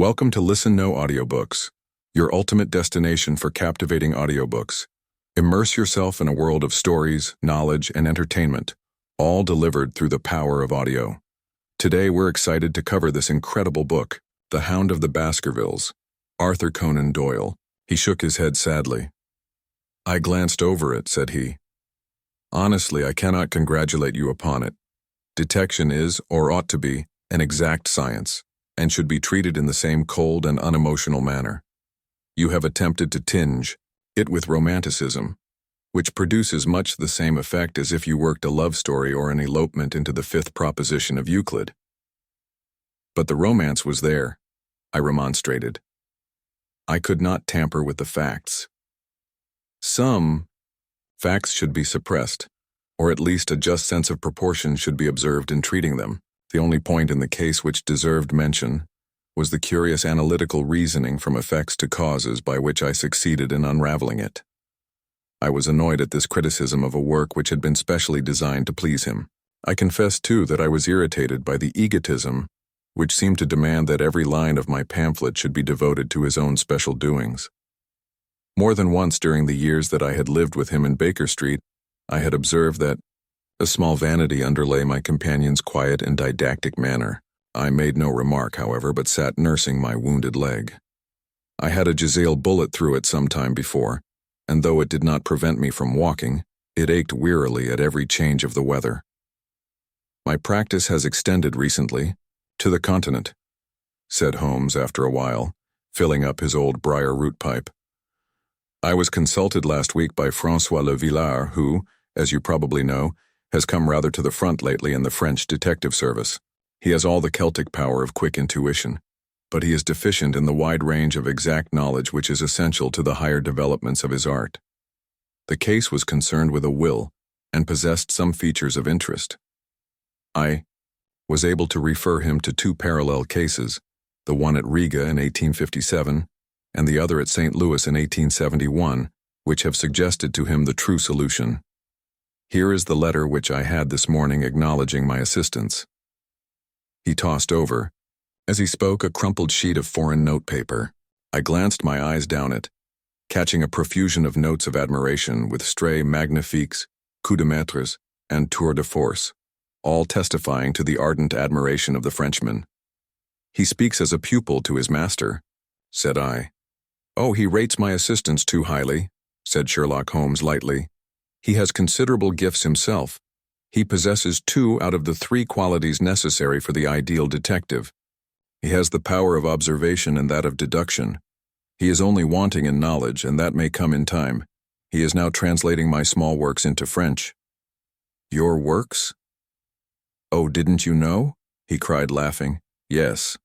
Welcome to Listen No Audiobooks, your ultimate destination for captivating audiobooks. Immerse yourself in a world of stories, knowledge, and entertainment, all delivered through the power of audio. Today we're excited to cover this incredible book, The Hound of the Baskervilles, Arthur Conan Doyle. He shook his head sadly. "I glanced over it," said he. "Honestly, I cannot congratulate you upon it. Detection is, or ought to be, an exact science, and should be treated in the same cold and unemotional manner. You have attempted to tinge it with romanticism, which produces much the same effect as if you worked a love story or an elopement into the fifth proposition of Euclid." "But the romance was there," I remonstrated. "I could not tamper with the facts." "Some facts should be suppressed, or at least a just sense of proportion should be observed in treating them. The only point in the case which deserved mention was the curious analytical reasoning from effects to causes by which I succeeded in unraveling it." I was annoyed at this criticism of a work which had been specially designed to please him. I confess, too, that I was irritated by the egotism which seemed to demand that every line of my pamphlet should be devoted to his own special doings. More than once during the years that I had lived with him in Baker Street, I had observed that a small vanity underlay my companion's quiet and didactic manner. I made no remark, however, but sat nursing my wounded leg. I had a Jezail bullet through it some time before, and though it did not prevent me from walking, it ached wearily at every change of the weather. "My practice has extended recently to the continent," said Holmes after a while, filling up his old briar-root pipe. "I was consulted last week by François Le Villard, who, as you probably know, has come rather to the front lately in the French detective service. He has all the Celtic power of quick intuition, but he is deficient in the wide range of exact knowledge which is essential to the higher developments of his art. The case was concerned with a will, and possessed some features of interest. I was able to refer him to two parallel cases, the one at Riga in 1857, and the other at St. Louis in 1871, which have suggested to him the true solution. Here is the letter which I had this morning acknowledging my assistance." He tossed over, as he spoke, a crumpled sheet of foreign notepaper. I glanced my eyes down it, catching a profusion of notes of admiration with stray magnifiques, coups de maîtres, and tours de force, all testifying to the ardent admiration of the Frenchman. "He speaks as a pupil to his master," said I. "Oh, he rates my assistance too highly," said Sherlock Holmes lightly. "He has considerable gifts himself. He possesses 2 out of the 3 qualities necessary for the ideal detective. He has the power of observation and that of deduction. He is only wanting in knowledge, and that may come in time. He is now translating my small works into French." "Your works?" "Oh, didn't you know?" he cried, laughing. "Yes.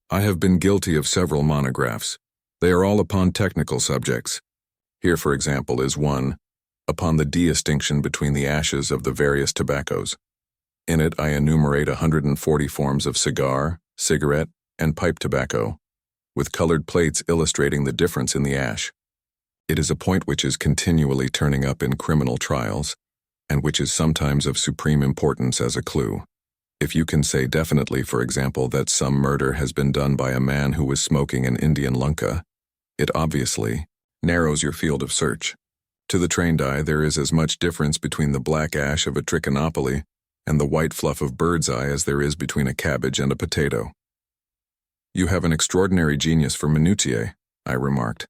I have been guilty of several monographs. They are all upon technical subjects. Here, for example, is one upon the distinction between the ashes of the various tobaccos. In it I enumerate 140 forms of cigar, cigarette, and pipe tobacco, with colored plates illustrating the difference in the ash. It is a point which is continually turning up in criminal trials, and which is sometimes of supreme importance as a clue. If you can say definitely, for example, that some murder has been done by a man who was smoking an Indian lunka, it obviously narrows your field of search. To the trained eye, there is as much difference between the black ash of a trichinopoly and the white fluff of bird's eye as there is between a cabbage and a potato." "You have an extraordinary genius for minutiae," I remarked.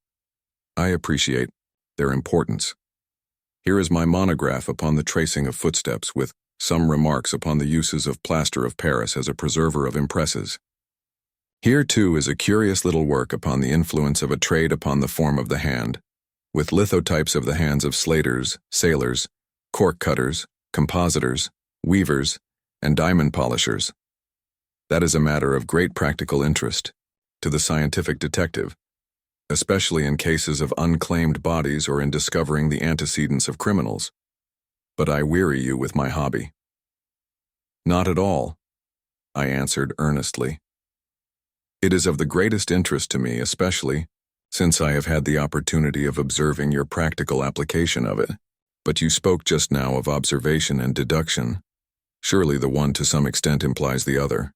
"I appreciate their importance. Here is my monograph upon the tracing of footsteps, with some remarks upon the uses of plaster of Paris as a preserver of impresses. Here, too, is a curious little work upon the influence of a trade upon the form of the hand, with lithotypes of the hands of slaters, sailors, cork cutters, compositors, weavers, and diamond polishers. That is a matter of great practical interest to the scientific detective, especially in cases of unclaimed bodies or in discovering the antecedents of criminals. But I weary you with my hobby." "Not at all," I answered earnestly. "It is of the greatest interest to me, especially since I have had the opportunity of observing your practical application of it. But you spoke just now of observation and deduction. Surely the one to some extent implies the other."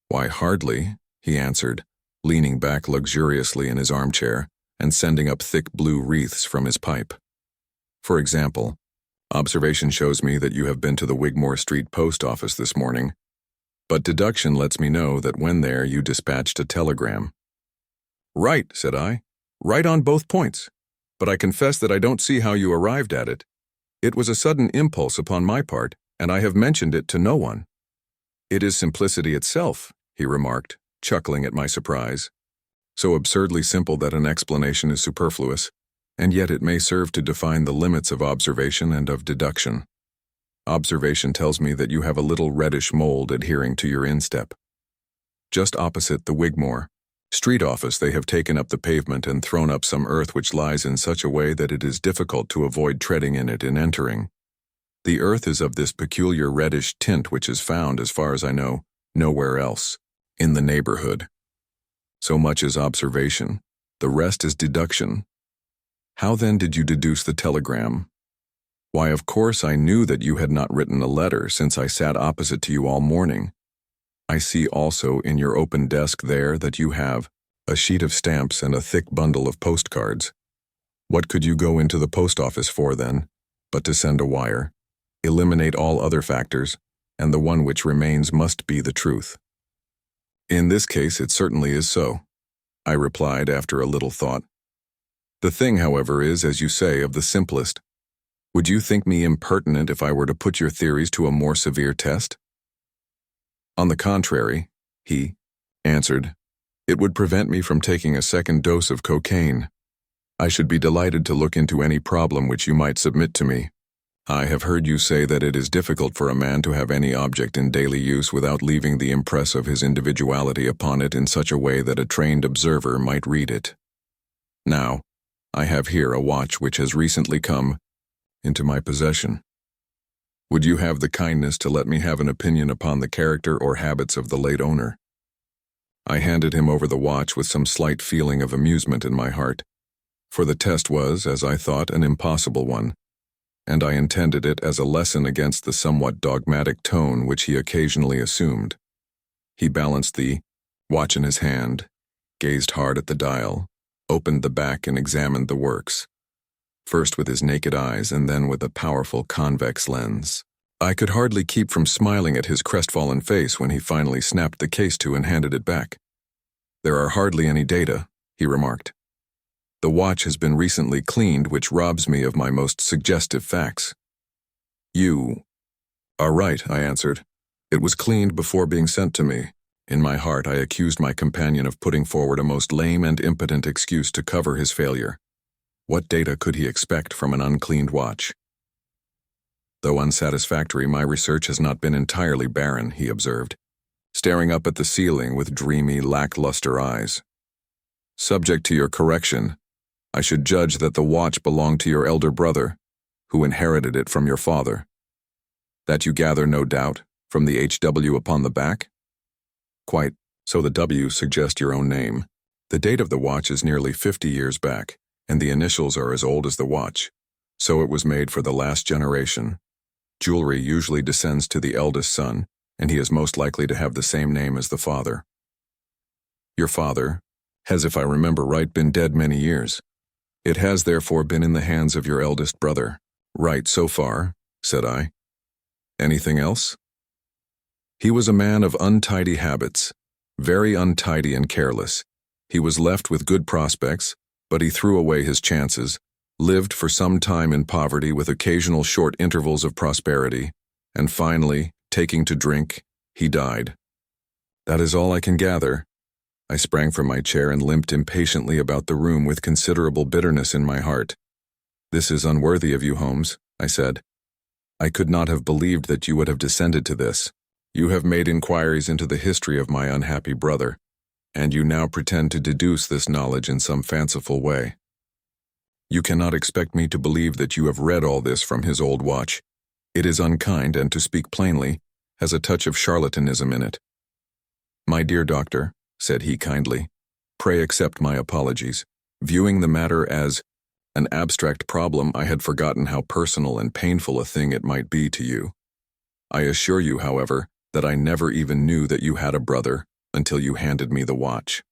"Why, hardly," he answered, leaning back luxuriously in his armchair and sending up thick blue wreaths from his pipe. For example, observation shows me that you have been to the Wigmore Street post office this morning, but deduction lets me know that when there you dispatched a telegram. Right, said I. Right on both points. But I confess that I don't see how you arrived at it. It was a sudden impulse upon my part, and I have mentioned it to no one. It is simplicity itself, he remarked, chuckling at my surprise. So absurdly simple that an explanation is superfluous, and yet it may serve to define the limits of observation and of deduction. Observation tells me that you have a little reddish mold adhering to your instep. Just opposite the Wigmore Street office, they have taken up the pavement and thrown up some earth which lies in such a way that it is difficult to avoid treading in it in entering. The earth is of this peculiar reddish tint which is found, as far as I know, nowhere else in the neighborhood. So much is observation. The rest is deduction. How then did you deduce the telegram? Why, of course I knew that you had not written a letter, since I sat opposite to you all morning. I see also in your open desk there that you have a sheet of stamps and a thick bundle of postcards. What could you go into the post office for then, but to send a wire, eliminate all other factors, and the one which remains must be the truth? In this case it certainly is so, I replied after a little thought. The thing, however, is, as you say, of the simplest. Would you think me impertinent if I were to put your theories to a more severe test? On the contrary, he answered, it would prevent me from taking a second dose of cocaine. I should be delighted to look into any problem which you might submit to me. I have heard you say that it is difficult for a man to have any object in daily use without leaving the impress of his individuality upon it in such a way that a trained observer might read it. Now, I have here a watch which has recently come into my possession. Would you have the kindness to let me have an opinion upon the character or habits of the late owner? I handed him over the watch with some slight feeling of amusement in my heart, for the test was, as I thought, an impossible one, and I intended it as a lesson against the somewhat dogmatic tone which he occasionally assumed. He balanced the watch in his hand, gazed hard at the dial, opened the back and examined the works, first with his naked eyes and then with a powerful convex lens. I could hardly keep from smiling at his crestfallen face when he finally snapped the case to and handed it back. There are hardly any data, he remarked. The watch has been recently cleaned, which robs me of my most suggestive facts. You are right, I answered. It was cleaned before being sent to me. In my heart, I accused my companion of putting forward a most lame and impotent excuse to cover his failure. What data could he expect from an uncleaned watch? Though unsatisfactory, my research has not been entirely barren, he observed, staring up at the ceiling with dreamy, lackluster eyes. Subject to your correction, I should judge that the watch belonged to your elder brother, who inherited it from your father. That you gather, no doubt, from the HW upon the back? Quite, so the W suggests your own name. The date of the watch is nearly 50 years back, and the initials are as old as the watch, so it was made for the last generation. Jewelry usually descends to the eldest son, and he is most likely to have the same name as the father. Your father has, if I remember right, been dead many years. It has therefore been in the hands of your eldest brother. Right so far, said I. Anything else? He was a man of untidy habits, very untidy and careless. He was left with good prospects, but he threw away his chances, lived for some time in poverty with occasional short intervals of prosperity, and finally, taking to drink, he died. That is all I can gather. I sprang from my chair and limped impatiently about the room with considerable bitterness in my heart. This is unworthy of you, Holmes, I said. I could not have believed that you would have descended to this. You have made inquiries into the history of my unhappy brother, and you now pretend to deduce this knowledge in some fanciful way. You cannot expect me to believe that you have read all this from his old watch. It is unkind and, to speak plainly, has a touch of charlatanism in it. My dear doctor, said he kindly, pray accept my apologies. Viewing the matter as an abstract problem, I had forgotten how personal and painful a thing it might be to you. I assure you, however, that I never even knew that you had a brother until you handed me the watch.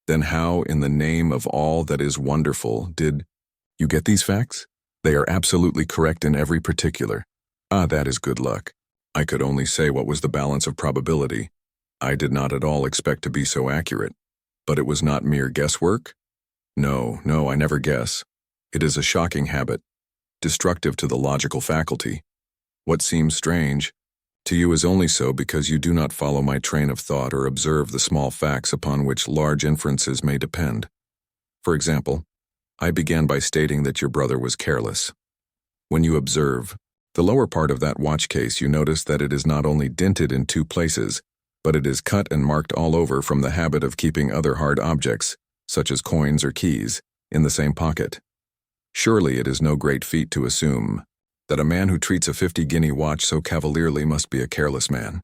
Then how, in the name of all that is wonderful, did you get these facts? They are absolutely correct in every particular. Ah, that is good luck. I could only say what was the balance of probability. I did not at all expect to be so accurate. But it was not mere guesswork? No, I never guess. It is a shocking habit, destructive to the logical faculty. What seems strange to you is only so because you do not follow my train of thought or observe the small facts upon which large inferences may depend. For example, I began by stating that your brother was careless. When you observe the lower part of that watch case, you notice that it is not only dinted in 2 places, but it is cut and marked all over from the habit of keeping other hard objects, such as coins or keys, in the same pocket. Surely it is no great feat to assume that a man who treats a 50-guinea watch so cavalierly must be a careless man.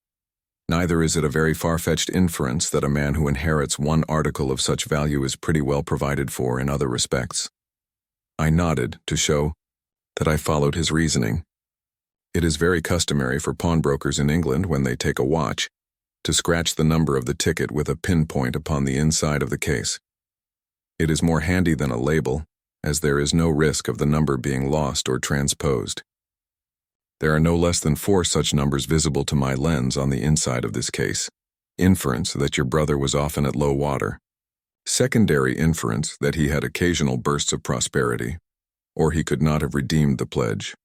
Neither is it a very far-fetched inference that a man who inherits one article of such value is pretty well provided for in other respects. I nodded to show that I followed his reasoning. It is very customary for pawnbrokers in England, when they take a watch, to scratch the number of the ticket with a pinpoint upon the inside of the case. It is more handy than a label, as there is no risk of the number being lost or transposed. There are no less than 4 such numbers visible to my lens on the inside of this case. Inference that your brother was often at low water. Secondary inference that he had occasional bursts of prosperity, or he could not have redeemed the pledge.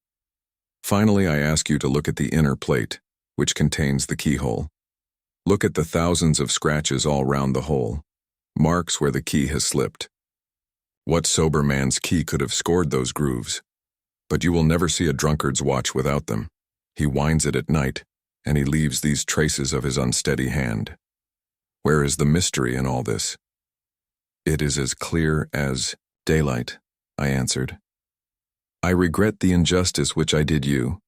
Finally, I ask you to look at the inner plate, which contains the keyhole. Look at the thousands of scratches all round the hole, marks where the key has slipped. What sober man's key could have scored those grooves? But you will never see a drunkard's watch without them. He winds it at night, and he leaves these traces of his unsteady hand. Where is the mystery in all this? It is as clear as daylight, I answered. I regret the injustice which I did you.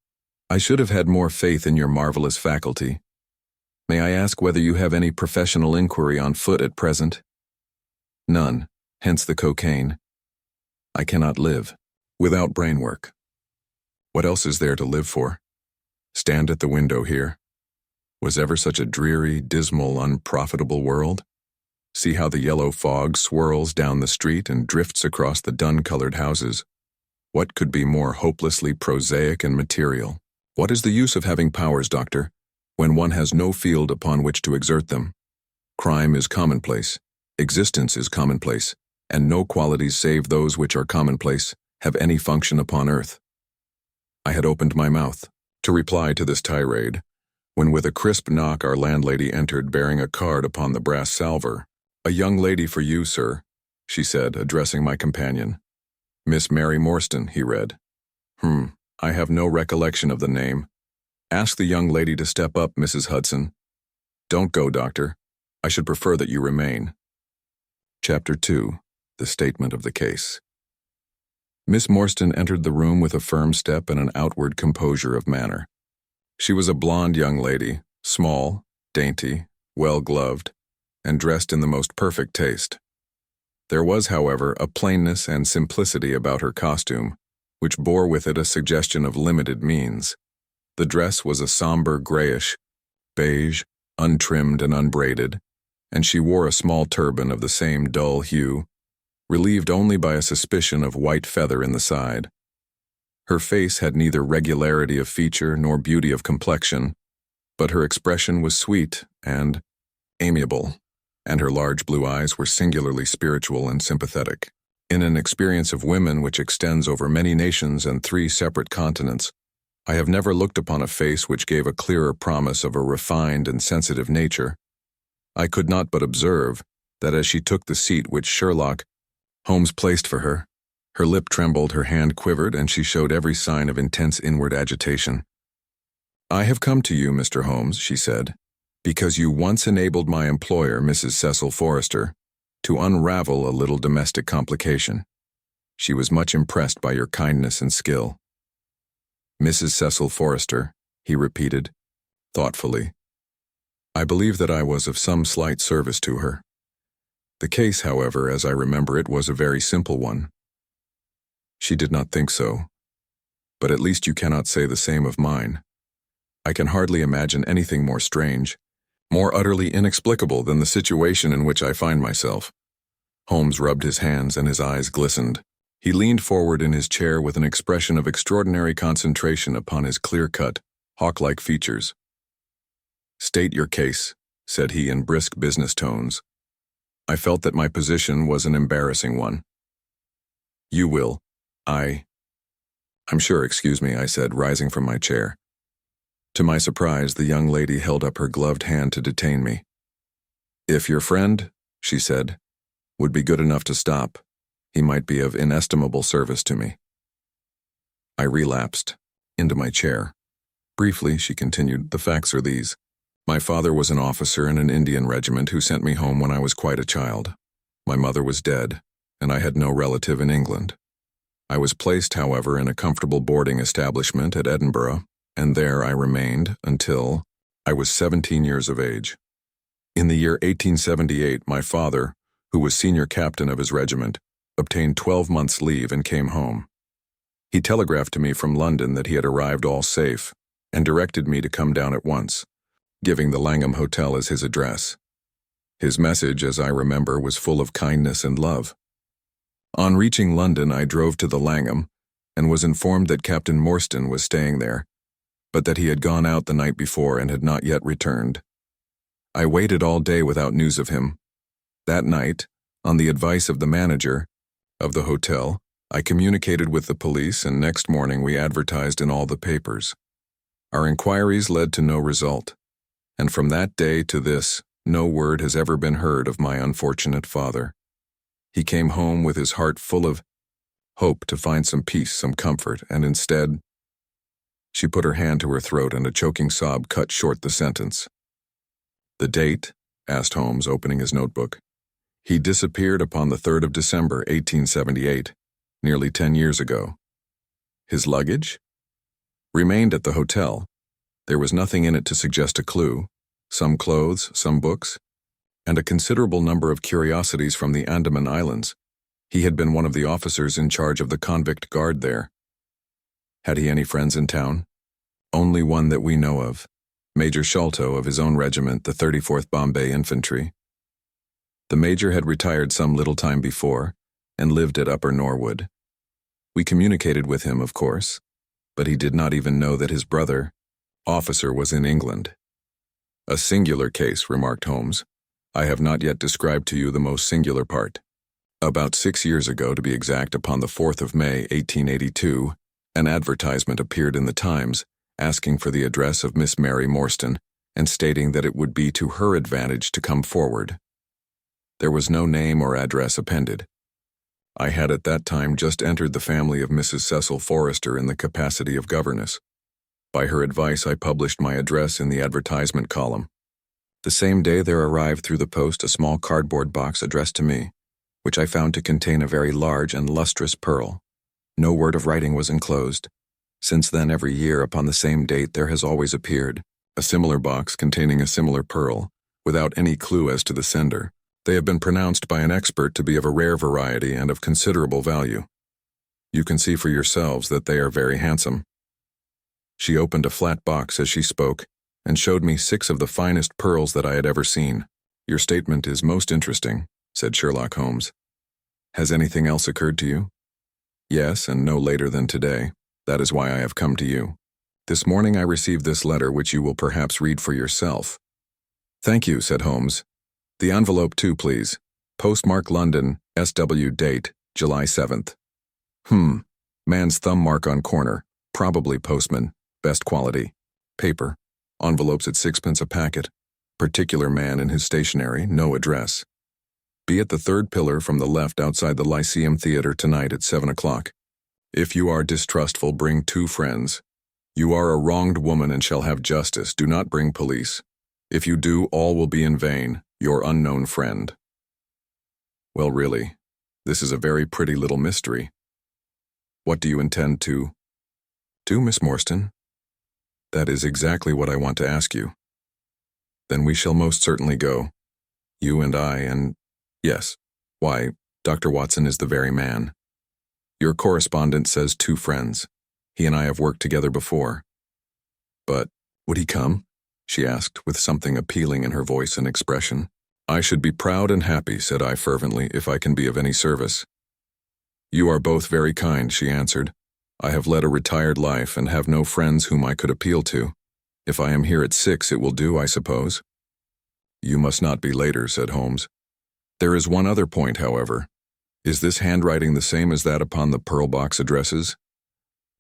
I should have had more faith in your marvelous faculty. May I ask whether you have any professional inquiry on foot at present? None, hence the cocaine. I cannot live without brain work. What else is there to live for? Stand at the window here. Was ever such a dreary, dismal, unprofitable world? See how the yellow fog swirls down the street and drifts across the dun-colored houses. What could be more hopelessly prosaic and material? What is the use of having powers, Doctor, when one has no field upon which to exert them? Crime is commonplace, existence is commonplace, and no qualities save those which are commonplace have any function upon earth. I had opened my mouth to reply to this tirade, when with a crisp knock our landlady entered bearing a card upon the brass salver. "A young lady for you, sir," she said, addressing my companion. "Miss Mary Morstan," he read. I have no recollection of the name. Ask the young lady to step up, Mrs. Hudson. Don't go, Doctor. I should prefer that you remain. Chapter 2. The Statement of the Case. Miss Morstan entered the room with a firm step and an outward composure of manner. She was a blonde young lady, small, dainty, well-gloved, and dressed in the most perfect taste. There was, however, a plainness and simplicity about her costume, which bore with it a suggestion of limited means. The dress was a somber grayish, beige, untrimmed and unbraided, and she wore a small turban of the same dull hue, relieved only by a suspicion of white feather in the side. Her face had neither regularity of feature nor beauty of complexion, but her expression was sweet and amiable, and her large blue eyes were singularly spiritual and sympathetic. In an experience of women which extends over many nations and 3 separate continents, I have never looked upon a face which gave a clearer promise of a refined and sensitive nature. I could not but observe that as she took the seat which Sherlock Holmes placed for her, her lip trembled, her hand quivered, and she showed every sign of intense inward agitation. "I have come to you, Mr. Holmes," she said, "because you once enabled my employer, Mrs. Cecil Forrester, to unravel a little domestic complication. She was much impressed by your kindness and skill." "Mrs. Cecil Forrester," he repeated, thoughtfully. I believe that I was of some slight service to her. The case, however, as I remember it, was a very simple one. She did not think so. But at least you cannot say the same of mine. I can hardly imagine anything more strange, more utterly inexplicable than the situation in which I find myself. Holmes rubbed his hands and his eyes glistened. He leaned forward in his chair with an expression of extraordinary concentration upon his clear-cut, hawk-like features. "State your case," said he in brisk business tones. I felt that my position was an embarrassing one. "You will. I'm sure, excuse me," I said, rising from my chair. To my surprise, the young lady held up her gloved hand to detain me. "If your friend," she said, "would be good enough to stop, he might be of inestimable service to me." I relapsed into my chair. "Briefly," she continued, "the facts are these. My father was an officer in an Indian regiment who sent me home when I was quite a child. My mother was dead, and I had no relative in England. I was placed, however, in a comfortable boarding establishment at Edinburgh, and there I remained until I was 17 years of age. In the year 1878, my father, who was senior captain of his regiment, obtained 12 months' leave and came home. He telegraphed to me from London that he had arrived all safe and directed me to come down at once, giving the Langham Hotel as his address. His message, as I remember, was full of kindness and love. On reaching London, I drove to the Langham and was informed that Captain Morstan was staying there, but that he had gone out the night before and had not yet returned. I waited all day without news of him. That night, on the advice of the manager of the hotel, I communicated with the police, and next morning we advertised in all the papers. Our inquiries led to no result, and from that day to this, no word has ever been heard of my unfortunate father. He came home with his heart full of hope to find some peace, some comfort, and instead—" She put her hand to her throat and a choking sob cut short the sentence. "The date?" asked Holmes, opening his notebook. "He disappeared upon the 3rd of December, 1878, nearly 10 years ago. His luggage?" "Remained at the hotel. There was nothing in it to suggest a clue. Some clothes, some books, and a considerable number of curiosities from the Andaman Islands. He had been one of the officers in charge of the convict guard there." "Had he any friends in town?" "Only one that we know of, Major Sholto of his own regiment, the 34th Bombay Infantry. The major had retired some little time before and lived at Upper Norwood. We communicated with him, of course, but he did not even know that his brother, officer, was in England." "A singular case," remarked Holmes. "I have not yet described to you the most singular part. About 6 years ago, to be exact, upon the 4th of May, 1882, an advertisement appeared in the Times asking for the address of Miss Mary Morstan and stating that it would be to her advantage to come forward. There was no name or address appended. I had at that time just entered the family of Mrs. Cecil Forrester in the capacity of governess. By her advice, I published my address in the advertisement column. The same day there arrived through the post a small cardboard box addressed to me, which I found to contain a very large and lustrous pearl. No word of writing was enclosed. Since then, every year upon the same date there has always appeared a similar box containing a similar pearl, without any clue as to the sender. They have been pronounced by an expert to be of a rare variety and of considerable value. You can see for yourselves that they are very handsome." She opened a flat box as she spoke and showed me 6 of the finest pearls that I had ever seen. "Your statement is most interesting," said Sherlock Holmes. "Has anything else occurred to you?" "Yes, and no later than today. That is why I have come to you. This morning I received this letter, which you will perhaps read for yourself." "Thank you," said Holmes. "The envelope too, please. Postmark London, SW, date, July 7th. Man's thumb mark on corner. Probably postman. Best quality. Paper. Envelopes at 6 pence a packet. Particular man in his stationery, no address. Be at the 3rd pillar from the left outside the Lyceum Theatre tonight at 7 o'clock. If you are distrustful, bring 2 friends. You are a wronged woman and shall have justice. Do not bring police. If you do, all will be in vain. Your unknown friend." Well, really, this is a very pretty little mystery. What do you intend to do, Miss Morstan? That is exactly what I want to ask you. Then we shall most certainly go. You and I and, yes, why, Dr. Watson is the very man. Your correspondent says 2 friends. He and I have worked together before. But would he come? She asked, with something appealing in her voice and expression. "I should be proud and happy," said I fervently, "if I can be of any service." "You are both very kind," she answered. "I have led a retired life and have no friends whom I could appeal to. If I am here at 6, it will do, I suppose." "You must not be later," said Holmes. "There is one other point, however. Is this handwriting the same as that upon the pearl box addresses?"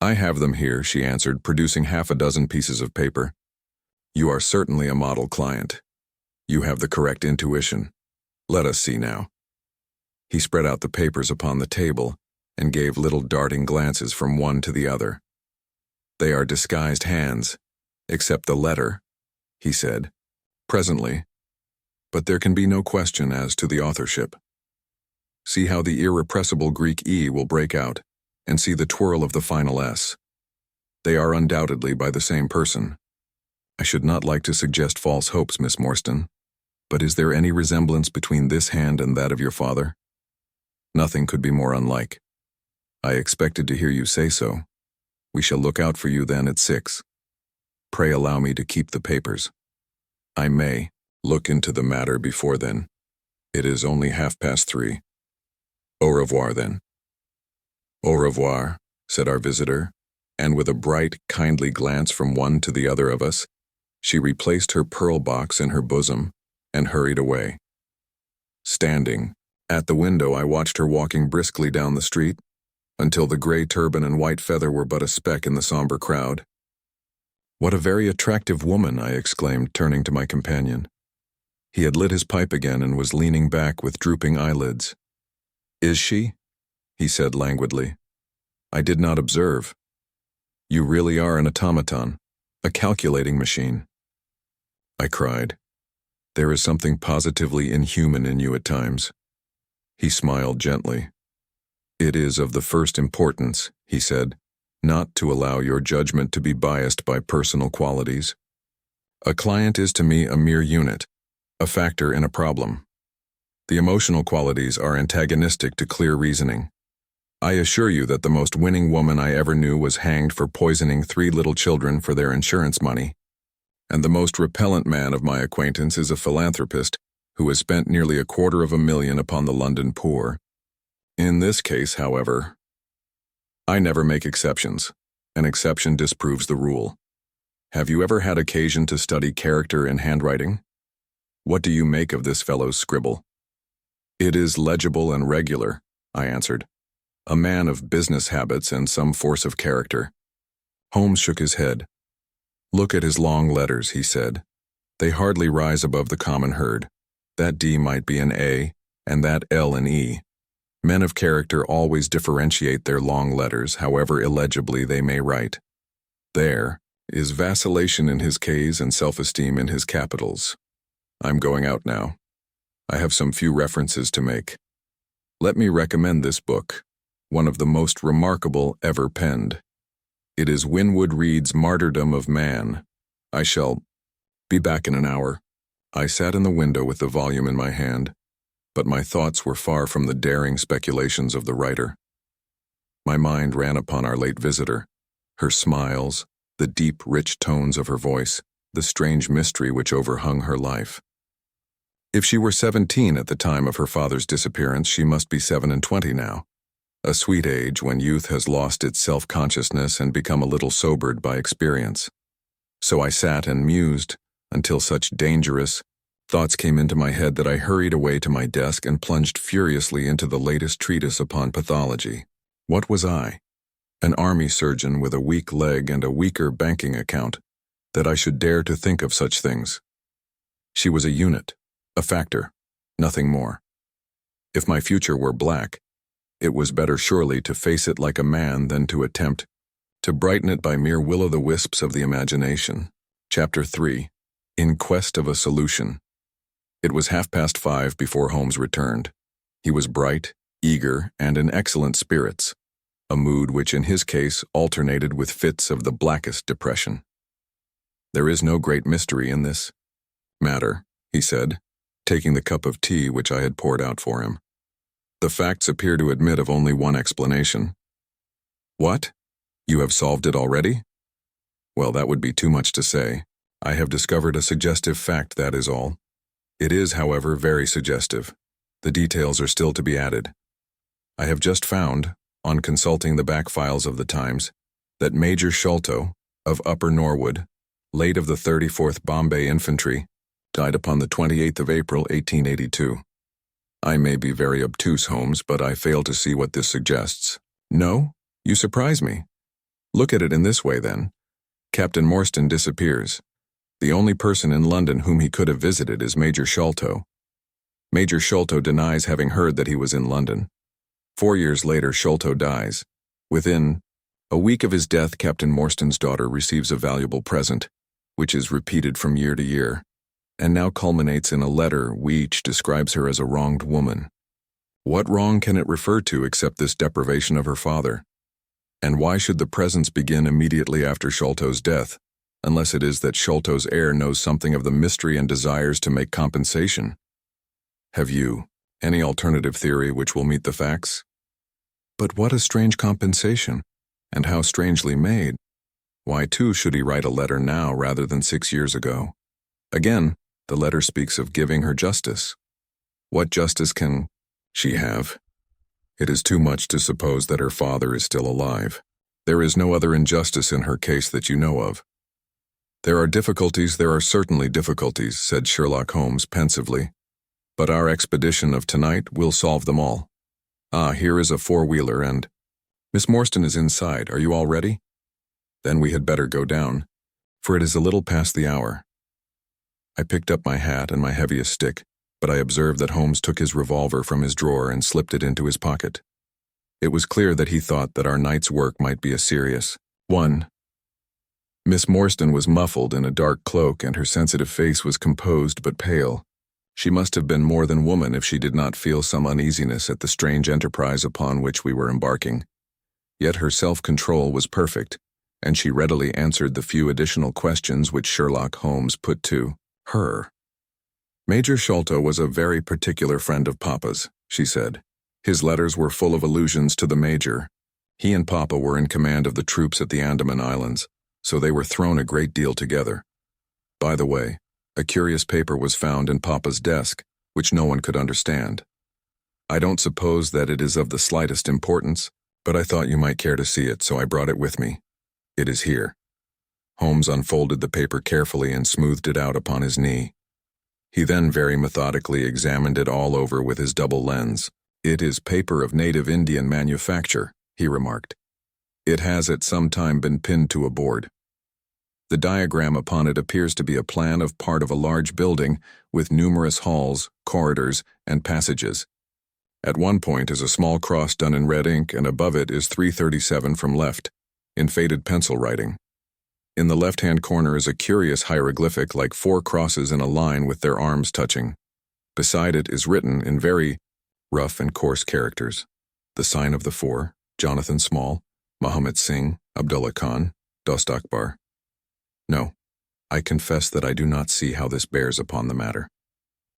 "I have them here," she answered, producing half a dozen pieces of paper. "You are certainly a model client. You have the correct intuition. Let us see now." He spread out the papers upon the table and gave little darting glances from one to the other. "They are disguised hands, except the letter," he said. "Presently. But there can be no question as to the authorship. See how the irrepressible Greek E will break out, and see the twirl of the final S. They are undoubtedly by the same person. I should not like to suggest false hopes, Miss Morstan, but is there any resemblance between this hand and that of your father? Nothing could be more unlike. I expected to hear you say so. We shall look out for you then at 6. Pray allow me to keep the papers. I may look into the matter before then. It is only 3:30. Au revoir, then." "Au revoir," said our visitor, and with a bright, kindly glance from one to the other of us, she replaced her pearl box in her bosom and hurried away. Standing at the window, I watched her walking briskly down the street until the gray turban and white feather were but a speck in the somber crowd. "What a very attractive woman," I exclaimed, turning to my companion. He had lit his pipe again and was leaning back with drooping eyelids. "Is she?" he said languidly. "I did not observe. You really are an automaton, a calculating machine." I cried. "There is something positively inhuman in you at times." He smiled gently. "It is of the first importance," he said, "not to allow your judgment to be biased by personal qualities. A client is to me a mere unit, a factor in a problem. The emotional qualities are antagonistic to clear reasoning. I assure you that the most winning woman I ever knew was hanged for poisoning 3 little children for their insurance money, and the most repellent man of my acquaintance is a philanthropist who has spent nearly $250,000 upon the London poor. In this case, however, I never make exceptions. An exception disproves the rule. Have you ever had occasion to study character in handwriting? What do you make of this fellow's scribble?" "It is legible and regular," I answered. "A man of business habits and some force of character." Holmes shook his head. "Look at his long letters," he said. "They hardly rise above the common herd. That D might be an A, and that L an E. Men of character always differentiate their long letters, however illegibly they may write. There is vacillation in his K's and self-esteem in his capitals. I'm going out now. I have some few references to make. Let me recommend this book, one of the most remarkable ever penned. It is Winwood Reade's Martyrdom of Man. I shall be back in an hour." I sat in the window with the volume in my hand, but my thoughts were far from the daring speculations of the writer. My mind ran upon our late visitor, her smiles, the deep, rich tones of her voice, the strange mystery which overhung her life. If she were 17 at the time of her father's disappearance, she must be 27 now, a sweet age when youth has lost its self-consciousness and become a little sobered by experience. So I sat and mused until such dangerous thoughts came into my head that I hurried away to my desk and plunged furiously into the latest treatise upon pathology. What was I? An army surgeon with a weak leg and a weaker banking account, that I should dare to think of such things. She was a unit, a factor, nothing more. If my future were black, it was better surely to face it like a man than to attempt to brighten it by mere will-o'-the-wisps of the imagination. Chapter 3. In Quest of a Solution. It was 5:30 before Holmes returned. He was bright, eager, and in excellent spirits, a mood which in his case alternated with fits of the blackest depression. "There is no great mystery in this matter," he said, taking the cup of tea which I had poured out for him. "The facts appear to admit of only one explanation." "What? You have solved it already?" "Well, that would be too much to say. I have discovered a suggestive fact, that is all. It is, however, very suggestive. The details are still to be added. I have just found, on consulting the back files of the Times, that Major Sholto, of Upper Norwood, late of the 34th Bombay Infantry, died upon the 28th of April, 1882. I may be very obtuse, Holmes, but I fail to see what this suggests. No? You surprise me. Look at it in this way, then. Captain Morstan disappears. The only person in London whom he could have visited is Major Sholto. Major Sholto denies having heard that he was in London. 4 years later, Sholto dies. Within a week of his death, Captain Morstan's daughter receives a valuable present, which is repeated from year to year, and now culminates in a letter which describes her as a wronged woman. What wrong can it refer to except this deprivation of her father? And why should the presents begin immediately after Sholto's death, unless it is that Sholto's heir knows something of the mystery and desires to make compensation? Have you any alternative theory which will meet the facts? But what a strange compensation, and how strangely made. Why, too, should he write a letter now rather than 6 years ago? Again, the letter speaks of giving her justice. What justice can she have? It is too much to suppose that her father is still alive. There is no other injustice in her case that you know of. There are certainly difficulties, said Sherlock Holmes pensively. But our expedition of tonight will solve them all. Ah, here is a four-wheeler and— Miss Morstan is inside. Are you all ready? Then we had better go down, for it is a little past the hour. I picked up my hat and my heaviest stick, but I observed that Holmes took his revolver from his drawer and slipped it into his pocket. It was clear that he thought that our night's work might be a serious one. Miss Morstan was muffled in a dark cloak, and her sensitive face was composed but pale. She must have been more than woman if she did not feel some uneasiness at the strange enterprise upon which we were embarking. Yet her self-control was perfect, and she readily answered the few additional questions which Sherlock Holmes put to her. Major Sholto was a very particular friend of Papa's, she said. His letters were full of allusions to the Major. He and Papa were in command of the troops at the Andaman Islands, so they were thrown a great deal together. By the way, a curious paper was found in Papa's desk, which no one could understand. I don't suppose that it is of the slightest importance, but I thought you might care to see it, so I brought it with me. It is here. Holmes unfolded the paper carefully and smoothed it out upon his knee. He then very methodically examined it all over with his double lens. It is paper of native Indian manufacture, he remarked. It has at some time been pinned to a board. The diagram upon it appears to be a plan of part of a large building with numerous halls, corridors, and passages. At one point is a small cross done in red ink, and above it is 337 from left, in faded pencil writing. In the left-hand corner is a curious hieroglyphic like 4 crosses in a line with their arms touching. Beside it is written in very rough and coarse characters: the sign of the 4, Jonathan Small, Muhammad Singh, Abdullah Khan, Dost Akbar. No, I confess that I do not see how this bears upon the matter.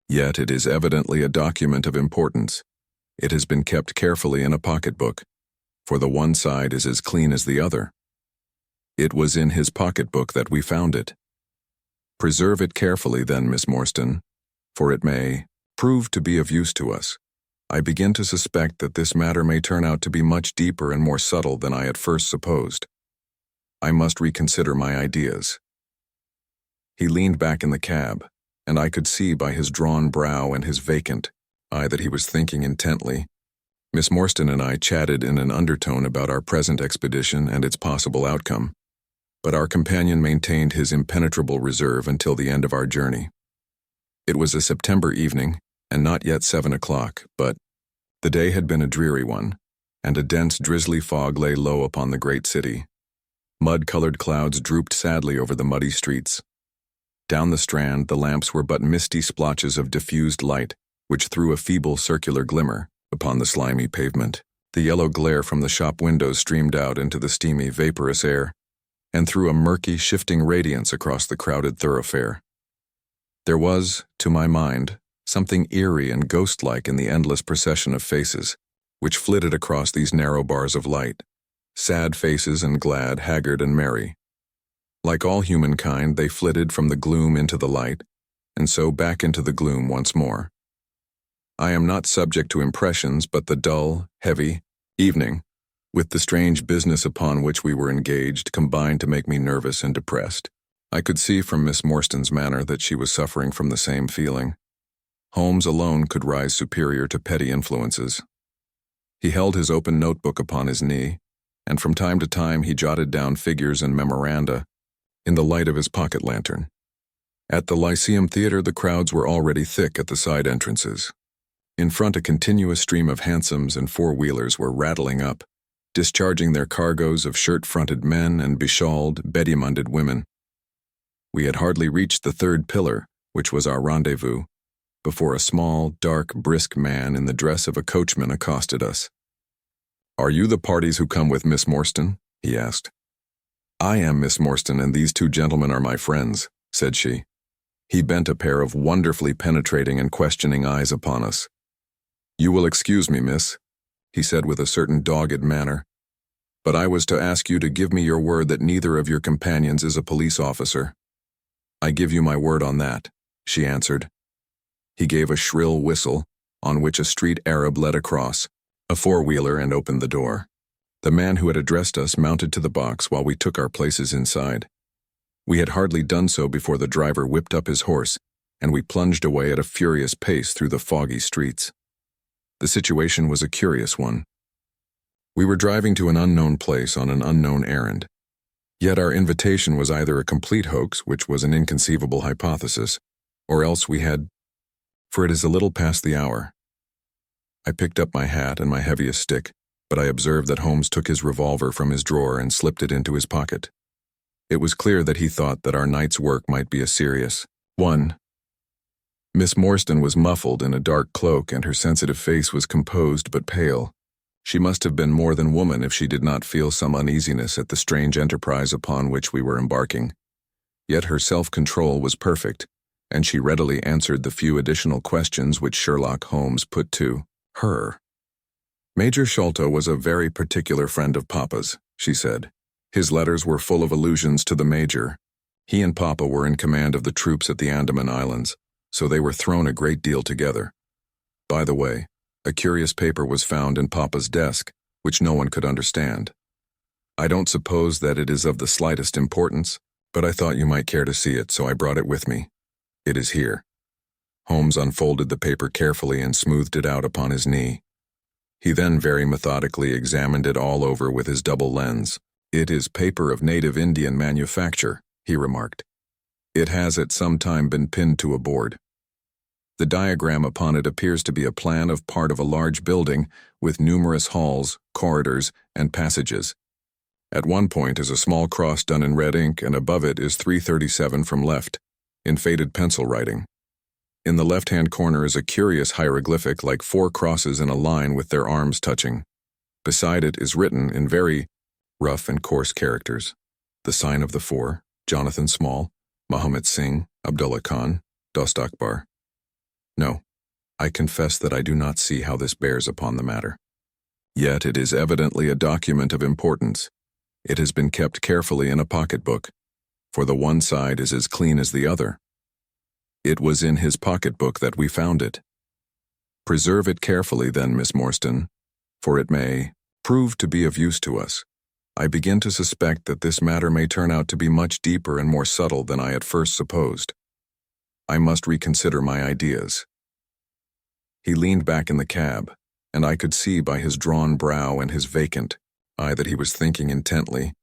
Yet it is evidently a document of importance. It has been kept carefully in a pocketbook, for the one side is as clean as the other. It was in his pocketbook that we found it. Preserve it carefully then, Miss Morstan, for it may prove to be of use to us. I begin to suspect that this matter may turn out to be much deeper and more subtle than I at first supposed. I must reconsider my ideas. He leaned back in the cab, and I could see by his drawn brow and his vacant eye that he was thinking intently. Miss Morstan and I chatted in an undertone about our present expedition and its possible outcome, but our companion maintained his impenetrable reserve until the end of our journey. It was a September evening, and not yet 7 o'clock, but the day had been a dreary one, and a dense, drizzly fog lay low upon the great city. Mud-colored clouds drooped sadly over the muddy streets. Down the Strand, the lamps were but misty splotches of diffused light, which threw a feeble circular glimmer upon the slimy pavement. The yellow glare from the shop windows streamed out into the steamy, vaporous air, and threw a murky, shifting radiance across the crowded thoroughfare. There was, to my mind, something eerie and ghost-like in the endless procession of faces, which flitted across these narrow bars of light, sad faces and glad, haggard and merry. Like all humankind, they flitted from the gloom into the light, and so back into the gloom once more. I am not subject to impressions, but the dull, heavy evening, with the strange business upon which we were engaged, combined to make me nervous and depressed. I could see from Miss Morstan's manner that she was suffering from the same feeling. Holmes alone could rise superior to petty influences. He held his open notebook upon his knee, and from time to time he jotted down figures and memoranda in the light of his pocket lantern. At the Lyceum Theatre, the crowds were already thick at the side entrances. In front, a continuous stream of hansoms and four-wheelers were rattling up, discharging their cargoes of shirt-fronted men and beshawled, bedimunded women. We had hardly reached the third pillar, which was our rendezvous, before a small, dark, brisk man in the dress of a coachman accosted us. "Are you the parties who come with Miss Morstan?" he asked. "I am Miss Morstan, and these two gentlemen are my friends," said she. He bent a pair of wonderfully penetrating and questioning eyes upon us. "You will excuse me, miss," he said with a certain dogged manner, "but I was to ask you to give me your word that neither of your companions is a police officer." "I give you my word on that," she answered. He gave a shrill whistle, on which a street Arab led across a four-wheeler and opened the door. The man who had addressed us mounted to the box while we took our places inside. We had hardly done so before the driver whipped up his horse, and we plunged away at a furious pace through the foggy streets. The situation was a curious one. We were driving to an unknown place on an unknown errand. Yet our invitation was either a complete hoax, which was an inconceivable hypothesis, or else we had... For it is a little past the hour. I picked up my hat and my heaviest stick, but I observed that Holmes took his revolver from his drawer and slipped it into his pocket. It was clear that he thought that our night's work might be a serious one. Miss Morstan was muffled in a dark cloak, and her sensitive face was composed but pale. She must have been more than woman if she did not feel some uneasiness at the strange enterprise upon which we were embarking. Yet her self-control was perfect, and she readily answered the few additional questions which Sherlock Holmes put to her. "Major Sholto was a very particular friend of Papa's," she said. "His letters were full of allusions to the Major. He and Papa were in command of the troops at the Andaman Islands, so they were thrown a great deal together. By the way, a curious paper was found in Papa's desk, which no one could understand. I don't suppose that it is of the slightest importance, but I thought you might care to see it, so I brought it with me. It is here." Holmes unfolded the paper carefully and smoothed it out upon his knee. He then very methodically examined it all over with his double lens. "It is paper of native Indian manufacture," he remarked. "It has at some time been pinned to a board. The diagram upon it appears to be a plan of part of a large building with numerous halls, corridors, and passages. At one point is a small cross done in red ink, and above it is 337 from left, in faded pencil writing. In the left-hand corner is a curious hieroglyphic like 4 crosses in a line with their arms touching. Beside it is written in very rough and coarse characters, the sign of the 4, Jonathan Small, Muhammad Singh, Abdullah Khan, Dost Akbar. No, I confess that I do not see how this bears upon the matter. Yet it is evidently a document of importance. It has been kept carefully in a pocketbook, for the one side is as clean as the other. It was in his pocketbook that we found it. Preserve it carefully then, Miss Morstan, for it may prove to be of use to us. I begin to suspect that this matter may turn out to be much deeper and more subtle than I at first supposed. I must reconsider my ideas." He leaned back in the cab, and I could see by his drawn brow and his vacant eye that he was thinking intently.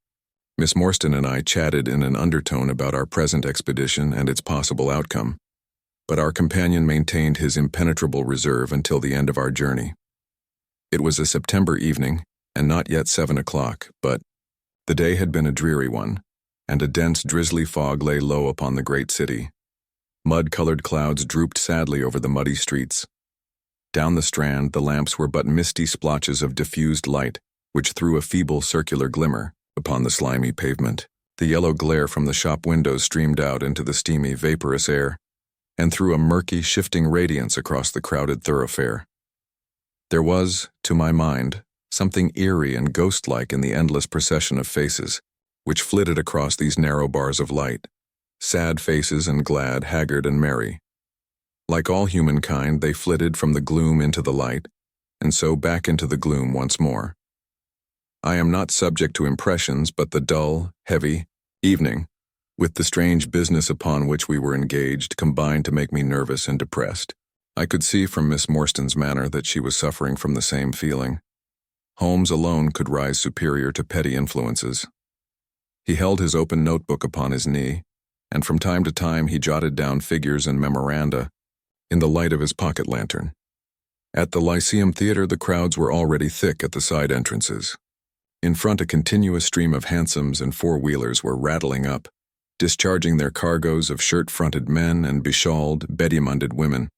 Miss Morstan and I chatted in an undertone about our present expedition and its possible outcome, but our companion maintained his impenetrable reserve until the end of our journey. It was a September evening, and not yet 7 o'clock, but the day had been a dreary one, and a dense, drizzly fog lay low upon the great city. Mud-colored clouds drooped sadly over the muddy streets. Down the Strand, the lamps were but misty splotches of diffused light, which threw a feeble circular glimmer upon the slimy pavement. The yellow glare from the shop windows streamed out into the steamy, vaporous air, and threw a murky, shifting radiance across the crowded thoroughfare. There was, to my mind, something eerie and ghost-like in the endless procession of faces, which flitted across these narrow bars of light. Sad faces and glad, haggard and merry, Like all humankind, they flitted from the gloom into the light, and so back into the gloom once more. I am not subject to impressions but the dull, heavy evening, with the strange business upon which we were engaged, combined to make me nervous and depressed. I could see from Miss Morstan's manner that she was suffering from the same feeling. Holmes alone could rise superior to petty influences. He held his open notebook upon his knee, and from time to time he jotted down figures and memoranda in the light of his pocket lantern. At the Lyceum Theatre the crowds were already thick at the side entrances. In front a continuous stream of hansoms and four-wheelers were rattling up, discharging their cargoes of shirt-fronted men and beshawled, bedimunded women.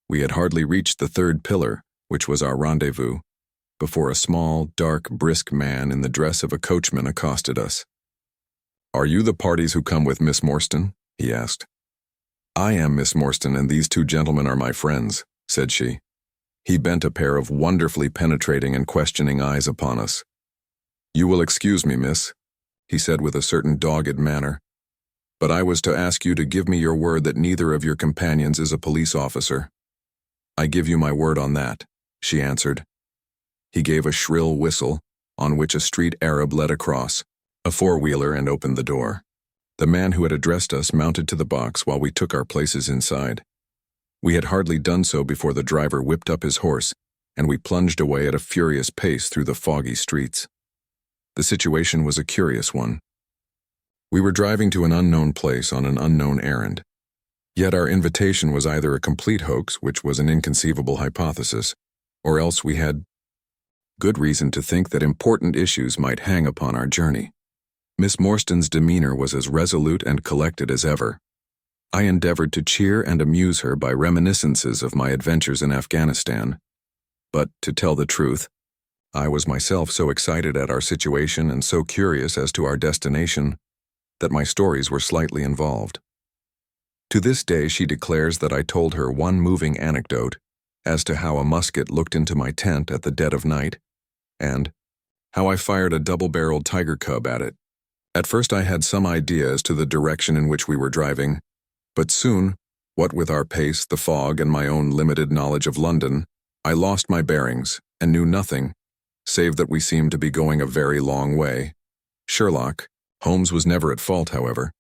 We had hardly reached the third pillar, which was our rendezvous, before a small, dark, brisk man in the dress of a coachman accosted us. "Are you the parties who come with Miss Morstan?" he asked. "I am Miss Morstan, and these two gentlemen are my friends," said she. He bent a pair of wonderfully penetrating and questioning eyes upon us. "You will excuse me, miss," he said with a certain dogged manner, "but I was to ask you to give me your word that neither of your companions is a police officer." "I give you my word on that," she answered. He gave a shrill whistle, on which a street Arab led across, a four-wheeler, and opened the door. The man who had addressed us mounted to the box while we took our places inside. We had hardly done so before the driver whipped up his horse, and we plunged away at a furious pace through the foggy streets. The situation was a curious one. We were driving to an unknown place on an unknown errand. Yet our invitation was either a complete hoax, which was an inconceivable hypothesis, or else we had good reason to think that important issues might hang upon our journey. Miss Morstan's demeanor was as resolute and collected as ever. I endeavored to cheer and amuse her by reminiscences of my adventures in Afghanistan, but, to tell the truth, I was myself so excited at our situation and so curious as to our destination that my stories were slightly involved. To this day she declares that I told her one moving anecdote as to how a musket looked into my tent at the dead of night, and how I fired a double-barreled tiger cub at it. At first I had some idea as to the direction in which we were driving, but soon, what with our pace, the fog, and my own limited knowledge of London, I lost my bearings and knew nothing, save that we seemed to be going a very long way. Sherlock Holmes was never at fault, however,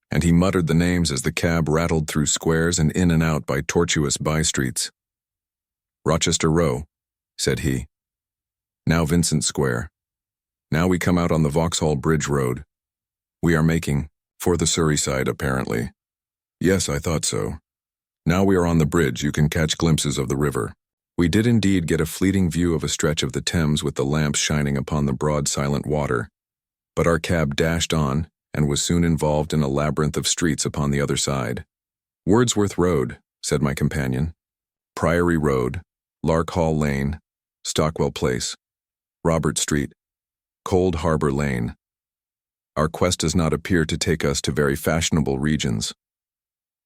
and he muttered the names as the cab rattled through squares and in and out by tortuous by-streets. "Rochester Row," said he. "Now Vincent Square. Now we come out on the Vauxhall Bridge Road. We are making for the Surrey side, apparently." "Yes, I thought so. Now we are on the bridge, you can catch glimpses of the river." We did indeed get a fleeting view of a stretch of the Thames with the lamps shining upon the broad silent water, but our cab dashed on and was soon involved in a labyrinth of streets upon the other side. "Wordsworth Road," said my companion. "Priory Road, Lark Hall Lane, Stockwell Place, Robert Street, Cold Harbor Lane. Our quest does not appear to take us to very fashionable regions."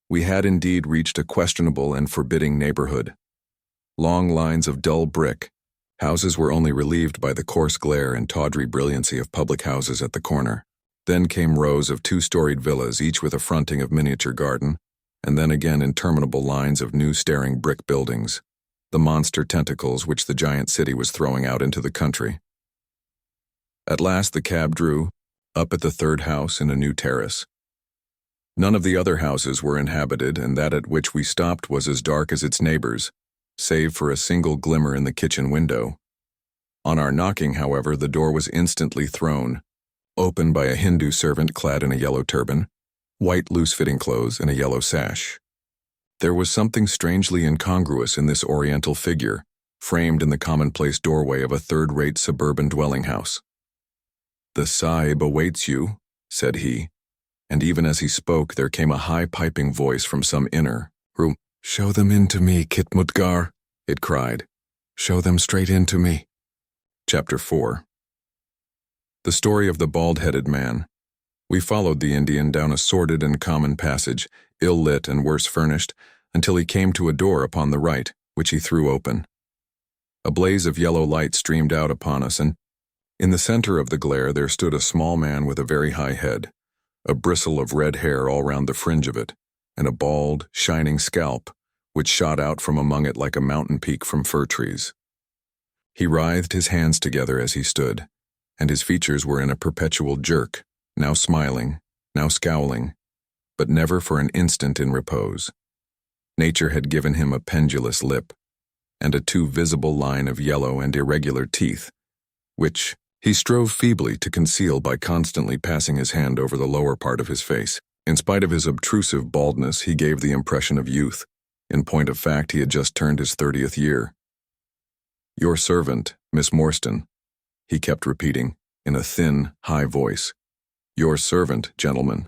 We had indeed reached a questionable and forbidding neighborhood. Long lines of dull brick, houses were only relieved by the coarse glare and tawdry brilliancy of public houses at the corner. Then came rows of two-storied villas, each with a fronting of miniature garden, and then again interminable lines of new staring brick buildings, the monster tentacles which the giant city was throwing out into the country. At last the cab drew up at the third house in a new terrace. None of the other houses were inhabited, and that at which we stopped was as dark as its neighbors, save for a single glimmer in the kitchen window. On our knocking, however, the door was instantly thrown open by a Hindu servant clad in a yellow turban, white loose-fitting clothes, and a yellow sash. There was something strangely incongruous in this oriental figure, framed in the commonplace doorway of a third-rate suburban dwelling house. "The Sahib awaits you," said he, and even as he spoke there came a high piping voice from some inner room. "Show them in to me, Kitmutgar," it cried. "Show them straight in to me." Chapter 4. The story of the bald-headed man. We followed the Indian down a sordid and common passage, ill-lit and worse furnished, until he came to a door upon the right, which he threw open. A blaze of yellow light streamed out upon us, and in the center of the glare there stood a small man with a very high head, a bristle of red hair all round the fringe of it, and a bald, shining scalp, which shot out from among it like a mountain peak from fir trees. He writhed his hands together as he stood, and his features were in a perpetual jerk, now smiling, now scowling, but never for an instant in repose. Nature had given him a pendulous lip, and a too visible line of yellow and irregular teeth, which he strove feebly to conceal by constantly passing his hand over the lower part of his face. In spite of his obtrusive baldness, he gave the impression of youth. In point of fact, he had just turned his 30th year. "Your servant, Miss Morstan," he kept repeating, in a thin, high voice. "Your servant, gentlemen.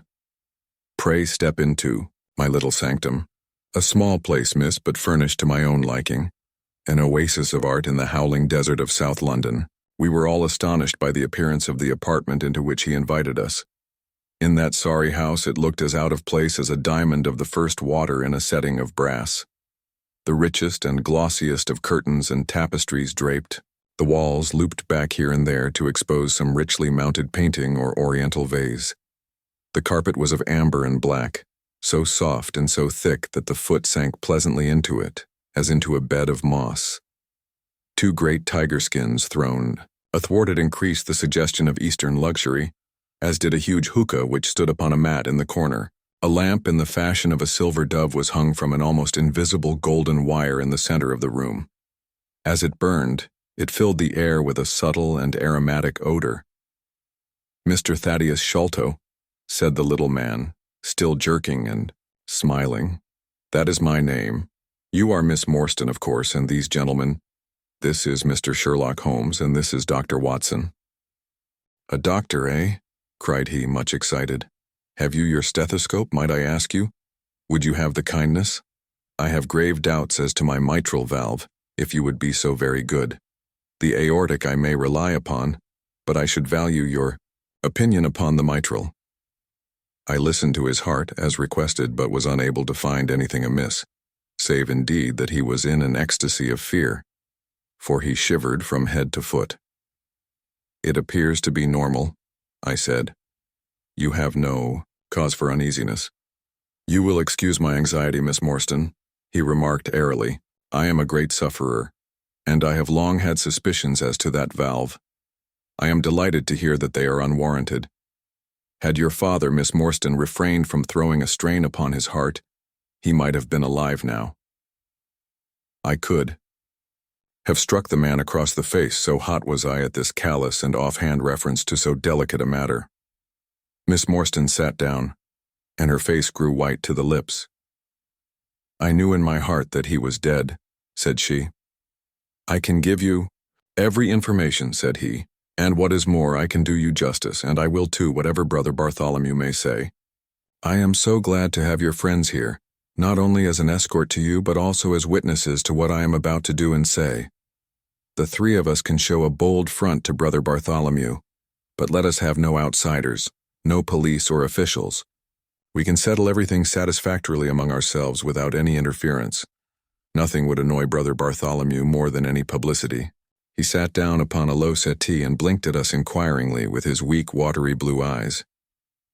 Pray step into my little sanctum. A small place, miss, but furnished to my own liking. An oasis of art in the howling desert of South London." We were all astonished by the appearance of the apartment into which he invited us. In that sorry house it looked as out of place as a diamond of the first water in a setting of brass. The richest and glossiest of curtains and tapestries draped, the walls looped back here and there to expose some richly mounted painting or oriental vase. The carpet was of amber and black, so soft and so thick that the foot sank pleasantly into it, as into a bed of moss. 2 great tiger skins thrown athwart it increased the suggestion of Eastern luxury, as did a huge hookah which stood upon a mat in the corner. A lamp in the fashion of a silver dove was hung from an almost invisible golden wire in the center of the room. As it burned, it filled the air with a subtle and aromatic odor. "Mr. Thaddeus Sholto," said the little man, still jerking and smiling. "That is my name. You are Miss Morstan, of course, and these gentlemen. This is Mr. Sherlock Holmes, and this is Dr. Watson." "A doctor, eh?" cried he, much excited. "Have you your stethoscope, might I ask you? Would you have the kindness? I have grave doubts as to my mitral valve, if you would be so very good. The aortic I may rely upon, but I should value your opinion upon the mitral." I listened to his heart, as requested, but was unable to find anything amiss, save indeed that he was in an ecstasy of fear, for he shivered from head to foot. "It appears to be normal," I said. "You have no cause for uneasiness." "You will excuse my anxiety, Miss Morstan," he remarked airily. "I am a great sufferer, and I have long had suspicions as to that valve. I am delighted to hear that they are unwarranted. Had your father, Miss Morstan, refrained from throwing a strain upon his heart, he might have been alive now." I could have struck the man across the face, so hot was I at this callous and offhand reference to so delicate a matter. Miss Morstan sat down, and her face grew white to the lips. "I knew in my heart that he was dead," said she. "I can give you every information," said he, "and what is more, I can do you justice, and I will too, whatever Brother Bartholomew may say. I am so glad to have your friends here, not only as an escort to you, but also as witnesses to what I am about to do and say. The 3 of us can show a bold front to Brother Bartholomew, but let us have no outsiders, no police or officials. We can settle everything satisfactorily among ourselves without any interference. Nothing would annoy Brother Bartholomew more than any publicity." He sat down upon a low settee and blinked at us inquiringly with his weak, watery blue eyes.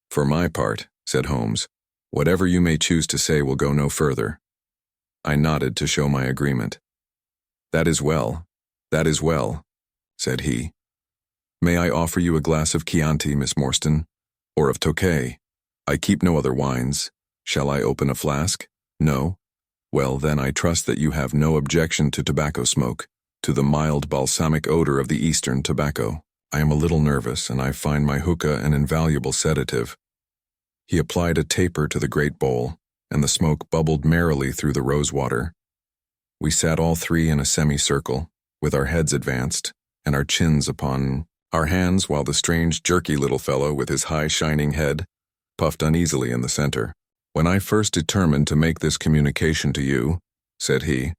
"For my part," said Holmes, "whatever you may choose to say will go no further." I nodded to show my agreement. That is well, said he. "May I offer you a glass of Chianti, Miss Morstan? Or of Tokay? I keep no other wines. Shall I open a flask? No? Well, then I trust that you have no objection to tobacco smoke, to the mild balsamic odor of the Eastern tobacco. I am a little nervous, and I find my hookah an invaluable sedative." He applied a taper to the great bowl, and the smoke bubbled merrily through the rosewater. We sat all 3 in a semicircle, with our heads advanced, and our chins upon our hands, while the strange, jerky little fellow with his high, shining head puffed uneasily in the center. "When I first determined to make this communication to you," said he,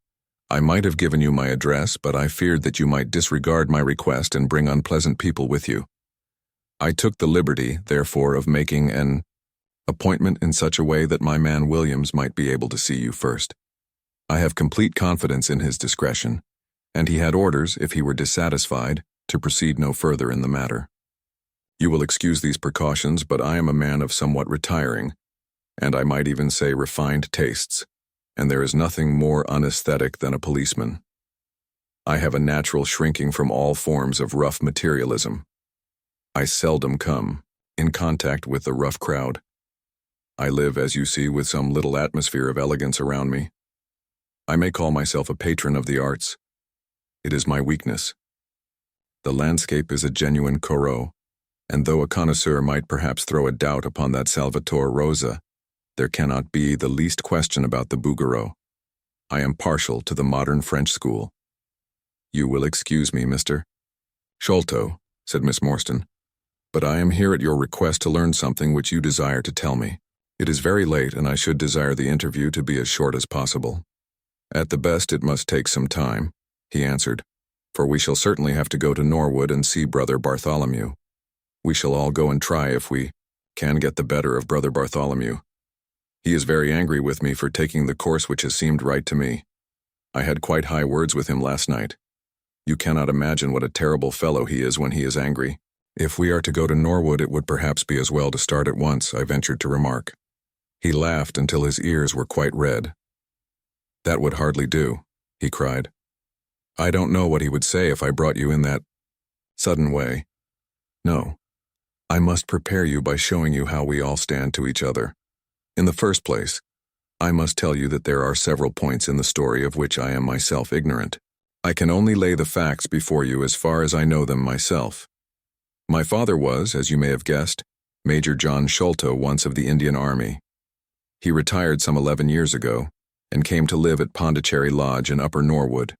"I might have given you my address, but I feared that you might disregard my request and bring unpleasant people with you. I took the liberty, therefore, of making an appointment in such a way that my man Williams might be able to see you first. I have complete confidence in his discretion, and he had orders, if he were dissatisfied, to proceed no further in the matter. You will excuse these precautions, but I am a man of somewhat retiring, and I might even say refined tastes. and there is nothing more unaesthetic than a policeman. I have a natural shrinking from all forms of rough materialism. I seldom come in contact with the rough crowd. I live, as you see, with some little atmosphere of elegance around me. I may call myself a patron of the arts. It is my weakness. The landscape is a genuine Corot, and though a connoisseur might perhaps throw a doubt upon that Salvator Rosa, there cannot be the least question about the Bouguereau. I am partial to the modern French school. You will excuse me, Mr. Sholto, said Miss Morstan, but I am here at your request to learn something which you desire to tell me. It is very late, and I should desire the interview to be as short as possible. At the best, it must take some time, he answered, for we shall certainly have to go to Norwood and see Brother Bartholomew. We shall all go and try if we can get the better of Brother Bartholomew. He is very angry with me for taking the course which has seemed right to me. I had quite high words with him last night. You cannot imagine what a terrible fellow he is when he is angry. If we are to go to Norwood, it would perhaps be as well to start at once, I ventured to remark. He laughed until his ears were quite red. That would hardly do, he cried. I don't know what he would say if I brought you in that sudden way. No, I must prepare you by showing you how we all stand to each other. In the first place, I must tell you that there are several points in the story of which I am myself ignorant. I can only lay the facts before you as far as I know them myself. My father was, as you may have guessed, Major John Sholto, once of the Indian Army. He retired some 11 years ago and came to live at Pondicherry Lodge in Upper Norwood.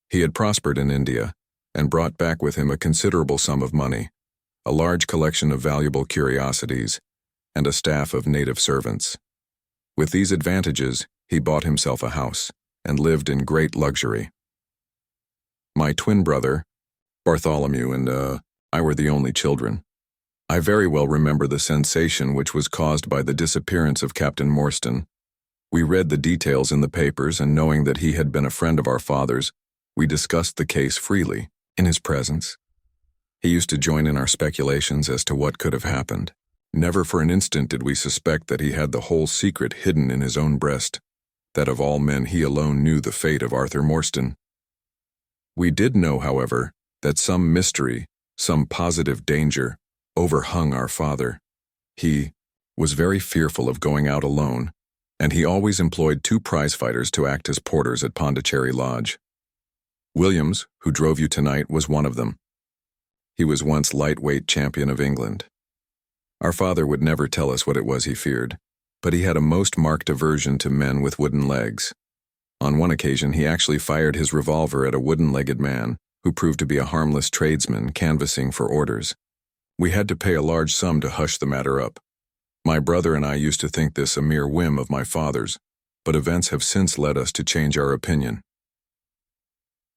He had prospered in India and brought back with him a considerable sum of money, a large collection of valuable curiosities, and a staff of native servants. With these advantages, he bought himself a house and lived in great luxury. My twin brother, Bartholomew, and I were the only children. I very well remember the sensation which was caused by the disappearance of Captain Morstan. We read the details in the papers, and knowing that he had been a friend of our father's, we discussed the case freely, in his presence. He used to join in our speculations as to what could have happened. Never for an instant did we suspect that he had the whole secret hidden in his own breast, that of all men he alone knew the fate of Arthur Morstan. We did know, however, that some mystery, some positive danger, overhung our father. He was very fearful of going out alone, and he always employed 2 prize-fighters to act as porters at Pondicherry Lodge. Williams, who drove you tonight, was one of them. He was once lightweight champion of England. Our father would never tell us what it was he feared, but he had a most marked aversion to men with wooden legs. On one occasion, he actually fired his revolver at a wooden-legged man, who proved to be a harmless tradesman canvassing for orders. We had to pay a large sum to hush the matter up. My brother and I used to think this a mere whim of my father's, but events have since led us to change our opinion.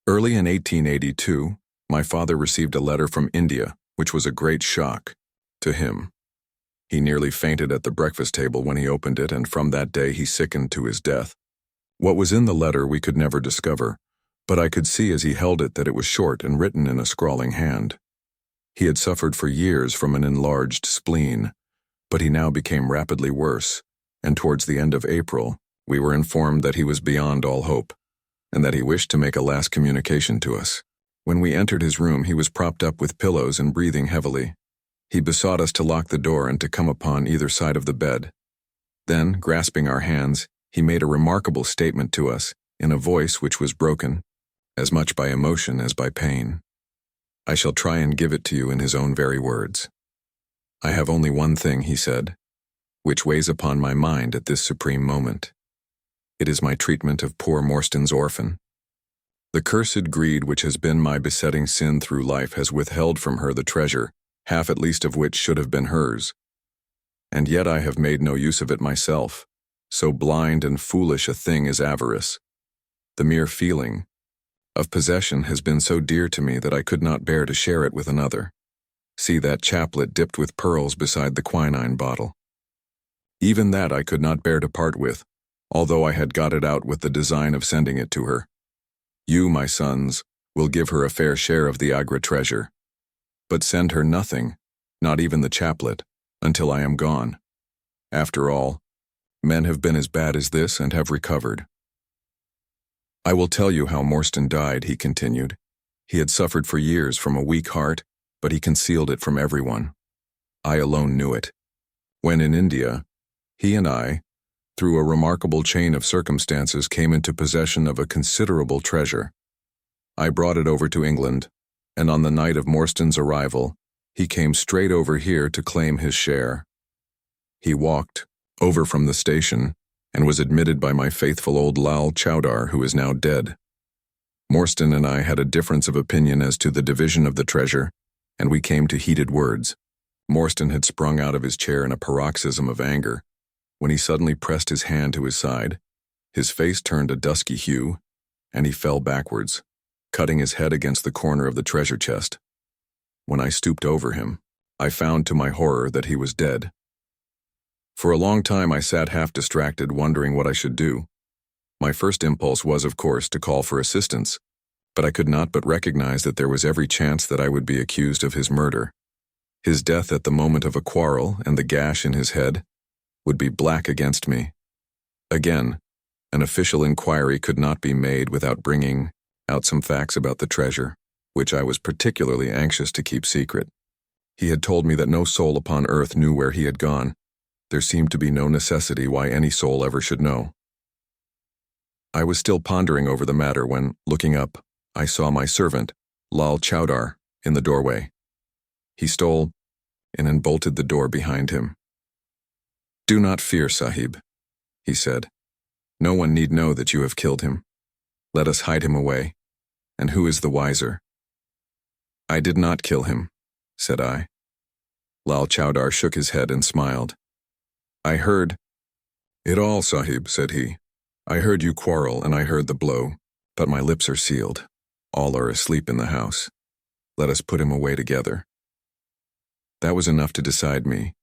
Early in 1882, my father received a letter from India, which was a great shock to him. He nearly fainted at the breakfast table when he opened it, and from that day he sickened to his death. What was in the letter we could never discover, but I could see as he held it that it was short and written in a scrawling hand. He had suffered for years from an enlarged spleen, but he now became rapidly worse, and towards the end of April, we were informed that he was beyond all hope, and that he wished to make a last communication to us. When we entered his room, he was propped up with pillows and breathing heavily. He besought us to lock the door and to come upon either side of the bed. Then, grasping our hands, he made a remarkable statement to us, in a voice which was broken, as much by emotion as by pain. I shall try and give it to you in his own very words. I have only one thing, he said, which weighs upon my mind at this supreme moment. It is my treatment of poor Morstan's orphan. The cursed greed which has been my besetting sin through life has withheld from her the treasure, half at least of which should have been hers. And yet I have made no use of it myself. So blind and foolish a thing is avarice. The mere feeling of possession has been so dear to me that I could not bear to share it with another. See that chaplet dipped with pearls beside the quinine bottle. Even that I could not bear to part with, although I had got it out with the design of sending it to her. You, my sons, will give her a fair share of the Agra treasure, but send her nothing, not even the chaplet, until I am gone. After all, Men have been as bad as this and have recovered. I will tell you how Morstan died, he continued. He had suffered for years from a weak heart, but he concealed it from everyone. I alone knew it. When in India, he and I, through a remarkable chain of circumstances, came into possession of a considerable treasure. I brought it over to England, and on the night of Morstan's arrival, he came straight over here to claim his share. He walked over from the station and was admitted by my faithful old Lal Chowdar, who is now dead. Morstan and I had a difference of opinion as to the division of the treasure, and we came to heated words. Morstan had sprung out of his chair in a paroxysm of anger, when he suddenly pressed his hand to his side. His face turned a dusky hue, and he fell backwards, cutting his head against the corner of the treasure chest. When I stooped over him, I found to my horror that he was dead. For a long time I sat half distracted, wondering what I should do. My first impulse was, of course, to call for assistance, but I could not but recognize that there was every chance that I would be accused of his murder. His death at the moment of a quarrel and the gash in his head would be black against me. Again, an official inquiry could not be made without bringing out some facts about the treasure, which I was particularly anxious to keep secret. He had told me that no soul upon earth knew where he had gone. There seemed to be no necessity why any soul ever should know. I was still pondering over the matter when, looking up, I saw my servant, Lal Chowdar, in the doorway. He stole in and bolted the door behind him. "Do not fear, Sahib," he said. "No one need know that you have killed him. Let us hide him away, and who is the wiser?" "I did not kill him," said I. Lal Chowdar shook his head and smiled. "I heard it all, Sahib," said he. "I heard you quarrel and I heard the blow, but my lips are sealed. All are asleep in the house. Let us put him away together." That was enough to decide me.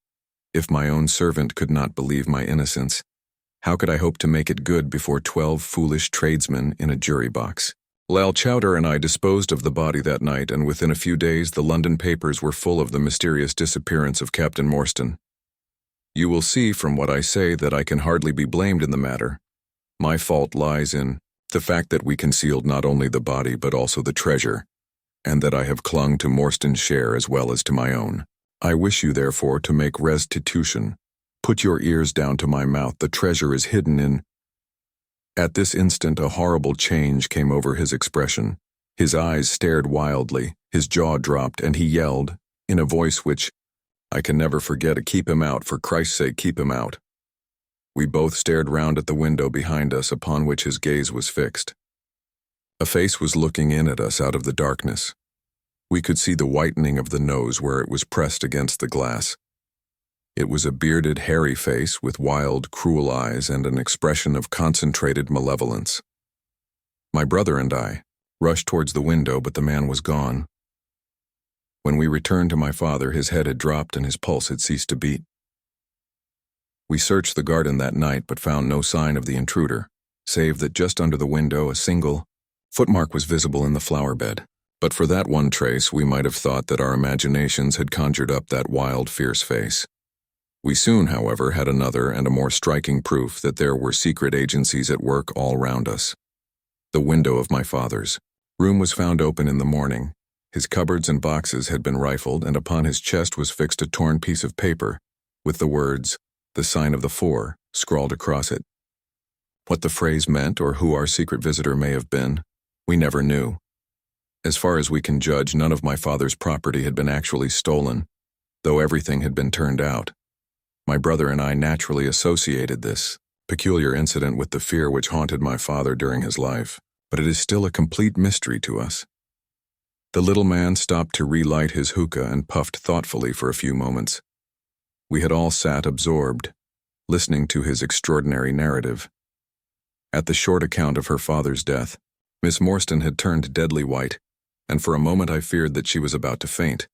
If my own servant could not believe my innocence, how could I hope to make it good before 12 foolish tradesmen in a jury box? Lal Chowdar and I disposed of the body that night, and within a few days the London papers were full of the mysterious disappearance of Captain Morstan. You will see from what I say that I can hardly be blamed in the matter. My fault lies in the fact that we concealed not only the body but also the treasure, and that I have clung to Morstan's share as well as to my own. I wish you, therefore, to make restitution. Put your ears down to my mouth. The treasure is hidden in... At this instant a horrible change came over his expression. His eyes stared wildly, his jaw dropped, and he yelled, in a voice which I can never forget, "Keep him out, for Christ's sake, keep him out." We both stared round at the window behind us, upon which his gaze was fixed. A face was looking in at us out of the darkness. We could see the whitening of the nose where it was pressed against the glass. It was a bearded, hairy face with wild, cruel eyes and an expression of concentrated malevolence. My brother and I rushed towards the window, but the man was gone. When we returned to my father, his head had dropped and his pulse had ceased to beat. We searched the garden that night but found no sign of the intruder, save that just under the window a single footmark was visible in the flower bed. But for that one trace, we might have thought that our imaginations had conjured up that wild, fierce face. We soon, however, had another and a more striking proof that there were secret agencies at work all round us. The window of my father's room was found open in the morning. His cupboards and boxes had been rifled, and upon his chest was fixed a torn piece of paper, with the words, "The sign of the four," scrawled across it. What the phrase meant, or who our secret visitor may have been, we never knew. As far as we can judge, none of my father's property had been actually stolen, though everything had been turned out. My brother and I naturally associated this peculiar incident with the fear which haunted my father during his life, but it is still a complete mystery to us. The little man stopped to relight his hookah and puffed thoughtfully for a few moments. We had all sat absorbed, listening to his extraordinary narrative. At the short account of her father's death, Miss Morstan had turned deadly white, and for a moment I feared that she was about to faint.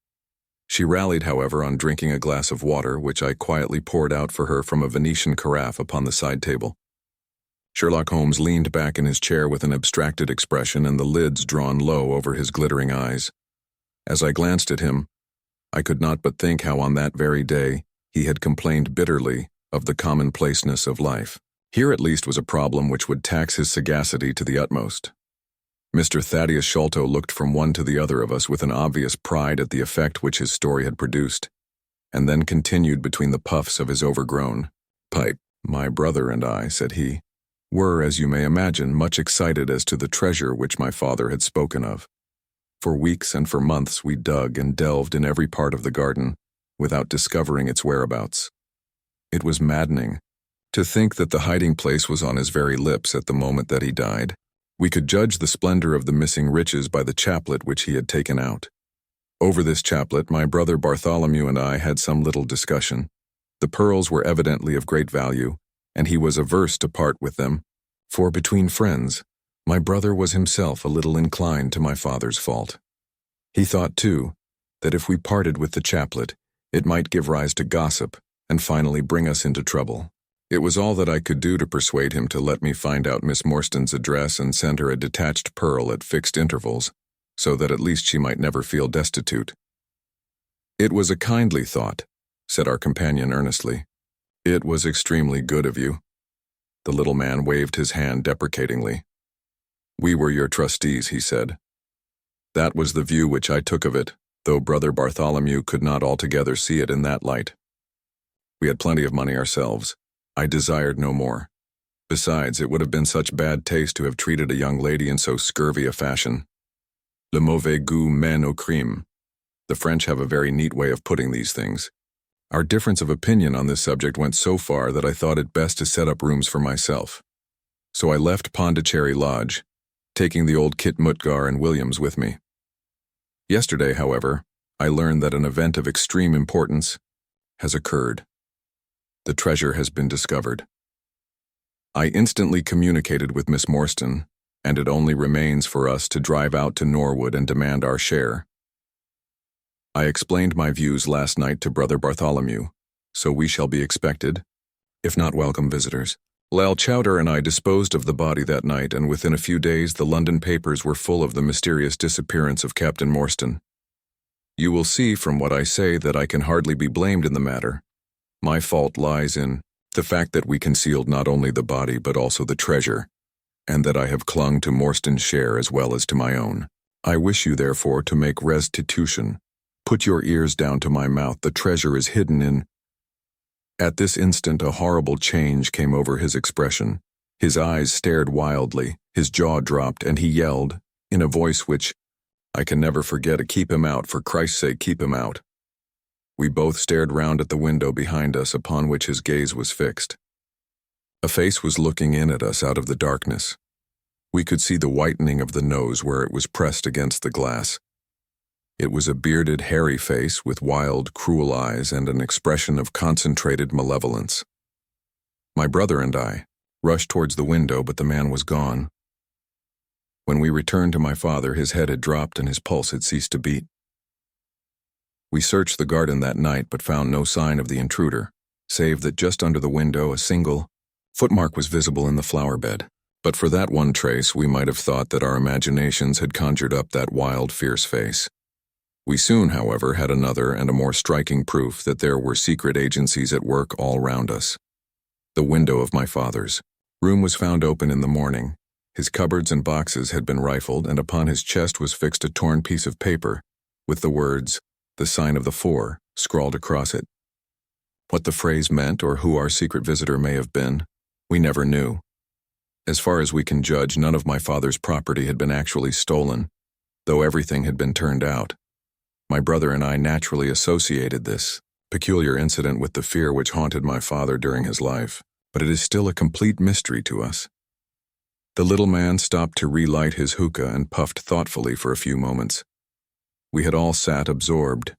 She rallied, however, on drinking a glass of water, which I quietly poured out for her from a Venetian carafe upon the side table. Sherlock Holmes leaned back in his chair with an abstracted expression and the lids drawn low over his glittering eyes. As I glanced at him, I could not but think how on that very day he had complained bitterly of the commonplaceness of life. Here at least was a problem which would tax his sagacity to the utmost. Mr. Thaddeus Sholto looked from one to the other of us with an obvious pride at the effect which his story had produced, and then continued between the puffs of his overgrown pipe. "My brother and I," said he, "were, as you may imagine, much excited as to the treasure which my father had spoken of. For weeks and for months we dug and delved in every part of the garden, without discovering its whereabouts. It was maddening to think that the hiding place was on his very lips at the moment that he died. We could judge the splendor of the missing riches by the chaplet which he had taken out. Over this chaplet my brother Bartholomew and I had some little discussion. The pearls were evidently of great value, and he was averse to part with them, for between friends, my brother was himself a little inclined to my father's fault. He thought, too, that if we parted with the chaplet, it might give rise to gossip and finally bring us into trouble. It was all that I could do to persuade him to let me find out Miss Morstan's address and send her a detached pearl at fixed intervals, so that at least she might never feel destitute. "It was a kindly thought," said our companion earnestly. "It was extremely good of you." The little man waved his hand deprecatingly. "We were your trustees," he said. That was the view which I took of it, though Brother Bartholomew could not altogether see it in that light. We had plenty of money ourselves. I desired no more. Besides, it would have been such bad taste to have treated a young lady in so scurvy a fashion. Le mauvais goût mène au crime. The French have a very neat way of putting these things. Our difference of opinion on this subject went so far that I thought it best to set up rooms for myself. So I left Pondicherry Lodge, taking the old Kit Mutgar and Williams with me. Yesterday, however, I learned that an event of extreme importance has occurred. The treasure has been discovered. I instantly communicated with Miss Morstan, and it only remains for us to drive out to Norwood and demand our share. I explained my views last night to Brother Bartholomew, so we shall be expected, if not welcome visitors. Lal Chowder and I disposed of the body that night, and within a few days the London papers were full of the mysterious disappearance of Captain Morstan. You will see from what I say that I can hardly be blamed in the matter. My fault lies in the fact that we concealed not only the body but also the treasure, and that I have clung to Morstan's share as well as to my own. I wish you, therefore, to make restitution. Put your ears down to my mouth. The treasure is hidden in—" At this instant a horrible change came over his expression. His eyes stared wildly, his jaw dropped, and he yelled, in a voice which I can never forget, "Keep him out, for Christ's sake, keep him out." We both stared round at the window behind us, upon which his gaze was fixed. A face was looking in at us out of the darkness. We could see the whitening of the nose where it was pressed against the glass. It was a bearded, hairy face with wild, cruel eyes and an expression of concentrated malevolence. My brother and I rushed towards the window, but the man was gone. When we returned to my father, his head had dropped and his pulse had ceased to beat. We searched the garden that night but found no sign of the intruder, save that just under the window a single footmark was visible in the flower bed. But for that one trace, we might have thought that our imaginations had conjured up that wild, fierce face. We soon, however, had another and a more striking proof that there were secret agencies at work all round us. The window of my father's room was found open in the morning. His cupboards and boxes had been rifled, and upon his chest was fixed a torn piece of paper, with the words, "The sign of the four," scrawled across it. What the phrase meant, or who our secret visitor may have been, we never knew. As far as we can judge, none of my father's property had been actually stolen, though everything had been turned out. My brother and I naturally associated this peculiar incident with the fear which haunted my father during his life, but it is still a complete mystery to us. The little man stopped to relight his hookah and puffed thoughtfully for a few moments. We had all sat absorbed,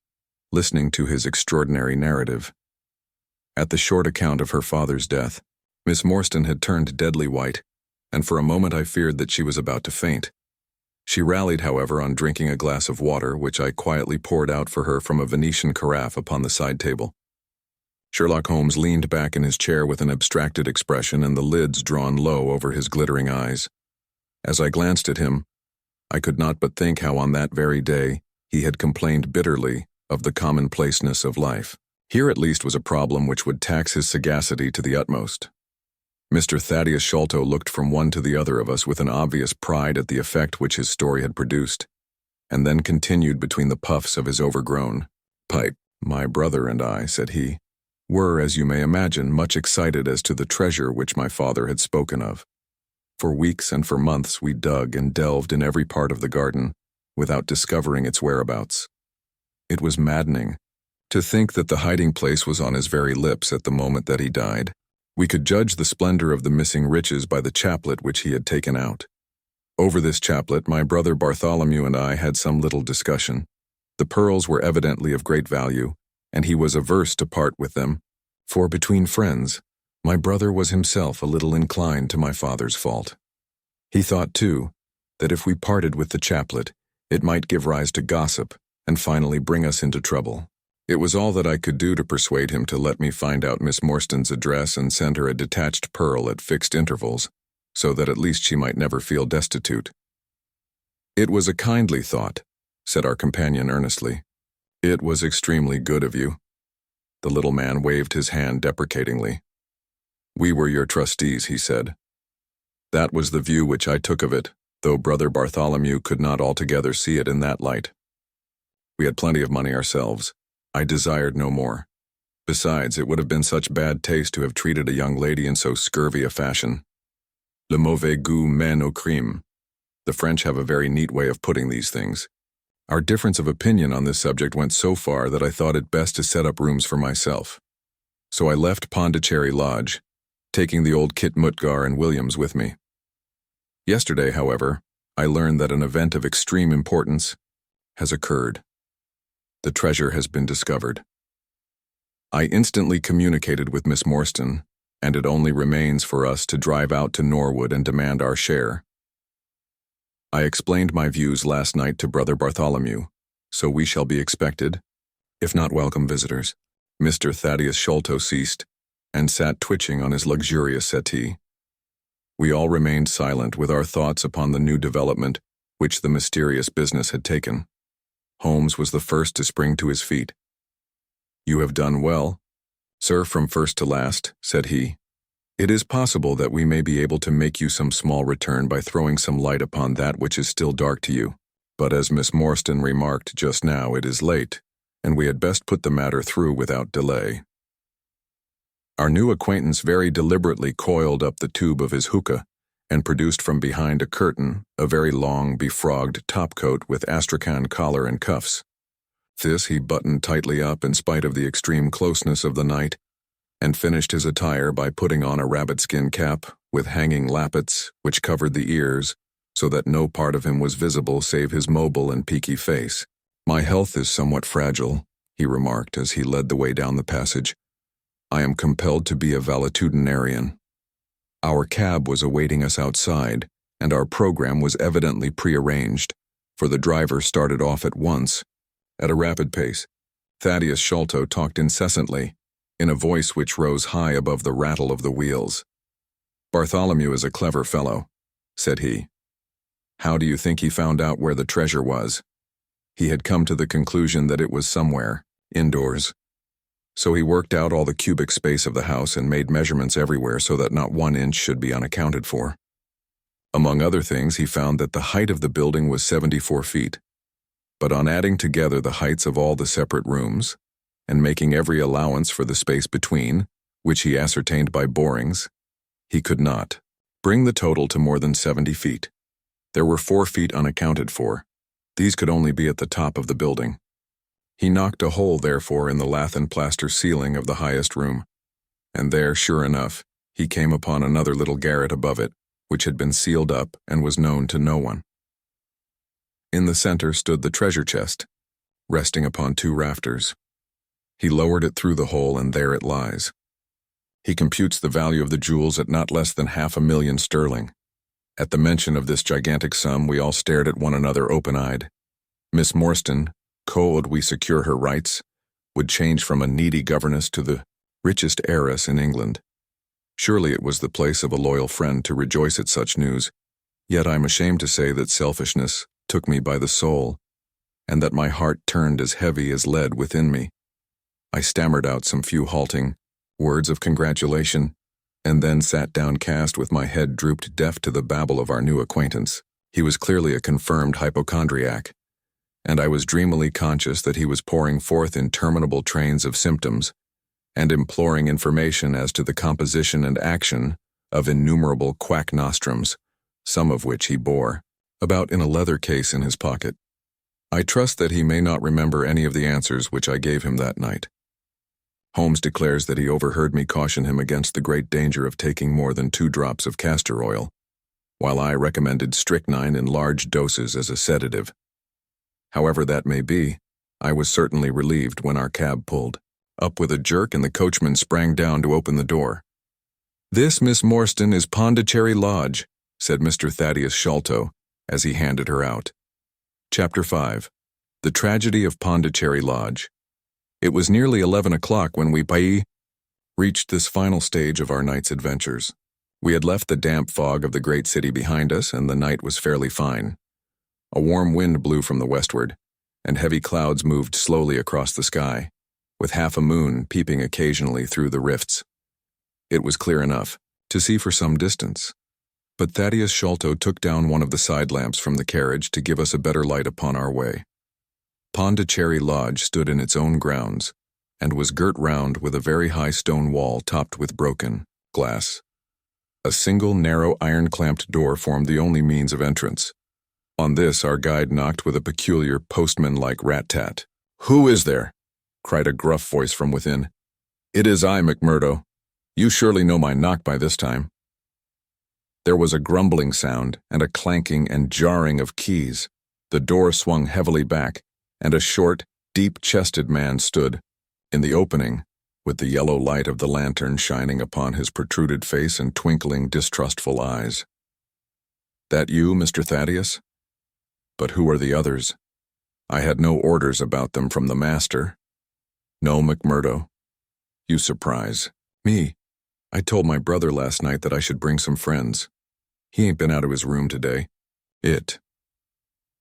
listening to his extraordinary narrative. At the short account of her father's death, Miss Morstan had turned deadly white, and for a moment I feared that she was about to faint. She rallied, however, on drinking a glass of water, which I quietly poured out for her from a Venetian carafe upon the side table. Sherlock Holmes leaned back in his chair with an abstracted expression and the lids drawn low over his glittering eyes. As I glanced at him, I could not but think how on that very day he had complained bitterly of the commonplaceness of life. Here at least was a problem which would tax his sagacity to the utmost. Mr. Thaddeus Sholto looked from one to the other of us with an obvious pride at the effect which his story had produced, and then continued between the puffs of his overgrown pipe. "My brother and I," said he, "were, as you may imagine, much excited as to the treasure which my father had spoken of. For weeks and for months we dug and delved in every part of the garden, without discovering its whereabouts. It was maddening to think that the hiding place was on his very lips at the moment that he died. We could judge the splendor of the missing riches by the chaplet which he had taken out. Over this chaplet my brother Bartholomew and I had some little discussion. The pearls were evidently of great value, and he was averse to part with them, for between friends, my brother was himself a little inclined to my father's fault. He thought, too, that if we parted with the chaplet, it might give rise to gossip and finally bring us into trouble. It was all that I could do to persuade him to let me find out Miss Morstan's address and send her a detached pearl at fixed intervals, so that at least she might never feel destitute." "It was a kindly thought," said our companion earnestly. "It was extremely good of you." The little man waved his hand deprecatingly. "We were your trustees," he said. "That was the view which I took of it, though Brother Bartholomew could not altogether see it in that light. We had plenty of money ourselves. I desired no more. Besides, it would have been such bad taste to have treated a young lady in so scurvy a fashion. Le mauvais goût mène au crime. The French have a very neat way of putting these things. Our difference of opinion on this subject went so far that I thought it best to set up rooms for myself. So I left Pondicherry Lodge, taking the old Kit Mutgar and Williams with me. Yesterday, however, I learned that an event of extreme importance has occurred. The treasure has been discovered. I instantly communicated with Miss Morstan, and it only remains for us to drive out to Norwood and demand our share. I explained my views last night to Brother Bartholomew, so we shall be expected, if not welcome visitors." Mr. Thaddeus Sholto ceased, and sat twitching on his luxurious settee. We all remained silent with our thoughts upon the new development which the mysterious business had taken. Holmes was the first to spring to his feet. "You have done well, sir, from first to last," said he. "It is possible that we may be able to make you some small return by throwing some light upon that which is still dark to you. But as Miss Morstan remarked just now, it is late, and we had best put the matter through without delay." Our new acquaintance very deliberately coiled up the tube of his hookah and produced from behind a curtain a very long, befrogged topcoat with astrakhan collar and cuffs. This he buttoned tightly up in spite of the extreme closeness of the night, and finished his attire by putting on a rabbit-skin cap with hanging lappets which covered the ears, so that no part of him was visible save his mobile and peaky face. "My health is somewhat fragile," he remarked as he led the way down the passage. "I am compelled to be a valetudinarian." Our cab was awaiting us outside, and our program was evidently prearranged, for the driver started off at once. At a rapid pace, Thaddeus Sholto talked incessantly, in a voice which rose high above the rattle of the wheels. "Bartholomew is a clever fellow," said he. "How do you think he found out where the treasure was? He had come to the conclusion that it was somewhere, indoors. So he worked out all the cubic space of the house and made measurements everywhere so that not 1 inch should be unaccounted for. Among other things, he found that the height of the building was 74 feet. But on adding together the heights of all the separate rooms, and making every allowance for the space between, which he ascertained by borings, he could not bring the total to more than 70 feet. There were 4 feet unaccounted for. These could only be at the top of the building. He knocked a hole, therefore, in the lath and plaster ceiling of the highest room, and there, sure enough, he came upon another little garret above it, which had been sealed up and was known to no one. In the center stood the treasure chest, resting upon 2 rafters. He lowered it through the hole, and there it lies. He computes the value of the jewels at not less than £500,000 sterling. At the mention of this gigantic sum, we all stared at one another open-eyed. Miss Morstan, could we secure her rights, would change from a needy governess to the richest heiress in England. Surely it was the place of a loyal friend to rejoice at such news, yet I am ashamed to say that selfishness took me by the soul, and that my heart turned as heavy as lead within me. I stammered out some few halting words of congratulation, and then sat downcast with my head drooped deaf to the babble of our new acquaintance. He was clearly a confirmed hypochondriac, and I was dreamily conscious that he was pouring forth interminable trains of symptoms and imploring information as to the composition and action of innumerable quack nostrums, some of which he bore about in a leather case in his pocket. I trust that he may not remember any of the answers which I gave him that night. Holmes declares that he overheard me caution him against the great danger of taking more than 2 drops of castor oil, while I recommended strychnine in large doses as a sedative. However that may be, I was certainly relieved when our cab pulled up with a jerk and the coachman sprang down to open the door. "This, Miss Morstan, is Pondicherry Lodge," said Mr. Thaddeus Sholto, as he handed her out. Chapter 5. The Tragedy of Pondicherry Lodge. It was nearly 11 o'clock when we reached this final stage of our night's adventures. We had left the damp fog of the great city behind us, and the night was fairly fine. A warm wind blew from the westward, and heavy clouds moved slowly across the sky, with half a moon peeping occasionally through the rifts. It was clear enough to see for some distance, but Thaddeus Sholto took down one of the side lamps from the carriage to give us a better light upon our way. Pondicherry Lodge stood in its own grounds, and was girt round with a very high stone wall topped with broken glass. A single narrow iron-clamped door formed the only means of entrance. On this our guide knocked with a peculiar postman-like rat-tat. "Who is there?" cried a gruff voice from within. "It is I, McMurdo. You surely know my knock by this time." There was a grumbling sound and a clanking and jarring of keys. The door swung heavily back, and a short, deep-chested man stood in the opening, with the yellow light of the lantern shining upon his protruded face and twinkling, distrustful eyes. "That you, Mr. Thaddeus? But who are the others? I had no orders about them from the master." "No, McMurdo. You surprise me. I told my brother last night that I should bring some friends. He ain't been out of his room today.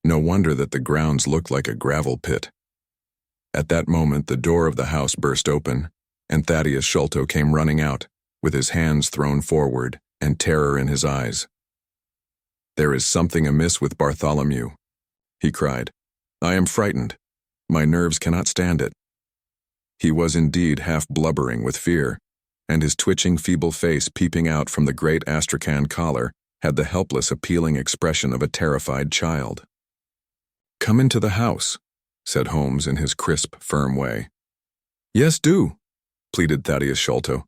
No wonder that the grounds looked like a gravel pit." At that moment the door of the house burst open, and Thaddeus Sholto came running out, with his hands thrown forward and terror in his eyes. "There is something amiss with Bartholomew," he cried. "I am frightened. My nerves cannot stand it." He was indeed half blubbering with fear, and his twitching feeble face peeping out from the great astrakhan collar had the helpless appealing expression of a terrified child. "Come into the house," said Holmes in his crisp, firm way. "Yes, do," pleaded Thaddeus Sholto.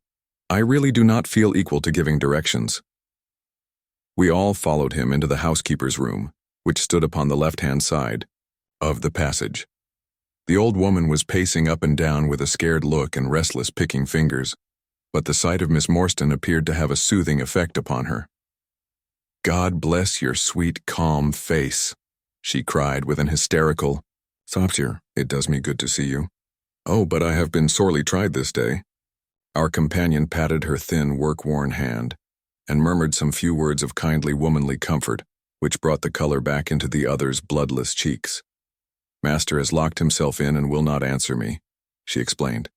"I really do not feel equal to giving directions." We all followed him into the housekeeper's room, which stood upon the left-hand side of the passage. The old woman was pacing up and down with a scared look and restless picking fingers, but the sight of Miss Morstan appeared to have a soothing effect upon her. "God bless your sweet, calm face," she cried with an hysterical, "Sir, it does me good to see you." "Oh, but I have been sorely tried this day." Our companion patted her thin, work-worn hand, and murmured some few words of kindly womanly comfort, which brought the color back into the other's bloodless cheeks. "Master has locked himself in and will not answer me," she explained.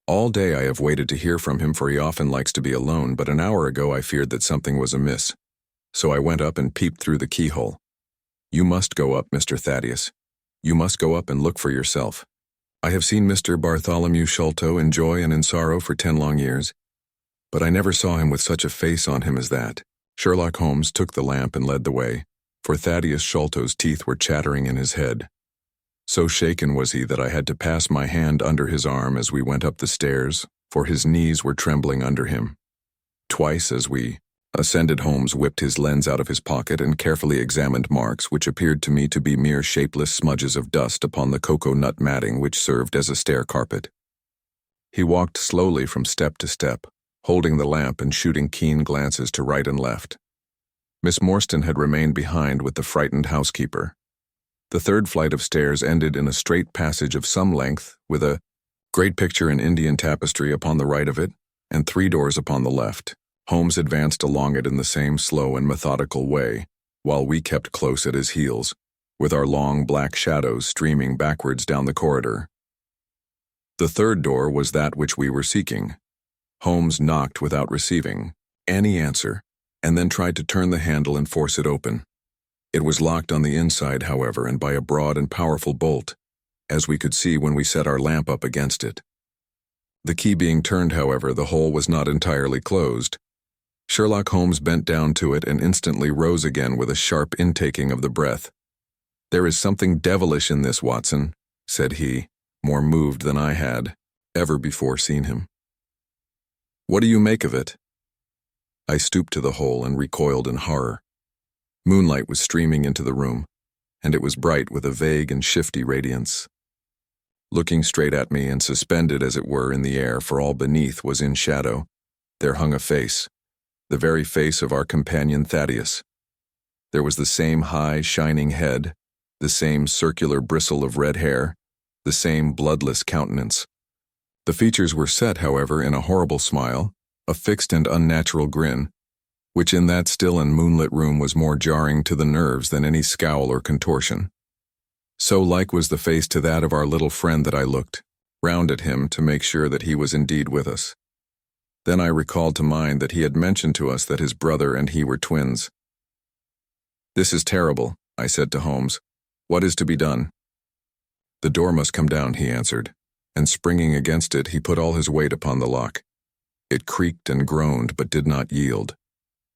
"All day I have waited to hear from him, for he often likes to be alone, but an hour ago I feared that something was amiss. So I went up and peeped through the keyhole. You must go up, Mr. Thaddeus. You must go up and look for yourself. I have seen Mr. Bartholomew Sholto in joy and in sorrow for 10 long years, but I never saw him with such a face on him as that." Sherlock Holmes took the lamp and led the way, for Thaddeus Sholto's teeth were chattering in his head. So shaken was he that I had to pass my hand under his arm as we went up the stairs, for his knees were trembling under him. Twice as we ascended, Holmes whipped his lens out of his pocket and carefully examined marks which appeared to me to be mere shapeless smudges of dust upon the cocoa-nut matting which served as a stair carpet. He walked slowly from step to step, holding the lamp and shooting keen glances to right and left. Miss Morstan had remained behind with the frightened housekeeper. The third flight of stairs ended in a straight passage of some length, with a great picture in Indian tapestry upon the right of it, and 3 doors upon the left. Holmes advanced along it in the same slow and methodical way, while we kept close at his heels, with our long black shadows streaming backwards down the corridor. The third door was that which we were seeking. Holmes knocked without receiving any answer, and then tried to turn the handle and force it open. It was locked on the inside, however, and by a broad and powerful bolt, as we could see when we set our lamp up against it. The key being turned, however, the hole was not entirely closed. Sherlock Holmes bent down to it and instantly rose again with a sharp intaking of the breath. "There is something devilish in this, Watson," said he, more moved than I had ever before seen him. "What do you make of it?" I stooped to the hole and recoiled in horror. Moonlight was streaming into the room, and it was bright with a vague and shifty radiance. Looking straight at me and suspended as it were in the air, for all beneath was in shadow, there hung a face, the very face of our companion Thaddeus. There was the same high, shining head, the same circular bristle of red hair, the same bloodless countenance. The features were set, however, in a horrible smile, a fixed and unnatural grin, which in that still and moonlit room was more jarring to the nerves than any scowl or contortion. So like was the face to that of our little friend that I looked round at him to make sure that he was indeed with us. Then I recalled to mind that he had mentioned to us that his brother and he were twins. "This is terrible," I said to Holmes. "What is to be done?" "The door must come down," he answered, and springing against it, he put all his weight upon the lock. It creaked and groaned, but did not yield.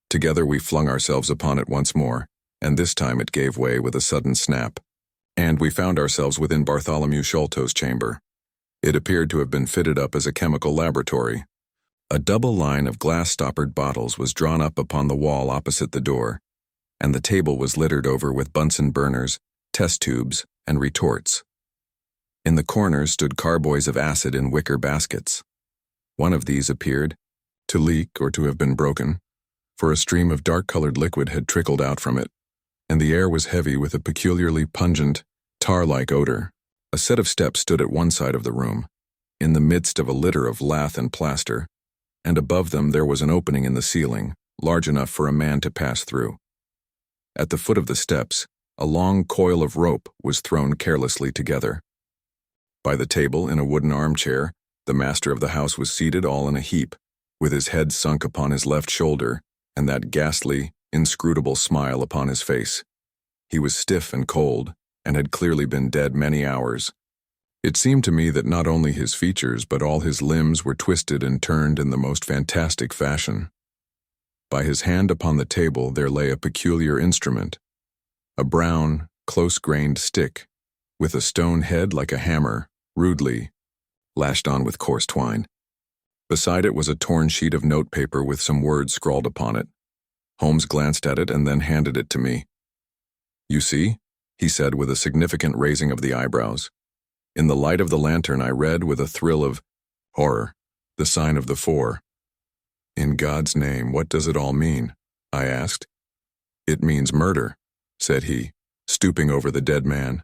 Together we flung ourselves upon it once more, and this time it gave way with a sudden snap, and we found ourselves within Bartholomew Sholto's chamber. It appeared to have been fitted up as a chemical laboratory. A double line of glass-stoppered bottles was drawn up upon the wall opposite the door, and the table was littered over with Bunsen burners, test tubes, and retorts. In the corners stood carboys of acid in wicker baskets. One of these appeared to leak or to have been broken, for a stream of dark-colored liquid had trickled out from it, and the air was heavy with a peculiarly pungent, tar-like odor. A set of steps stood at one side of the room, in the midst of a litter of lath and plaster, and above them there was an opening in the ceiling, large enough for a man to pass through. At the foot of the steps, a long coil of rope was thrown carelessly together. By the table, in a wooden armchair, the master of the house was seated all in a heap, with his head sunk upon his left shoulder, and that ghastly, inscrutable smile upon his face. He was stiff and cold, and had clearly been dead many hours. It seemed to me that not only his features, but all his limbs were twisted and turned in the most fantastic fashion. By his hand upon the table there lay a peculiar instrument, a brown, close-grained stick, with a stone head like a hammer, rudely lashed on with coarse twine. Beside it was a torn sheet of notepaper with some words scrawled upon it. Holmes glanced at it and then handed it to me. "You see?" he said with a significant raising of the eyebrows. In the light of the lantern I read with a thrill of horror, the sign of the 4. "In God's name, what does it all mean?" I asked. "It means murder," said he, stooping over the dead man.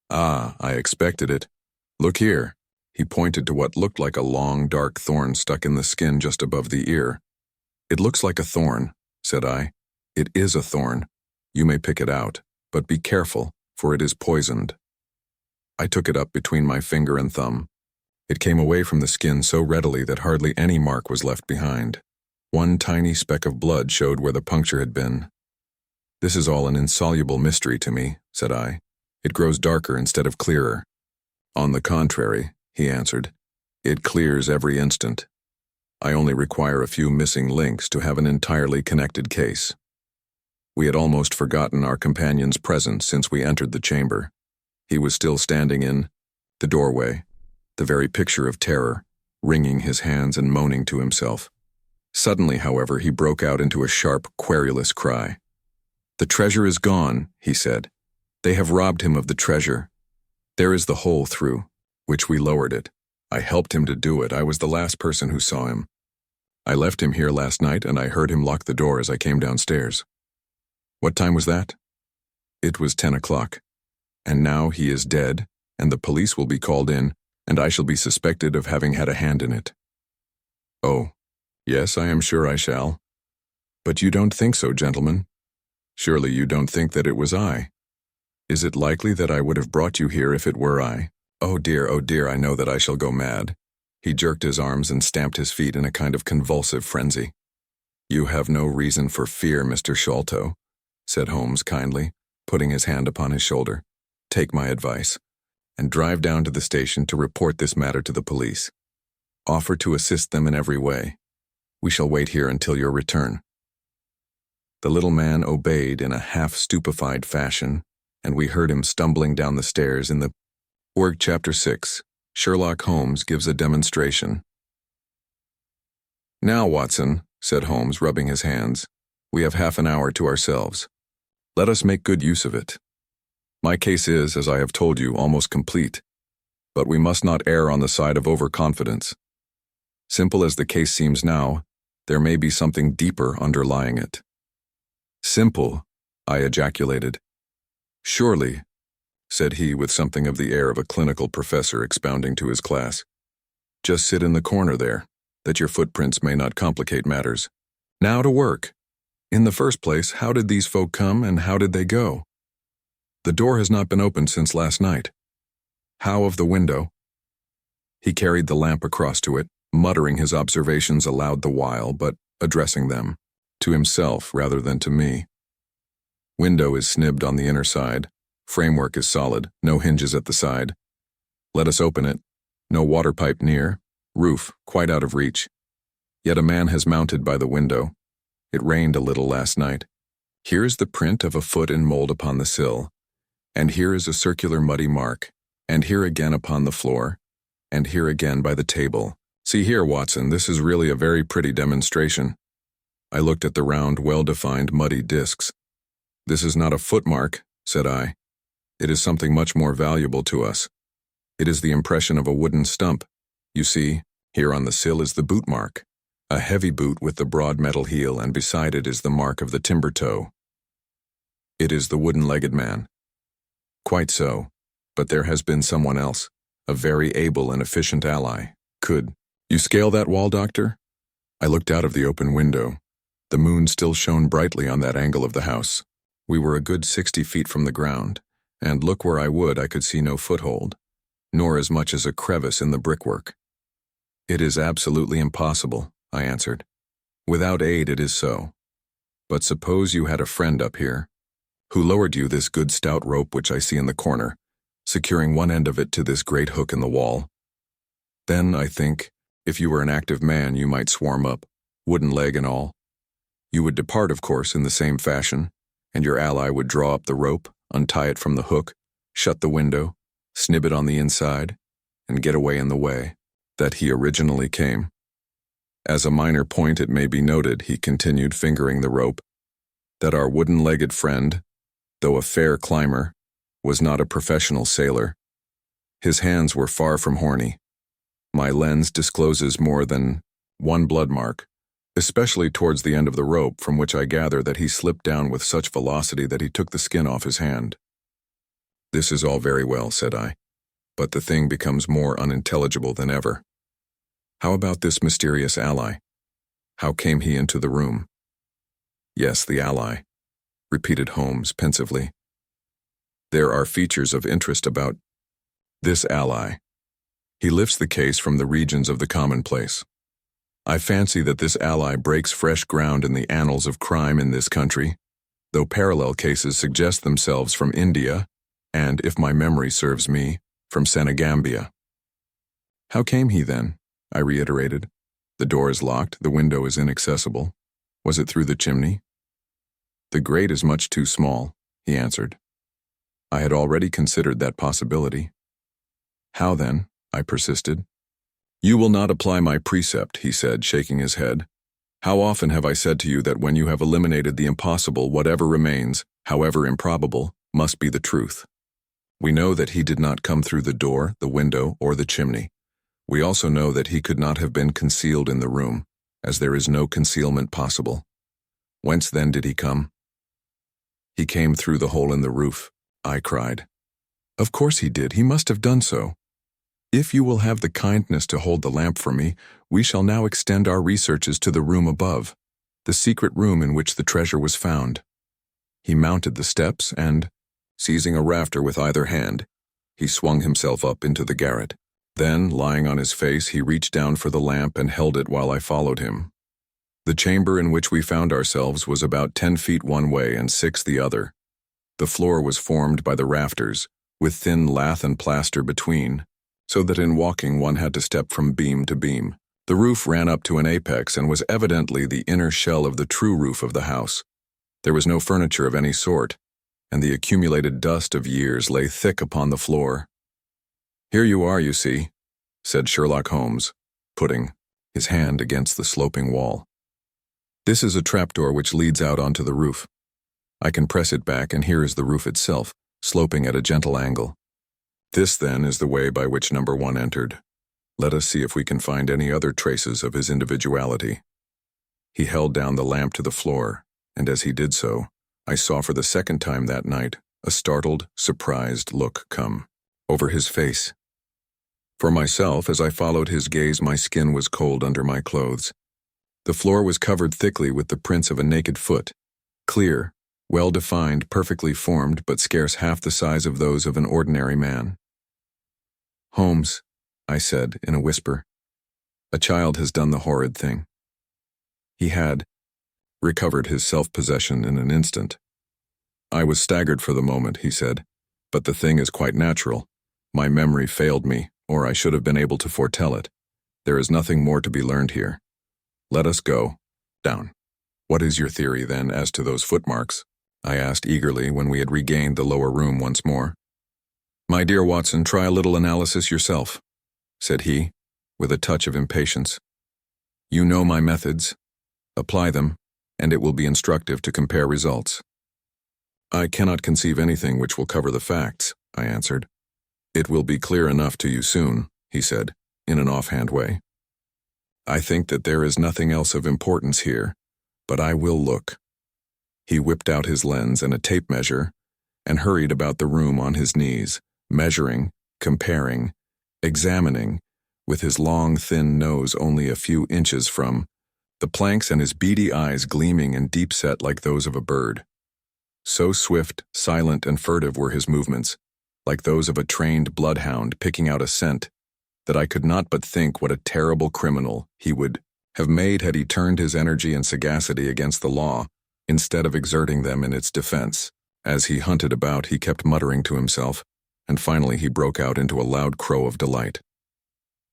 "Ah, I expected it. Look here." He pointed to what looked like a long, dark thorn stuck in the skin just above the ear. "It looks like a thorn," said I. "It is a thorn. You may pick it out, but be careful, for it is poisoned." I took it up between my finger and thumb. It came away from the skin so readily that hardly any mark was left behind. One tiny speck of blood showed where the puncture had been. "This is all an insoluble mystery to me," said I. "It grows darker instead of clearer." "On the contrary," he answered, "it clears every instant. I only require a few missing links to have an entirely connected case." We had almost forgotten our companion's presence since we entered the chamber. He was still standing in the doorway, the very picture of terror, wringing his hands and moaning to himself. Suddenly, however, he broke out into a sharp, querulous cry. "The treasure is gone," he said. "They have robbed him of the treasure. There is the hole through which we lowered it. I helped him to do it. I was the last person who saw him. I left him here last night, and I heard him lock the door as I came downstairs." "What time was that?" "It was 10 o'clock. And now he is dead, and the police will be called in, and I shall be suspected of having had a hand in it." "Oh, yes, I am sure I shall. But you don't think so, gentlemen? Surely you don't think that it was I? Is it likely that I would have brought you here if it were I?" oh dear, I know that I shall go mad." He jerked his arms and stamped his feet in a kind of convulsive frenzy. "You have no reason for fear, Mr. Sholto," said Holmes kindly, putting his hand upon his shoulder. "Take my advice, and drive down to the station to report this matter to the police. Offer to assist them in every way. We shall wait here until your return." The little man obeyed in a half-stupefied fashion, and we heard him stumbling down the stairs in the Org Chapter 6. Sherlock Holmes gives a demonstration. "Now, Watson," said Holmes, rubbing his hands, "we have half an hour to ourselves. Let us make good use of it. My case is, as I have told you, almost complete, but we must not err on the side of overconfidence. Simple as the case seems now, there may be something deeper underlying it." "Simple," I ejaculated. "Surely," said he with something of the air of a clinical professor expounding to his class. "Just sit in the corner there, that your footprints may not complicate matters. Now to work. In the first place, how did these folk come and how did they go? The door has not been opened since last night. How of the window?" He carried the lamp across to it, muttering his observations aloud the while, but addressing them to himself rather than to me. "Window is snibbed on the inner side. Framework is solid, no hinges at the side. Let us open it. No water pipe near. Roof quite out of reach. Yet a man has mounted by the window. It rained a little last night. Here is the print of a foot in mold upon the sill, and here is a circular muddy mark, and here again upon the floor, and here again by the table. See here, Watson, this is really a very pretty demonstration." I looked at the round, well-defined, muddy discs. "This is not a footmark," said I. "It is something much more valuable to us. It is the impression of a wooden stump. You see, here on the sill is the boot mark, a heavy boot with the broad metal heel, and beside it is the mark of the timber toe. It is the wooden-legged man." "Quite so, but there has been someone else, a very able and efficient ally. Could you scale that wall, Doctor?" I looked out of the open window. The moon still shone brightly on that angle of the house. We were a good 60 feet from the ground, and look where I would, I could see no foothold, nor as much as a crevice in the brickwork. "It is absolutely impossible," I answered. "Without aid it is so. But suppose you had a friend up here, who lowered you this good stout rope which I see in the corner, securing one end of it to this great hook in the wall. Then, I think, if you were an active man, you might swarm up, wooden leg and all. You would depart, of course, in the same fashion, and your ally would draw up the rope, untie it from the hook, shut the window, snib it on the inside, and get away in the way that he originally came. As a minor point, it may be noted," he continued, fingering the rope, "that our wooden-legged friend, though a fair climber, was not a professional sailor. His hands were far from horny. My lens discloses more than one blood mark, especially towards the end of the rope, from which I gather that he slipped down with such velocity that he took the skin off his hand." "This is all very well," said I, "but the thing becomes more unintelligible than ever. How about this mysterious ally? How came he into the room?" "Yes, the ally," repeated Holmes pensively. "There are features of interest about this ally. He lifts the case from the regions of the commonplace. I fancy that this ally breaks fresh ground in the annals of crime in this country, though parallel cases suggest themselves from India, and, if my memory serves me, from Senegambia." "How came he then?" I reiterated. "The door is locked, the window is inaccessible. Was it through the chimney?" "The grate is much too small," he answered. I had already considered that possibility. "How then?" I persisted. "You will not apply my precept," he said, shaking his head. "How often have I said to you that when you have eliminated the impossible, whatever remains, however improbable, must be the truth? We know that he did not come through the door, the window, or the chimney. We also know that he could not have been concealed in the room, as there is no concealment possible. Whence then did he come?" "He came through the hole in the roof," I cried. "Of course he did. He must have done so. If you will have the kindness to hold the lamp for me, we shall now extend our researches to the room above, the secret room in which the treasure was found." He mounted the steps and, seizing a rafter with either hand, He swung himself up into the garret. Then, lying on his face, he reached down for the lamp and held it while I followed him. The chamber in which we found ourselves was about 10 feet one way and 6 the other. The floor was formed by the rafters, with thin lath and plaster between, so that in walking one had to step from beam to beam. The roof ran up to an apex and was evidently the inner shell of the true roof of the house. There was no furniture of any sort, and the accumulated dust of years lay thick upon the floor. "Here you are, you see," said Sherlock Holmes, putting his hand against the sloping wall. "This is a trapdoor which leads out onto the roof. I can press it back, and here is the roof itself, sloping at a gentle angle. This, then, is the way by which number 1 entered. Let us see if we can find any other traces of his individuality." He held down the lamp to the floor, and as he did so, I saw for the second time that night a startled, surprised look come over his face. For myself, as I followed his gaze, my skin was cold under my clothes. The floor was covered thickly with the prints of a naked foot, clear, well-defined, perfectly formed, but scarce half the size of those of an ordinary man. "Holmes," I said in a whisper, "a child has done the horrid thing." He had recovered his self-possession in an instant. "I was staggered for the moment," he said, "but the thing is quite natural. My memory failed me, or I should have been able to foretell it. There is nothing more to be learned here. Let us go down." "What is your theory, then, as to those footmarks?" I asked eagerly when we had regained the lower room once more. "My dear Watson, try a little analysis yourself," said he, with a touch of impatience. "You know my methods. Apply them, and it will be instructive to compare results." "I cannot conceive anything which will cover the facts," I answered. "It will be clear enough to you soon," he said, in an offhand way. "I think that there is nothing else of importance here, but I will look." He whipped out his lens and a tape measure and hurried about the room on his knees, measuring, comparing, examining, with his long, thin nose only a few inches from the planks and his beady eyes gleaming and deep-set like those of a bird. So swift, silent, and furtive were his movements, like those of a trained bloodhound picking out a scent, that I could not but think what a terrible criminal he would have made had he turned his energy and sagacity against the law, instead of exerting them in its defense. As he hunted about, he kept muttering to himself, and finally he broke out into a loud crow of delight.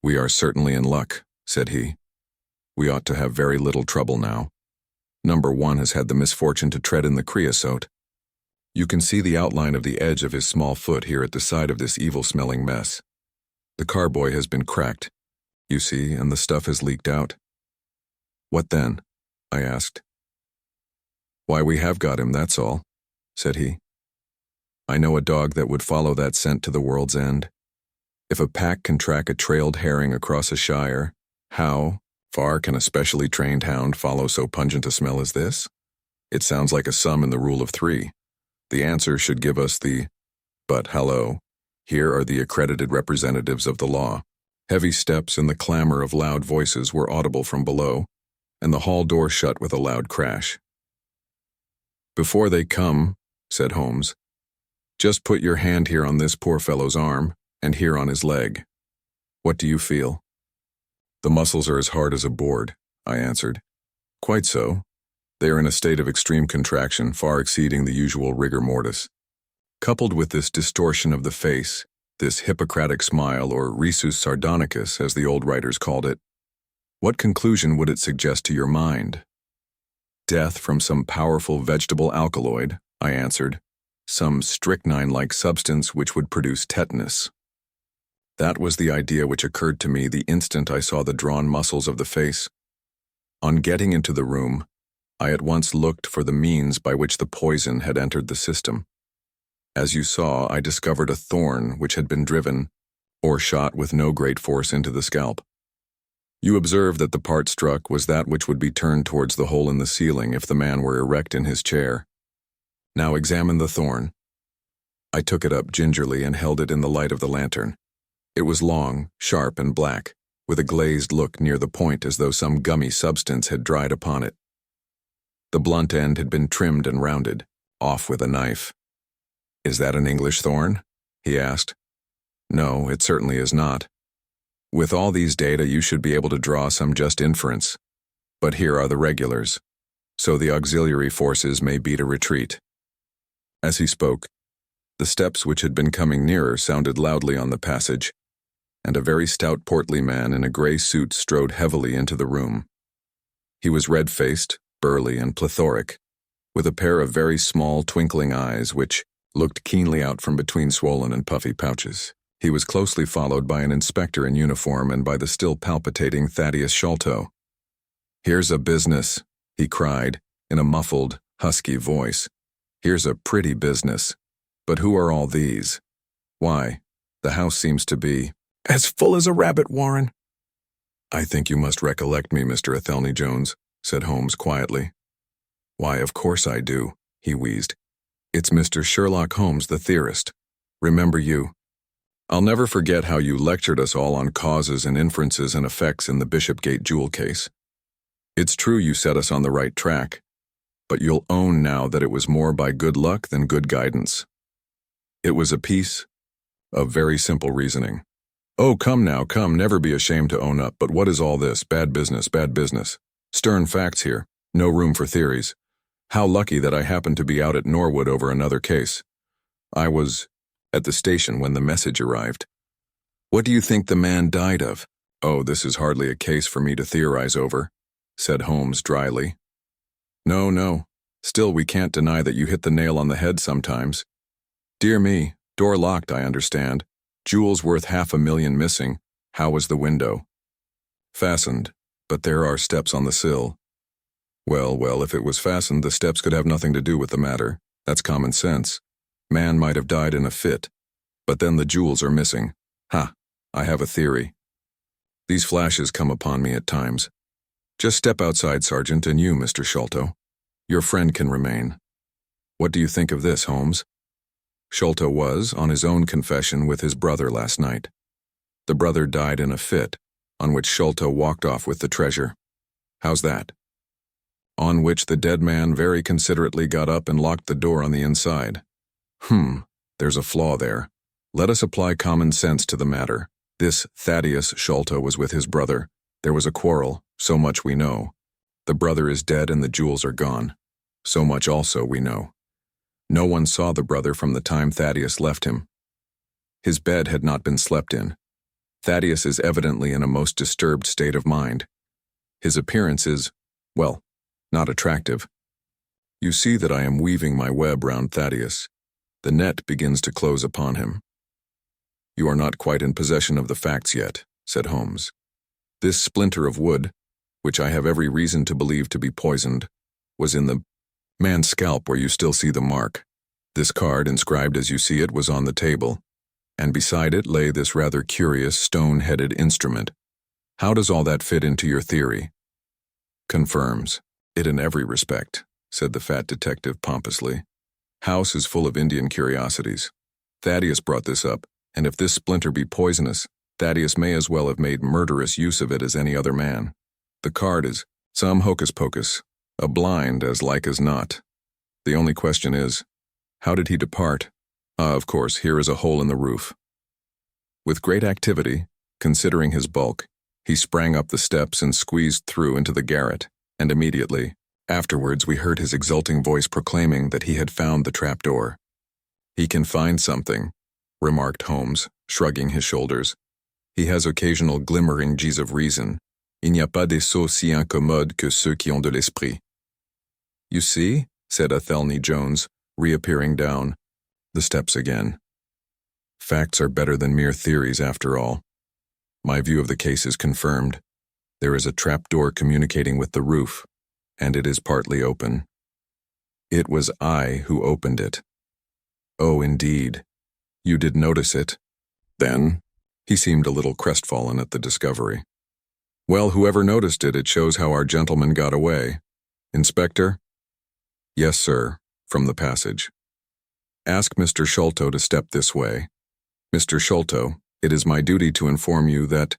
"We are certainly in luck," said he. "We ought to have very little trouble now. Number 1 has had the misfortune to tread in the creosote. You can see the outline of the edge of his small foot here at the side of this evil-smelling mess. The carboy has been cracked, you see, and the stuff has leaked out." "What then?" I asked. "Why, we have got him, that's all," said he. "I know a dog that would follow that scent to the world's end. If a pack can track a trailed herring across a shire, how far can a specially trained hound follow so pungent a smell as this? It sounds like a sum in the rule of 3. The answer should give us the— But, hallo, here are the accredited representatives of the law." Heavy steps and the clamor of loud voices were audible from below, and the hall door shut with a loud crash. "Before they come," said Holmes, "just put your hand here on this poor fellow's arm, and here on his leg. What do you feel?" "The muscles are as hard as a board," I answered. "Quite so. They are in a state of extreme contraction, far exceeding the usual rigor mortis. Coupled with this distortion of the face, this Hippocratic smile, or risus sardonicus, as the old writers called it, what conclusion would it suggest to your mind?" "Death from some powerful vegetable alkaloid," I answered, "some strychnine-like substance which would produce tetanus." That was the idea which occurred to me the instant I saw the drawn muscles of the face. On getting into the room, I at once looked for the means by which the poison had entered the system. As you saw, I discovered a thorn which had been driven, or shot with no great force, into the scalp. You observe that the part struck was that which would be turned towards the hole in the ceiling if the man were erect in his chair. Now examine the thorn. I took it up gingerly and held it in the light of the lantern. It was long, sharp, and black, with a glazed look near the point as though some gummy substance had dried upon it. The blunt end had been trimmed and rounded, off with a knife. "Is that an English thorn?" he asked. No, it certainly is not. With all these data, you should be able to draw some just inference. But here are the regulars, so the auxiliary forces may beat a retreat. As he spoke, the steps which had been coming nearer sounded loudly on the passage, and a very stout portly man in a grey suit strode heavily into the room. He was red-faced, burly, and plethoric, with a pair of very small, twinkling eyes which looked keenly out from between swollen and puffy pouches. He was closely followed by an inspector in uniform and by the still palpitating Thaddeus Sholto. "Here's a business," he cried, in a muffled, husky voice. "Here's a pretty business. But who are all these? Why, the house seems to be as full as a rabbit warren." "I think you must recollect me, Mr. Athelney Jones," said Holmes quietly. "Why, of course I do," he wheezed. "It's Mr. Sherlock Holmes, the theorist. Remember you? I'll never forget how you lectured us all on causes and inferences and effects in the Bishopgate jewel case. It's true you set us on the right track, but you'll own now that it was more by good luck than good guidance. It was a piece of very simple reasoning. Oh, come now, come, never be ashamed to own up, but what is all this? Bad business, bad business. Stern facts here, no room for theories. How lucky that I happened to be out at Norwood over another case. I was at the station when the message arrived. What do you think the man died of? Oh, this is hardly a case for me to theorize over," said Holmes dryly. No. Still, we can't deny that you hit the nail on the head sometimes. Dear me, door locked, I understand. Jewels worth $500,000 missing. How was the window? Fastened, but there are steps on the sill. Well, if it was fastened, the steps could have nothing to do with the matter. That's common sense. Man might have died in a fit, but then the jewels are missing. Ha, I have a theory. These flashes come upon me at times. Just step outside, Sergeant, and you, Mr. Sholto. Your friend can remain. What do you think of this, Holmes? Sholto was, on his own confession, with his brother last night. The brother died in a fit, on which Sholto walked off with the treasure. How's that? On which the dead man very considerately got up and locked the door on the inside. There's a flaw there. Let us apply common sense to the matter. This Thaddeus Sholto was with his brother. There was a quarrel, so much we know. The brother is dead and the jewels are gone. So much also we know. No one saw the brother from the time Thaddeus left him. His bed had not been slept in. Thaddeus is evidently in a most disturbed state of mind. His appearance is, well, not attractive. You see that I am weaving my web round Thaddeus. The net begins to close upon him. You are not quite in possession of the facts yet, said Holmes. This splinter of wood, which I have every reason to believe to be poisoned, was in the man's scalp where you still see the mark. This card, inscribed as you see it, was on the table, and beside it lay this rather curious stone-headed instrument. How does all that fit into your theory? Confirms it in every respect, said the fat detective pompously. House is full of Indian curiosities. Thaddeus brought this up, and if this splinter be poisonous, Thaddeus may as well have made murderous use of it as any other man. The card is some hocus-pocus, a blind as like as not. The only question is, how did he depart? Of course, here is a hole in the roof. With great activity, considering his bulk, he sprang up the steps and squeezed through into the garret, and immediately afterwards we heard his exulting voice proclaiming that he had found the trapdoor. He can find something, remarked Holmes, shrugging his shoulders. He has occasional glimmerings of reason. Il n'y a pas des sots si incommodes que ceux qui ont de l'esprit. You see, said Athelney Jones, reappearing down the steps again. Facts are better than mere theories after all. My view of the case is confirmed. There is a trapdoor communicating with the roof, and it is partly open. It was I who opened it. Oh, indeed. You did notice it. Then, he seemed a little crestfallen at the discovery. Well, whoever noticed it, it shows how our gentleman got away. Inspector? Yes, sir, from the passage. Ask Mr. Sholto to step this way. Mr. Sholto, it is my duty to inform you that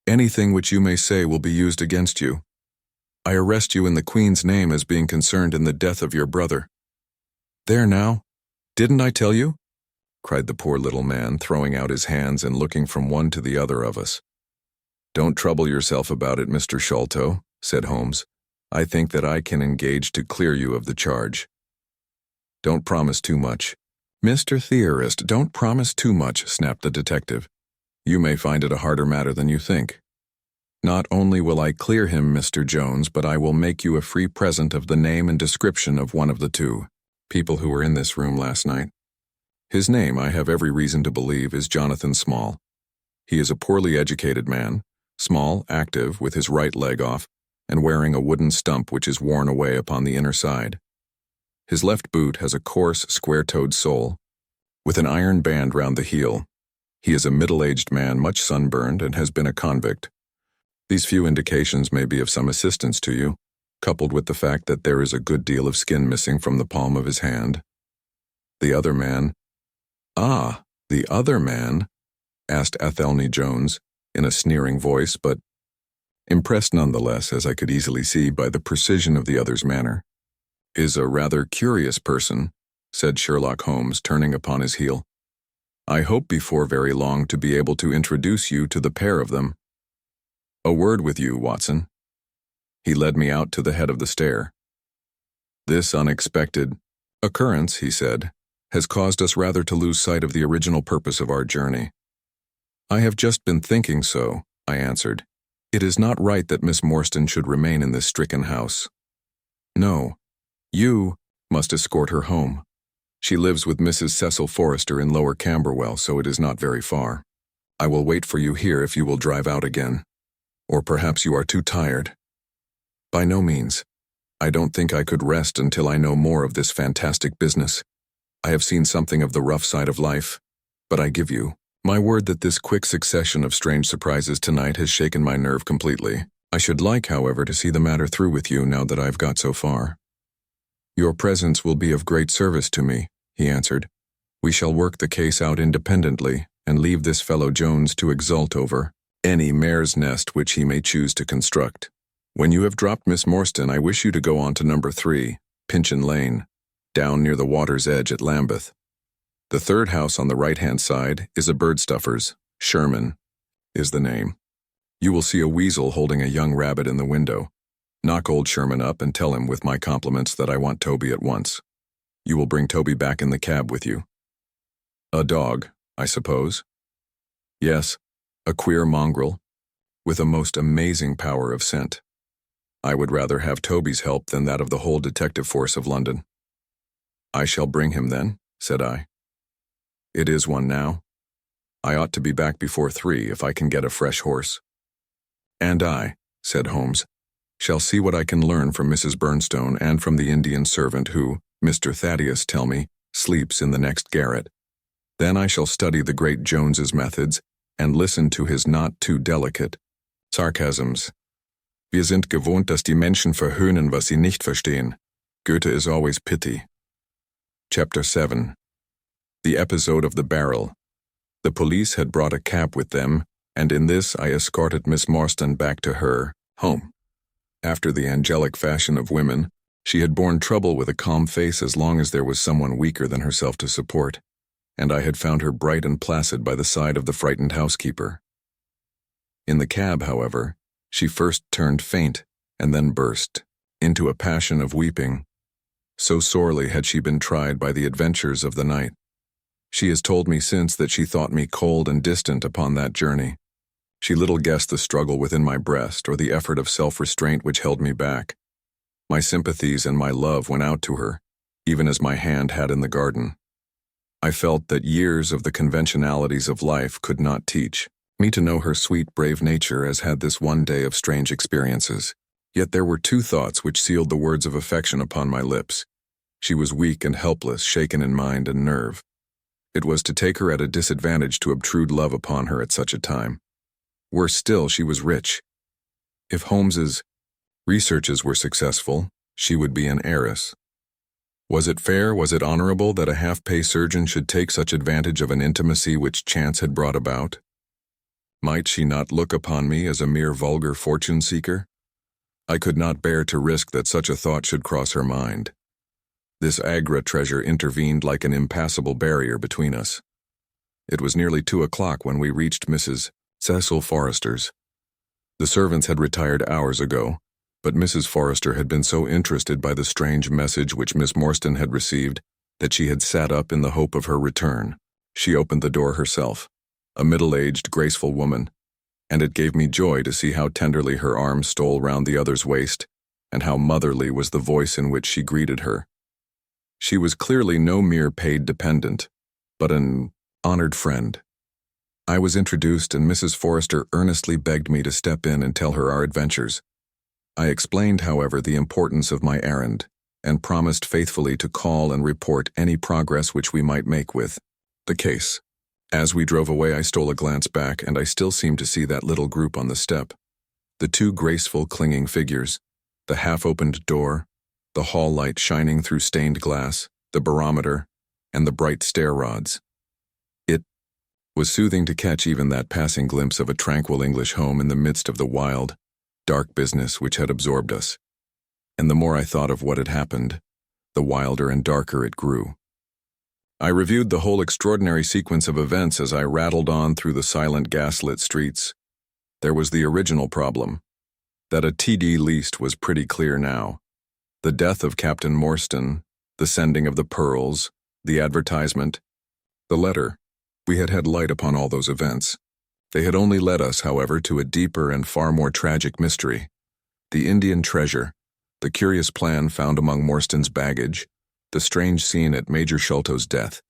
anything which you may say will be used against you. I arrest you in the Queen's name as being concerned in the death of your brother. There now, didn't I tell you? cried the poor little man, throwing out his hands and looking from one to the other of us. "Don't trouble yourself about it, Mr. Sholto," said Holmes. "I think that I can engage to clear you of the charge." "Don't promise too much." "Mr. Theorist, don't promise too much," snapped the detective. "You may find it a harder matter than you think. Not only will I clear him, Mr. Jones, but I will make you a free present of the name and description of one of the two people who were in this room last night. His name, I have every reason to believe, is Jonathan Small. He is a poorly educated man, small, active, with his right leg off, and wearing a wooden stump which is worn away upon the inner side. His left boot has a coarse, square-toed sole, with an iron band round the heel. He is a middle-aged man, much sunburned, and has been a convict. These few indications may be of some assistance to you, coupled with the fact that there is a good deal of skin missing from the palm of his hand. The other man— "Ah, the other man?" asked Athelney Jones, in a sneering voice, but impressed nonetheless, as I could easily see by the precision of the other's manner. "Is a rather curious person," said Sherlock Holmes, turning upon his heel. "I hope before very long to be able to introduce you to the pair of them. A word with you, Watson." He led me out to the head of the stair. "This unexpected occurrence," he said, "has caused us rather to lose sight of the original purpose of our journey." "I have just been thinking so," I answered. "It is not right that Miss Morstan should remain in this stricken house. No, you must escort her home. She lives with Mrs. Cecil Forrester in Lower Camberwell, so it is not very far. I will wait for you here if you will drive out again. Or perhaps you are too tired." "By no means. I don't think I could rest until I know more of this fantastic business. I have seen something of the rough side of life, but I give you my word that this quick succession of strange surprises tonight has shaken my nerve completely. I should like, however, to see the matter through with you now that I've got so far." "Your presence will be of great service to me," he answered. "We shall work the case out independently and leave this fellow Jones to exult over any mare's nest which he may choose to construct. When you have dropped Miss Morstan, I wish you to go on to number 3, Pinchin Lane, down near the water's edge at Lambeth. The third house on the right-hand side is a birdstuffer's. Sherman is the name. You will see a weasel holding a young rabbit in the window. Knock old Sherman up and tell him with my compliments that I want Toby at once. You will bring Toby back in the cab with you." "A dog, I suppose?" "Yes, a queer mongrel, with a most amazing power of scent. I would rather have Toby's help than that of the whole detective force of London." "I shall bring him then," said I. "It is one now. I ought to be back before 3 if I can get a fresh horse." "And I," said Holmes, "shall see what I can learn from Mrs. Burnstone and from the Indian servant who, Mr. Thaddeus tell me, sleeps in the next garret. Then I shall study the great Jones's methods and listen to his not too delicate sarcasms. Wir sind gewohnt, dass die Menschen verhöhnen, was sie nicht verstehen. Goethe is always pity." Chapter 7. The episode of the barrel. The police had brought a cab with them, and in this I escorted Miss Morstan back to her home. After the angelic fashion of women, she had borne trouble with a calm face as long as there was someone weaker than herself to support, and I had found her bright and placid by the side of the frightened housekeeper. In the cab, however, she first turned faint and then burst into a passion of weeping. So sorely had she been tried by the adventures of the night. She has told me since that she thought me cold and distant upon that journey. She little guessed the struggle within my breast or the effort of self-restraint which held me back. My sympathies and my love went out to her, even as my hand had in the garden. I felt that years of the conventionalities of life could not teach me to know her sweet, brave nature as had this one day of strange experiences. Yet there were 2 thoughts which sealed the words of affection upon my lips. She was weak and helpless, shaken in mind and nerve. It was to take her at a disadvantage to obtrude love upon her at such a time. Worse still, she was rich. If Holmes's researches were successful, she would be an heiress. Was it fair, was it honorable that a half-pay surgeon should take such advantage of an intimacy which chance had brought about? Might she not look upon me as a mere vulgar fortune-seeker? I could not bear to risk that such a thought should cross her mind. This Agra treasure intervened like an impassable barrier between us. It was nearly 2 o'clock when we reached Mrs. Cecil Forrester's. The servants had retired hours ago, but Mrs. Forrester had been so interested by the strange message which Miss Morstan had received that she had sat up in the hope of her return. She opened the door herself, a middle-aged, graceful woman, and it gave me joy to see how tenderly her arm stole round the other's waist, and how motherly was the voice in which she greeted her. She was clearly no mere paid dependent, but an honored friend. I was introduced, and Mrs. Forrester earnestly begged me to step in and tell her our adventures. I explained, however, the importance of my errand, and promised faithfully to call and report any progress which we might make with the case. As we drove away, I stole a glance back, and I still seemed to see that little group on the step. The two graceful, clinging figures, the half-opened door, the hall light shining through stained glass, the barometer, and the bright stair rods. It was soothing to catch even that passing glimpse of a tranquil English home in the midst of the wild, dark business which had absorbed us. And the more I thought of what had happened, the wilder and darker it grew. I reviewed the whole extraordinary sequence of events as I rattled on through the silent gaslit streets. There was the original problem. That a TD least was pretty clear now. The death of Captain Morstan, the sending of the pearls, the advertisement, the letter. We had had light upon all those events. They had only led us, however, to a deeper and far more tragic mystery. The Indian treasure, the curious plan found among Morstan's baggage, the strange scene at Major Sholto's death,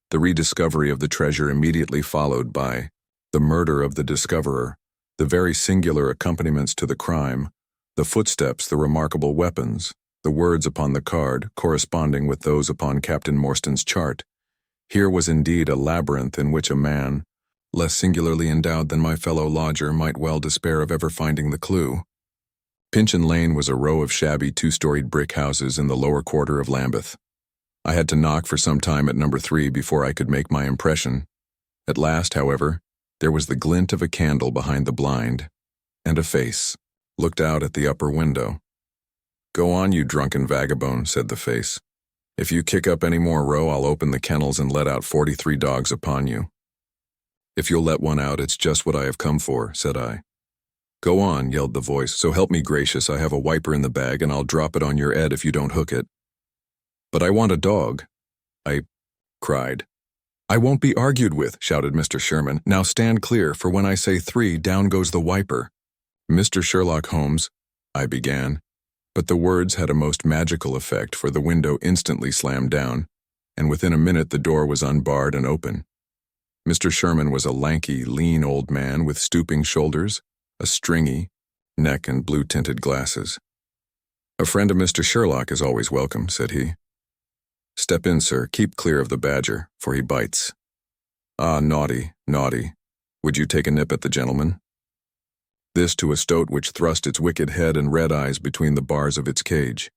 the rediscovery of the treasure immediately followed by the murder of the discoverer, the very singular accompaniments to the crime, the footsteps, the remarkable weapons, the words upon the card corresponding with those upon Captain Morstan's chart. Here was indeed a labyrinth in which a man, less singularly endowed than my fellow lodger, might well despair of ever finding the clue. Pinchin Lane was a row of shabby two-storied brick houses in the lower quarter of Lambeth. I had to knock for some time at number 3 before I could make my impression. At last, however, there was the glint of a candle behind the blind, and a face looked out at the upper window. "Go on, you drunken vagabond," said the face. "If you kick up any more row, I'll open the kennels and let out 43 dogs upon you." "If you'll let one out, it's just what I have come for," said I. "Go on," yelled the voice. "So help me gracious, I have a wiper in the bag, and I'll drop it on your head if you don't hook it." "But I want a dog," I cried. "I won't be argued with," shouted Mr. Sherman. "Now stand clear, for when I say 3, down goes the wiper." "Mr. Sherlock Holmes," I began, but the words had a most magical effect, for the window instantly slammed down, and within a minute the door was unbarred and open. Mr. Sherman was a lanky, lean old man with stooping shoulders, a stringy neck, and blue-tinted glasses. "A friend of Mr. Sherlock is always welcome," said he. "Step in, sir. Keep clear of the badger, for he bites." "Ah, naughty, naughty. Would you take a nip at the gentleman?" This to a stoat which thrust its wicked head and red eyes between the bars of its cage.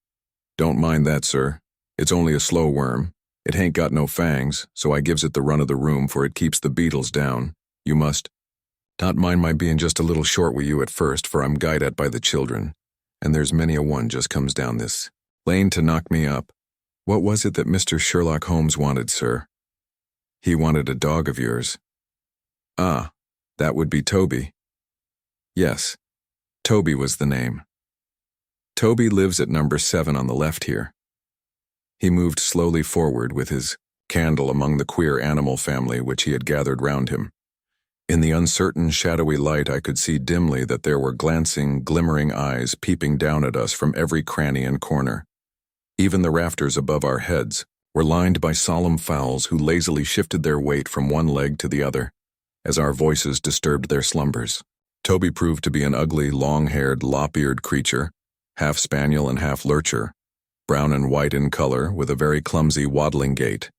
"Don't mind that, sir. It's only a slow worm. It hain't got no fangs, so I gives it the run of the room, for it keeps the beetles down. You must not mind my being just a little short with you at first, for I'm guyed at by the children, and there's many a one just comes down this lane to knock me up. What was it that Mr. Sherlock Holmes wanted, sir?" "He wanted a dog of yours." "Ah, that would be Toby." "Yes, Toby was the name. Toby lives at number 7 on the left here." He moved slowly forward with his candle among the queer animal family which he had gathered round him. In the uncertain, shadowy light I could see dimly that there were glancing, glimmering eyes peeping down at us from every cranny and corner. Even the rafters above our heads were lined by solemn fowls who lazily shifted their weight from one leg to the other, as our voices disturbed their slumbers. Toby proved to be an ugly, long-haired, lop-eared creature, half spaniel and half lurcher, brown and white in color, with a very clumsy, waddling gait.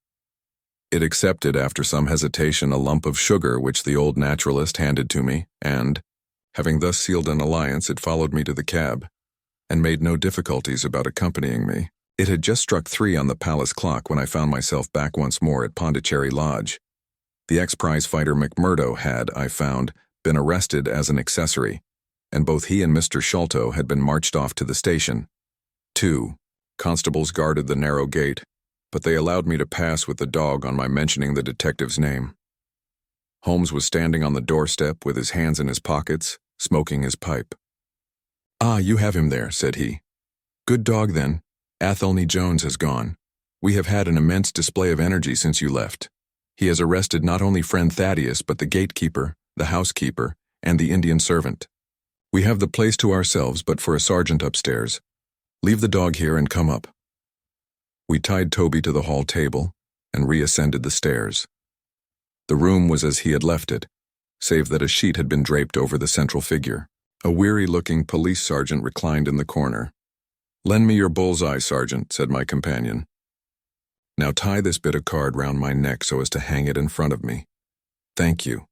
It accepted, after some hesitation, a lump of sugar which the old naturalist handed to me, and, having thus sealed an alliance, it followed me to the cab, and made no difficulties about accompanying me. It had just struck 3 on the palace clock when I found myself back once more at Pondicherry Lodge. The ex-prize fighter McMurdo had, I found, been arrested as an accessory, and both he and Mr. Sholto had been marched off to the station. 2 constables guarded the narrow gate, but they allowed me to pass with the dog on my mentioning the detective's name. Holmes was standing on the doorstep with his hands in his pockets, smoking his pipe. "Ah, you have him there," said he. "Good dog, then. Athelney Jones has gone. We have had an immense display of energy since you left. He has arrested not only friend Thaddeus, but the gatekeeper, the housekeeper, and the Indian servant. We have the place to ourselves but for a sergeant upstairs. Leave the dog here and come up." We tied Toby to the hall table and reascended the stairs. The room was as he had left it, save that a sheet had been draped over the central figure. A weary-looking police sergeant reclined in the corner. "Lend me your bullseye, Sergeant," said my companion. "Now tie this bit of card round my neck so as to hang it in front of me. Thank you.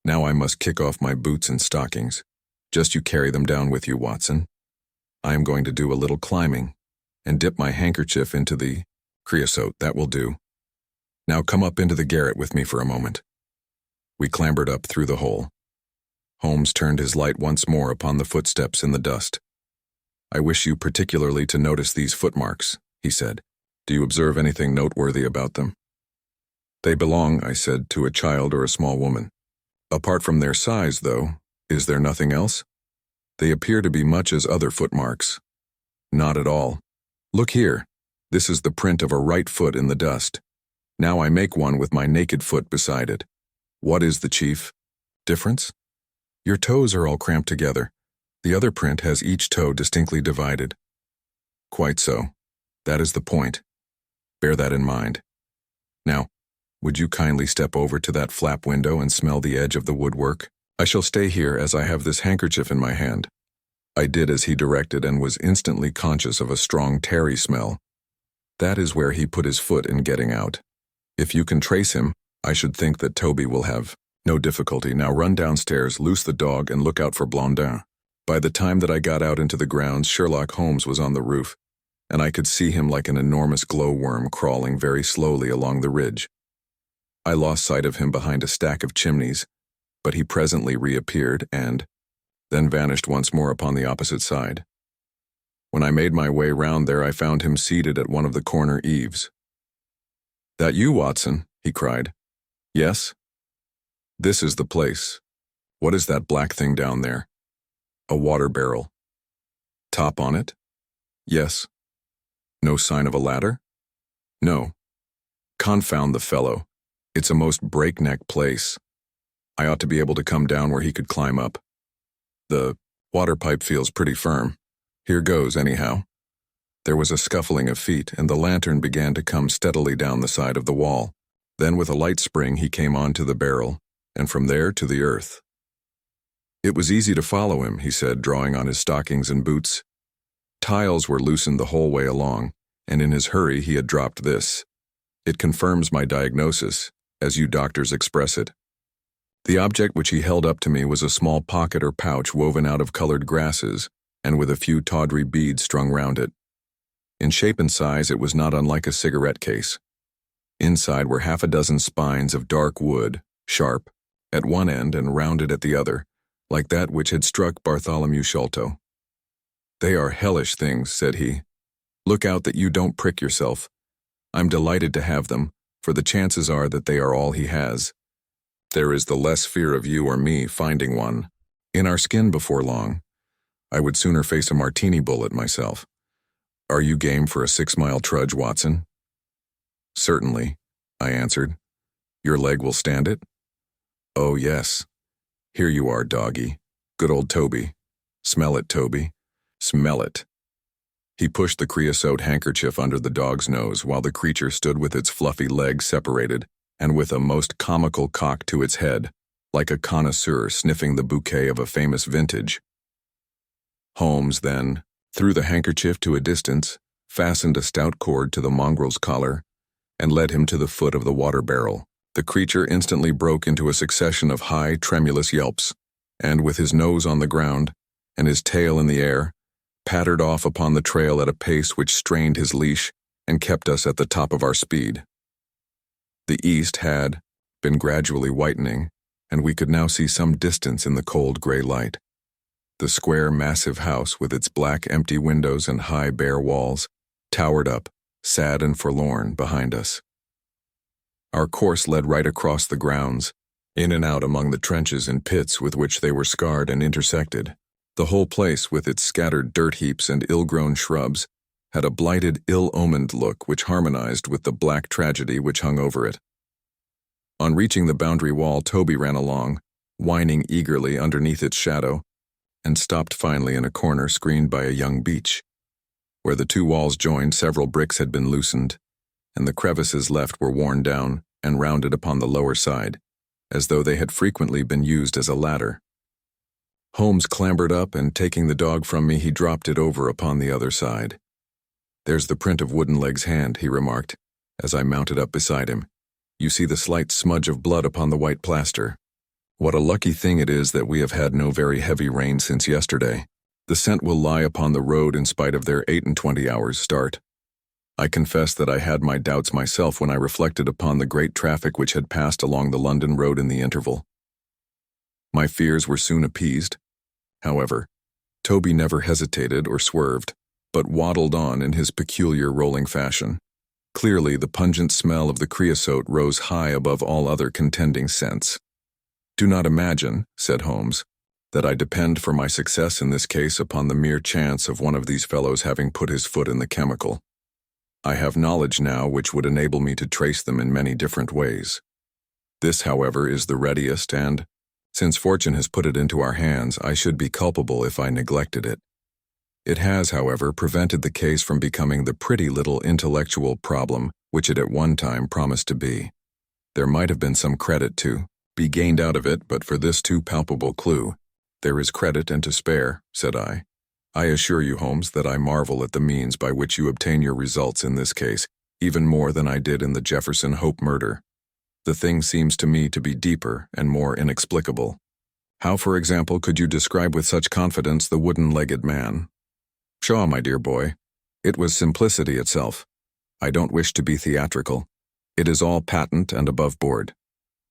Now I must kick off my boots and stockings. Just you carry them down with you, Watson. I am going to do a little climbing, and dip my handkerchief into the creosote. That will do. Now come up into the garret with me for a moment." We clambered up through the hole. Holmes turned his light once more upon the footsteps in the dust. "I wish you particularly to notice these footmarks," he said. "Do you observe anything noteworthy about them?" "They belong," I said, "to a child or a small woman. Apart from their size, though, is there nothing else? They appear to be much as other footmarks." "Not at all. Look here. This is the print of a right foot in the dust. Now I make one with my naked foot beside it. What is the chief difference? Your toes are all cramped together. The other print has each toe distinctly divided." "Quite so. That is the point. Bear that in mind. Now, would you kindly step over to that flap window and smell the edge of the woodwork? I shall stay here as I have this handkerchief in my hand." I did as he directed and was instantly conscious of a strong tarry smell. That is where he put his foot in getting out. If you can trace him, I should think that Toby will have no difficulty. Now run downstairs, loose the dog, and look out for Blondin. By the time that I got out into the grounds, Sherlock Holmes was on the roof, and I could see him like an enormous glowworm crawling very slowly along the ridge. I lost sight of him behind a stack of chimneys, but he presently reappeared and then vanished once more upon the opposite side. When I made my way round there, I found him seated at one of the corner eaves. "That you, Watson?" he cried. "Yes." "This is the place. What is that black thing down there?" "A water barrel." "Top on it?" "Yes." "No sign of a ladder?" "No." "Confound the fellow. It's a most breakneck place. I ought to be able to come down where he could climb up. The water pipe feels pretty firm. Here goes, anyhow." There was a scuffling of feet, and the lantern began to come steadily down the side of the wall. Then with a light spring he came on to the barrel, and from there to the earth. "It was easy to follow him," he said, drawing on his stockings and boots. "Tiles were loosened the whole way along, and in his hurry he had dropped this. It confirms my diagnosis, as you doctors express it." The object which he held up to me was a small pocket or pouch woven out of colored grasses, and with a few tawdry beads strung round it. In shape and size it was not unlike a cigarette case. Inside were half a dozen spines of dark wood, sharp at one end and rounded at the other, like that which had struck Bartholomew Sholto. "They are hellish things," said he. "Look out that you don't prick yourself. I'm delighted to have them, for the chances are that they are all he has. There is the less fear of you or me finding one. In our skin before long. I would sooner face a martini bullet myself. Are you game for a 6-mile trudge, Watson?" "Certainly," I answered. "Your leg will stand it?" "Oh, yes. Here you are, doggy. Good old Toby. Smell it, Toby. Smell it." He pushed the creosote handkerchief under the dog's nose while the creature stood with its fluffy legs separated and with a most comical cock to its head, like a connoisseur sniffing the bouquet of a famous vintage. Holmes then threw the handkerchief to a distance, fastened a stout cord to the mongrel's collar, and led him to the foot of the water barrel. The creature instantly broke into a succession of high, tremulous yelps, and with his nose on the ground and his tail in the air, pattered off upon the trail at a pace which strained his leash and kept us at the top of our speed. The east had been gradually whitening, and we could now see some distance in the cold gray light. The square, massive house with its black, empty windows and high, bare walls towered up, sad and forlorn, behind us. Our course led right across the grounds, in and out among the trenches and pits with which they were scarred and intersected. The whole place, with its scattered dirt heaps and ill-grown shrubs, had a blighted, ill-omened look which harmonized with the black tragedy which hung over it. On reaching the boundary wall, Toby ran along, whining eagerly underneath its shadow, and stopped finally in a corner screened by a young beech. Where the two walls joined, several bricks had been loosened, and the crevices left were worn down and rounded upon the lower side, as though they had frequently been used as a ladder. Holmes clambered up, and taking the dog from me, he dropped it over upon the other side. "There's the print of Woodenleg's hand," he remarked, as I mounted up beside him. "You see the slight smudge of blood upon the white plaster. What a lucky thing it is that we have had no very heavy rain since yesterday. The scent will lie upon the road in spite of their 28 hours' start." I confess that I had my doubts myself when I reflected upon the great traffic which had passed along the London road in the interval. My fears were soon appeased. However, Toby never hesitated or swerved, but waddled on in his peculiar rolling fashion. Clearly, the pungent smell of the creosote rose high above all other contending scents. "Do not imagine," said Holmes, "that I depend for my success in this case upon the mere chance of one of these fellows having put his foot in the chemical. I have knowledge now which would enable me to trace them in many different ways. This, however, is the readiest, and, since fortune has put it into our hands, I should be culpable if I neglected it. It has, however, prevented the case from becoming the pretty little intellectual problem which it at one time promised to be. There might have been some credit to be gained out of it, but for this too palpable clue." "There is credit and to spare," said I. "I assure you, Holmes, that I marvel at the means by which you obtain your results in this case, even more than I did in the Jefferson Hope murder. The thing seems to me to be deeper and more inexplicable. How, for example, could you describe with such confidence the wooden-legged man?" "Pshaw, my dear boy. It was simplicity itself. I don't wish to be theatrical. It is all patent and above board.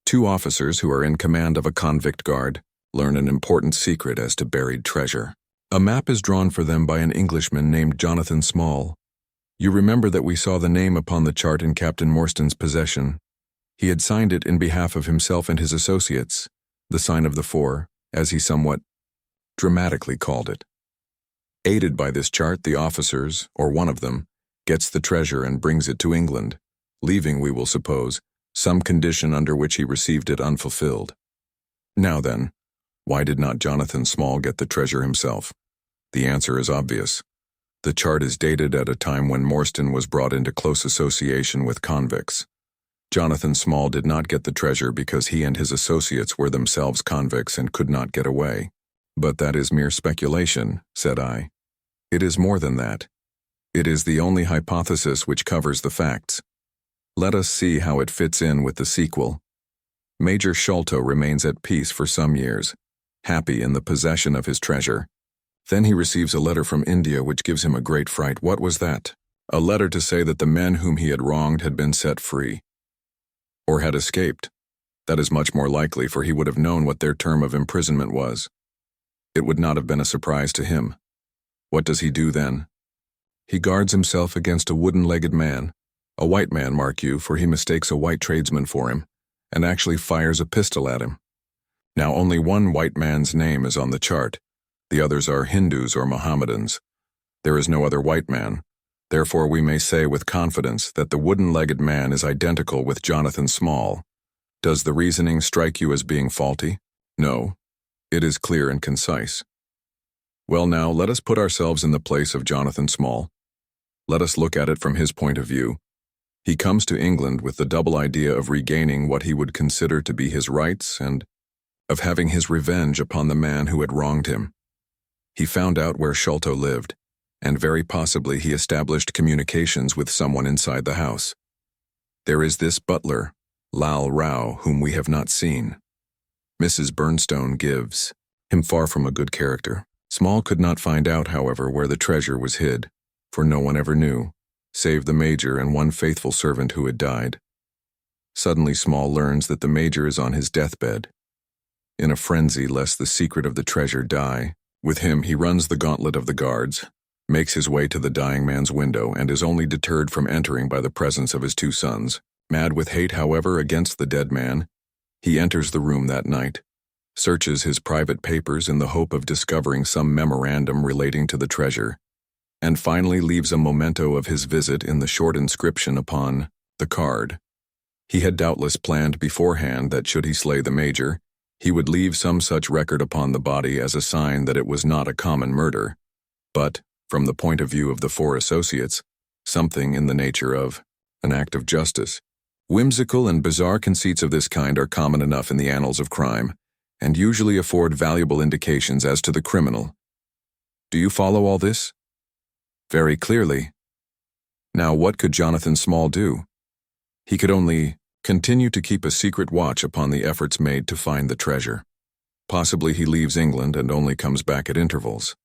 Two officers who are in command of a convict guard learn an important secret as to buried treasure. A map is drawn for them by an Englishman named Jonathan Small. You remember that we saw the name upon the chart in Captain Morstan's possession. He had signed it in behalf of himself and his associates, the sign of the four, as he somewhat dramatically called it. Aided by this chart, the officers, or one of them, gets the treasure and brings it to England, leaving, we will suppose, some condition under which he received it unfulfilled. Now then, why did not Jonathan Small get the treasure himself? The answer is obvious. The chart is dated at a time when Morstan was brought into close association with convicts. Jonathan Small did not get the treasure because he and his associates were themselves convicts and could not get away. "But that is mere speculation," said I. "It is more than that. It is the only hypothesis which covers the facts. Let us see how it fits in with the sequel. Major Sholto remains at peace for some years, happy in the possession of his treasure. Then he receives a letter from India which gives him a great fright. What was that? A letter to say that the men whom he had wronged had been set free, or had escaped. That is much more likely, for he would have known what their term of imprisonment was. It would not have been a surprise to him. What does he do then? He guards himself against a wooden-legged man, a white man, mark you, for he mistakes a white tradesman for him, and actually fires a pistol at him. Now only one white man's name is on the chart. The others are Hindus or Mohammedans. There is no other white man. Therefore we may say with confidence that the wooden-legged man is identical with Jonathan Small. Does the reasoning strike you as being faulty? No. It is clear and concise. Well now, let us put ourselves in the place of Jonathan Small. Let us look at it from his point of view. He comes to England with the double idea of regaining what he would consider to be his rights and of having his revenge upon the man who had wronged him. He found out where Sholto lived, and very possibly he established communications with someone inside the house. There is this butler, Lal Rao, whom we have not seen. Mrs. Burnstone gives him far from a good character. Small could not find out, however, where the treasure was hid, for no one ever knew, save the Major and one faithful servant who had died. Suddenly Small learns that the Major is on his deathbed. In a frenzy lest the secret of the treasure die, with him he runs the gauntlet of the guards, makes his way to the dying man's window, and is only deterred from entering by the presence of his two sons. Mad with hate, however, against the dead man, He enters the room that night, searches his private papers in the hope of discovering some memorandum relating to the treasure, and finally leaves a memento of his visit in the short inscription upon the card. He had doubtless planned beforehand that should he slay the major, he would leave some such record upon the body as a sign that it was not a common murder, but, from the point of view of the four associates, something in the nature of an act of justice. Whimsical and bizarre conceits of this kind are common enough in the annals of crime, and usually afford valuable indications as to the criminal. Do you follow all this? Very clearly. Now, what could Jonathan Small do? He could only continue to keep a secret watch upon the efforts made to find the treasure. Possibly he leaves England and only comes back at intervals.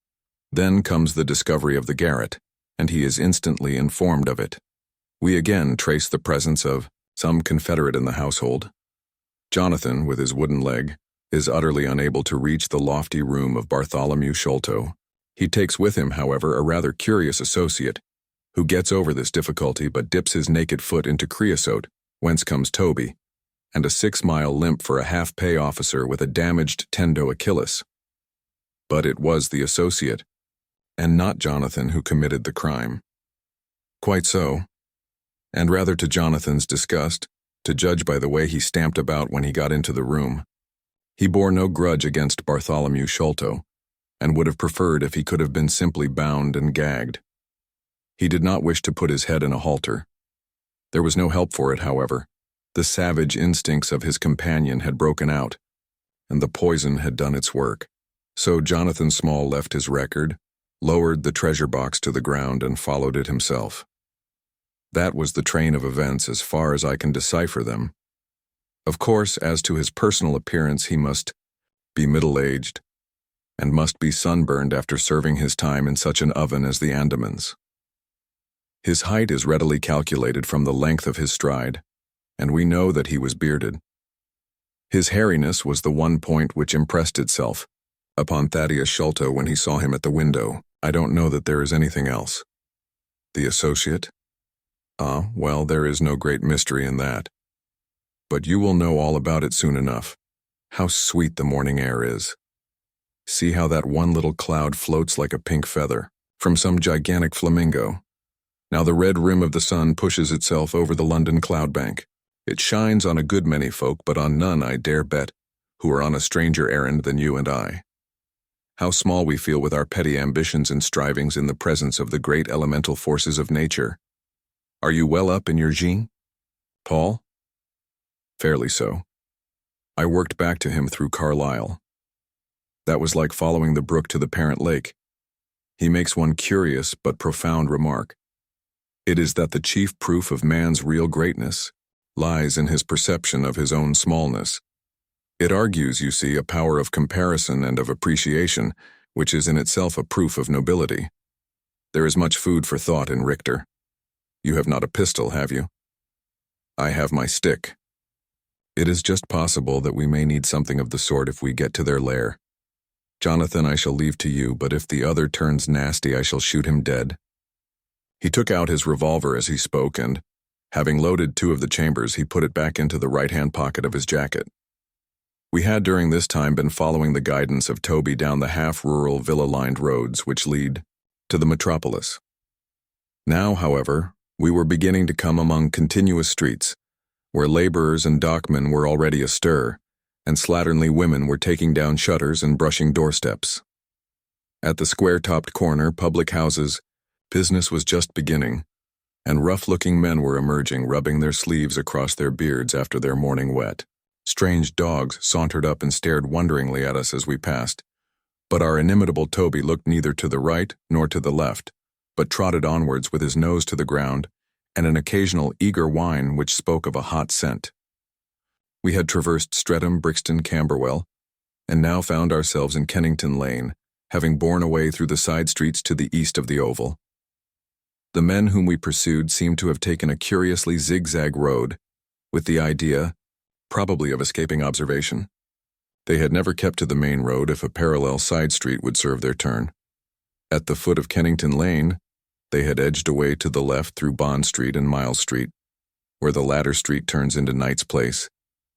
Then comes the discovery of the garret, and he is instantly informed of it. We again trace the presence of some confederate in the household. Jonathan, with his wooden leg, is utterly unable to reach the lofty room of Bartholomew Sholto. He takes with him, however, a rather curious associate, who gets over this difficulty but dips his naked foot into creosote, whence comes Toby, and a 6-mile limp for a half-pay officer with a damaged tendo Achilles. But it was the associate, and not Jonathan, who committed the crime. Quite so, and rather to Jonathan's disgust, to judge by the way he stamped about when he got into the room. He bore no grudge against Bartholomew Sholto, and would have preferred if he could have been simply bound and gagged. He did not wish to put his head in a halter. There was no help for it, however. The savage instincts of his companion had broken out, and the poison had done its work. So Jonathan Small left his record, lowered the treasure box to the ground, and followed it himself. That was the train of events as far as I can decipher them. Of course, as to his personal appearance, he must be middle-aged, and must be sunburned after serving his time in such an oven as the Andamans. His height is readily calculated from the length of his stride, and we know that he was bearded. His hairiness was the one point which impressed itself upon Thaddeus Sholto when he saw him at the window. I don't know that there is anything else. The associate? Well, there is no great mystery in that. But you will know all about it soon enough. How sweet the morning air is. See how that one little cloud floats like a pink feather from some gigantic flamingo. Now the red rim of the sun pushes itself over the London cloud bank. It shines on a good many folk, but on none, I dare bet, who are on a stranger errand than you and I. How small we feel with our petty ambitions and strivings in the presence of the great elemental forces of nature. Are you well up in your Jean? Paul? Fairly so. I worked back to him through Carlisle. That was like following the brook to the parent lake. He makes one curious but profound remark. It is that the chief proof of man's real greatness lies in his perception of his own smallness. It argues, you see, a power of comparison and of appreciation, which is in itself a proof of nobility. There is much food for thought in Richter. You have not a pistol, have you? I have my stick. It is just possible that we may need something of the sort if we get to their lair. Jonathan, I shall leave to you, but if the other turns nasty, I shall shoot him dead. He took out his revolver as he spoke, and, having loaded 2 of the chambers, he put it back into the right-hand pocket of his jacket. We had during this time been following the guidance of Toby down the half-rural villa-lined roads which lead to the metropolis. Now, however, we were beginning to come among continuous streets, where laborers and dockmen were already astir, and slatternly women were taking down shutters and brushing doorsteps. At the square-topped corner, public houses, business was just beginning, and rough-looking men were emerging, rubbing their sleeves across their beards after their morning wet. Strange dogs sauntered up and stared wonderingly at us as we passed, but our inimitable Toby looked neither to the right nor to the left, but trotted onwards with his nose to the ground and an occasional eager whine which spoke of a hot scent. We had traversed Streatham, Brixton, Camberwell, and now found ourselves in Kennington Lane, having borne away through the side streets to the east of the Oval. The men whom we pursued seemed to have taken a curiously zigzag road, with the idea, probably of escaping observation. They had never kept to the main road if a parallel side street would serve their turn. At the foot of Kennington Lane, they had edged away to the left through Bond Street and Miles Street, where the latter street turns into Knight's Place.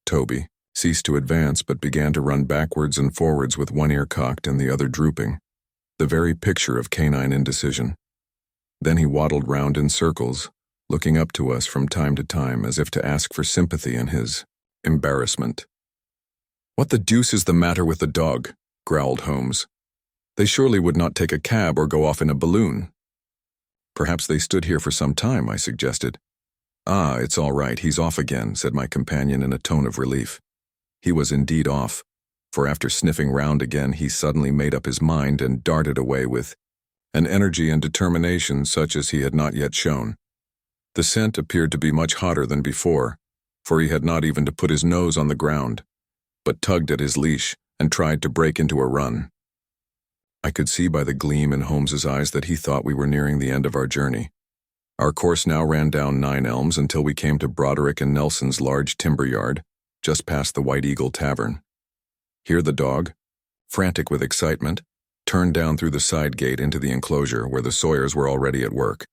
Toby, ceased to advance but began to run backwards and forwards with one ear cocked and the other drooping, the very picture of canine indecision. Then he waddled round in circles, looking up to us from time to time as if to ask for sympathy in his embarrassment. "What the deuce is the matter with the dog?" growled Holmes. "They surely would not take a cab or go off in a balloon." "Perhaps they stood here for some time," I suggested. "Ah, it's all right, he's off again," said my companion in a tone of relief. He was indeed off, for after sniffing round again he suddenly made up his mind and darted away with an energy and determination such as he had not yet shown. The scent appeared to be much hotter than before, for he had not even to put his nose on the ground, but tugged at his leash and tried to break into a run. I could see by the gleam in Holmes's eyes that he thought we were nearing the end of our journey. Our course now ran down Nine Elms until we came to Broderick and Nelson's large timber yard, just past the White Eagle Tavern. Here the dog, frantic with excitement, turned down through the side gate into the enclosure where the Sawyers were already at work.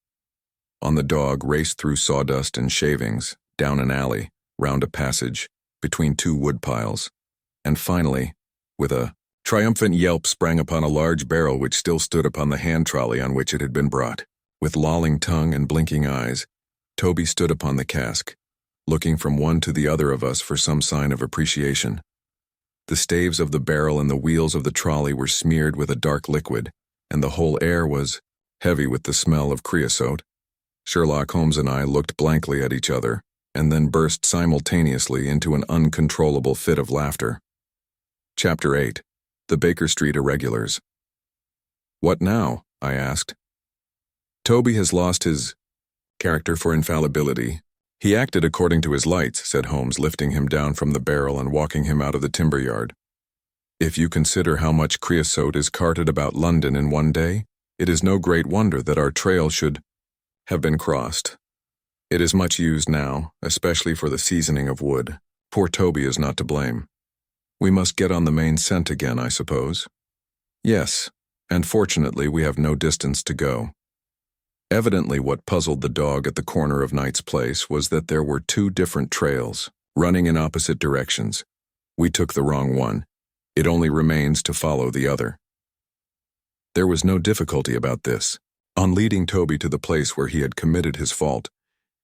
On the dog raced through sawdust and shavings, down an alley, round a passage, between two wood piles, and finally, with a triumphant yelp, sprang upon a large barrel which still stood upon the hand trolley on which it had been brought. With lolling tongue and blinking eyes, Toby stood upon the cask, looking from one to the other of us for some sign of appreciation. The staves of the barrel and the wheels of the trolley were smeared with a dark liquid, and the whole air was heavy with the smell of creosote. Sherlock Holmes and I looked blankly at each other, and then burst simultaneously into an uncontrollable fit of laughter. Chapter 8. The Baker Street Irregulars. "What now?" I asked. "Toby has lost his character for infallibility. He acted according to his lights," said Holmes, lifting him down from the barrel and walking him out of the timber yard. "If you consider how much creosote is carted about London in one day, it is no great wonder that our trail should have been crossed. It is much used now, especially for the seasoning of wood. Poor Toby is not to blame. We must get on the main scent again, I suppose." "Yes, and fortunately we have no distance to go." Evidently what puzzled the dog at the corner of Knight's Place was that there were two different trails, running in opposite directions. We took the wrong one. It only remains to follow the other. There was no difficulty about this. On leading Toby to the place where he had committed his fault,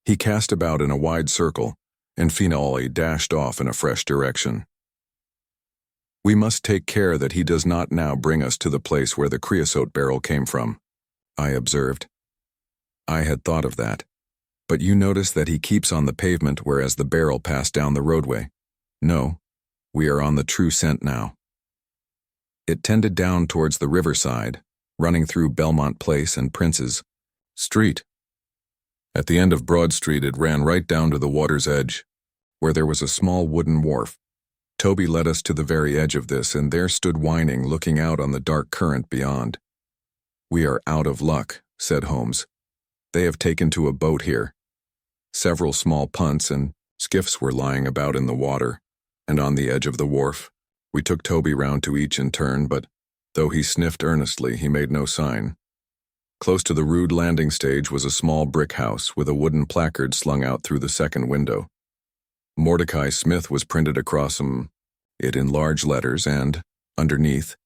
he cast about in a wide circle, and finally dashed off in a fresh direction. "We must take care that he does not now bring us to the place where the creosote barrel came from," I observed. "I had thought of that. But you notice that he keeps on the pavement whereas the barrel passed down the roadway. No, we are on the true scent now." It tended down towards the riverside, running through Belmont Place and Prince's Street. At the end of Broad Street it ran right down to the water's edge, where there was a small wooden wharf. Toby led us to the very edge of this, and there stood whining, looking out on the dark current beyond. "We are out of luck," said Holmes. "They have taken to a boat here." Several small punts and skiffs were lying about in the water, and on the edge of the wharf. We took Toby round to each in turn, but though he sniffed earnestly, he made no sign. Close to the rude landing stage was a small brick house with a wooden placard slung out through the second window. Mordecai Smith was printed across it in large letters and, underneath,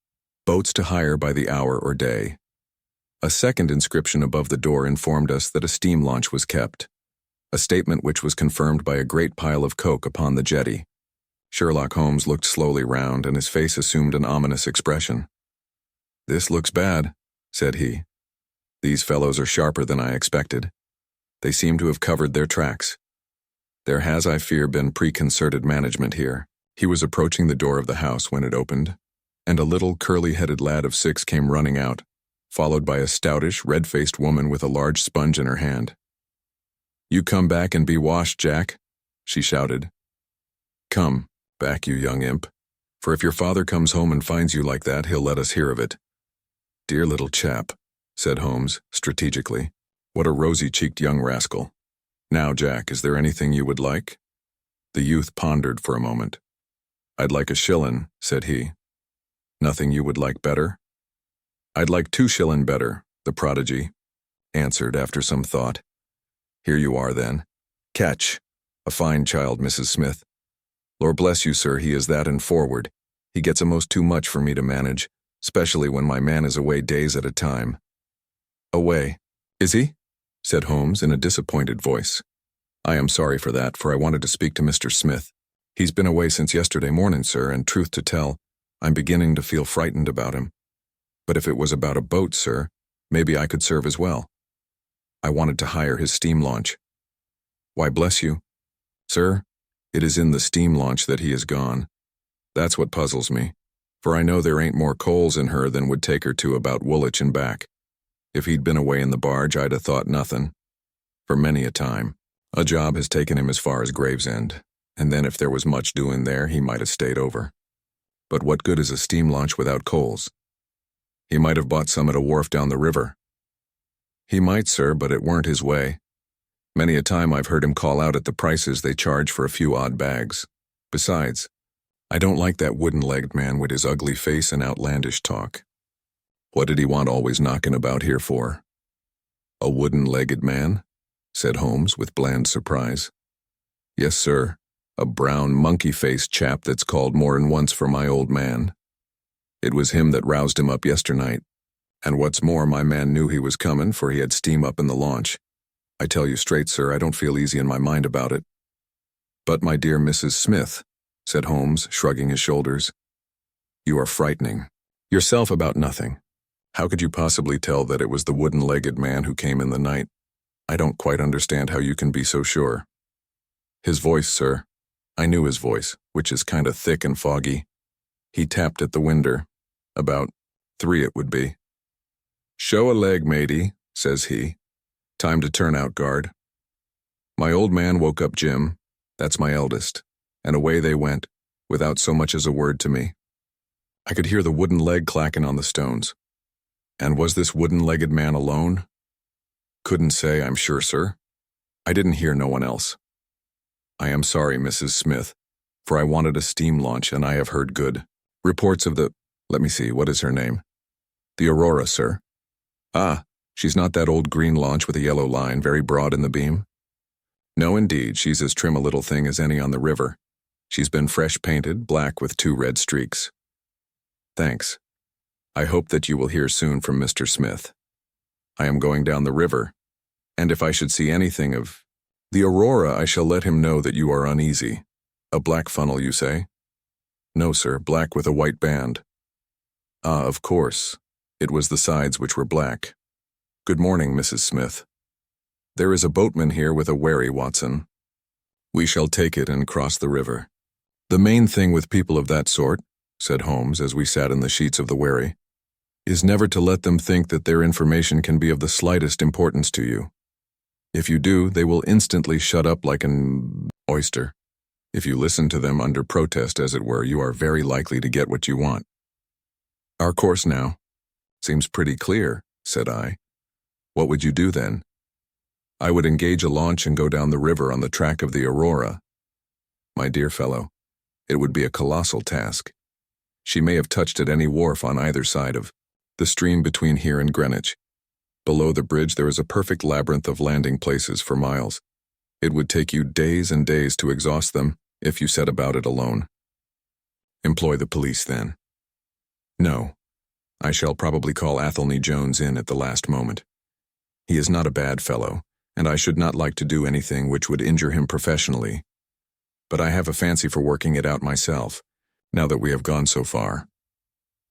"Boats to hire by the hour or day." A second inscription above the door informed us that a steam launch was kept, a statement which was confirmed by a great pile of coke upon the jetty. Sherlock Holmes looked slowly round, and his face assumed an ominous expression. "This looks bad," said he. "These fellows are sharper than I expected. They seem to have covered their tracks. There has, I fear, been preconcerted management here." He was approaching the door of the house when it opened, and a little curly-headed lad of 6 came running out, followed by a stoutish, red-faced woman with a large sponge in her hand. "You come back and be washed, Jack," she shouted. "Come back, you young imp, for if your father comes home and finds you like that, he'll let us hear of it." "Dear little chap," said Holmes, strategically. "What a rosy-cheeked young rascal. Now, Jack, is there anything you would like?" The youth pondered for a moment. "I'd like a shillin'," said he. "Nothing you would like better?" "I'd like 2 shillin' better," the prodigy answered after some thought. "Here you are, then. Catch. A fine child, Mrs. Smith. Lord bless you, sir, he is that and forward. He gets almost too much for me to manage, especially when my man is away days at a time. Away? Is he? Said Holmes in a disappointed voice. I am sorry for that, for I wanted to speak to Mr. Smith. He's been away since yesterday morning, sir, and truth to tell, I'm beginning to feel frightened about him. But if it was about a boat, sir, maybe I could serve as well. I wanted to hire his steam launch. Why, bless you, sir, it is in the steam launch that he is gone. That's what puzzles me, for I know there ain't more coals in her than would take her to about Woolwich and back. If he'd been away in the barge, I'd have thought nothing. For many a time, a job has taken him as far as Gravesend, and then if there was much doing there, he might have stayed over. But what good is a steam launch without coals? He might have bought some at a wharf down the river. He might, sir, but it weren't his way. Many a time I've heard him call out at the prices they charge for a few odd bags. Besides, I don't like that wooden-legged man with his ugly face and outlandish talk. What did he want always knocking about here for? A wooden-legged man? Said Holmes with bland surprise. Yes, sir, a brown, monkey-faced chap that's called more'n once for my old man. It was him that roused him up yesternight, and what's more, my man knew he was comin', for he had steam up in the launch. I tell you straight, sir, I don't feel easy in my mind about it. But my dear Mrs. Smith, said Holmes, shrugging his shoulders, you are frightening yourself about nothing. How could you possibly tell that it was the wooden-legged man who came in the night? I don't quite understand how you can be so sure. His voice, sir. I knew his voice, which is kind of thick and foggy. He tapped at the winder. About 3 it would be. Show a leg, matey, says he. Time to turn out guard. My old man woke up Jim, that's my eldest, and away they went, without so much as a word to me. I could hear the wooden leg clacking on the stones. And was this wooden-legged man alone? Couldn't say, I'm sure, sir. I didn't hear no one else. I am sorry, Mrs. Smith, for I wanted a steam launch, and I have heard good reports of the, let me see, what is her name? The Aurora, sir. Ah, she's not that old green launch with a yellow line, very broad in the beam? No, indeed, she's as trim a little thing as any on the river. She's been fresh painted, black with 2 red streaks. Thanks. I hope that you will hear soon from Mr. Smith. I am going down the river, and if I should see anything of the Aurora, I shall let him know that you are uneasy. A black funnel, you say? No, sir, black with a white band. Ah, of course. It was the sides which were black. Good morning, Mrs. Smith. There is a boatman here with a wherry, Watson. We shall take it and cross the river. The main thing with people of that sort, said Holmes as we sat in the sheets of the wherry, is never to let them think that their information can be of the slightest importance to you. If you do, they will instantly shut up like an oyster. If you listen to them under protest, as it were, you are very likely to get what you want. Our course now seems pretty clear, said I. What would you do then? I would engage a launch and go down the river on the track of the Aurora. My dear fellow, it would be a colossal task. She may have touched at any wharf on either side of the stream between here and Greenwich. Below the bridge there is a perfect labyrinth of landing places for miles. It would take you days and days to exhaust them if you set about it alone. Employ the police then. No, I shall probably call Athelney Jones in at the last moment. He is not a bad fellow, and I should not like to do anything which would injure him professionally. But I have a fancy for working it out myself, now that we have gone so far.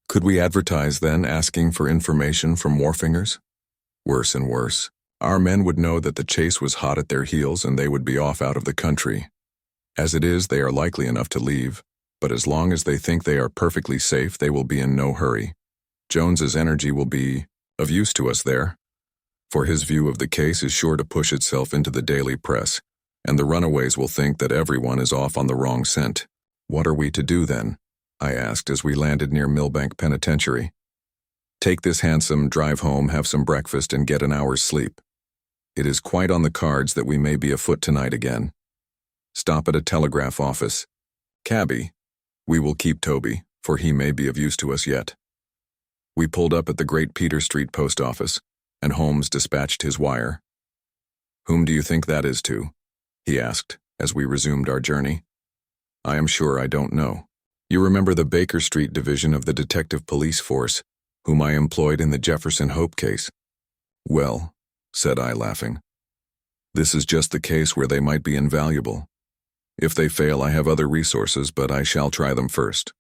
Could we advertise then, asking for information from wharfingers? Worse and worse. Our men would know that the chase was hot at their heels and they would be off out of the country. As it is, they are likely enough to leave, but as long as they think they are perfectly safe, they will be in no hurry. Jones's energy will be of use to us there, for his view of the case is sure to push itself into the daily press, and the runaways will think that everyone is off on the wrong scent. What are we to do then? I asked as we landed near Millbank Penitentiary. Take this hansom, drive home, have some breakfast, and get an hour's sleep. It is quite on the cards that we may be afoot tonight again. Stop at a telegraph office. Cabby, we will keep Toby, for he may be of use to us yet. We pulled up at the Great Peter Street post office, and Holmes dispatched his wire. Whom do you think that is to? He asked, as we resumed our journey. I am sure I don't know. You remember the Baker Street division of the Detective Police Force, whom I employed in the Jefferson Hope case? Well, said I, laughing, this is just the case where they might be invaluable. If they fail, I have other resources, but I shall try them first.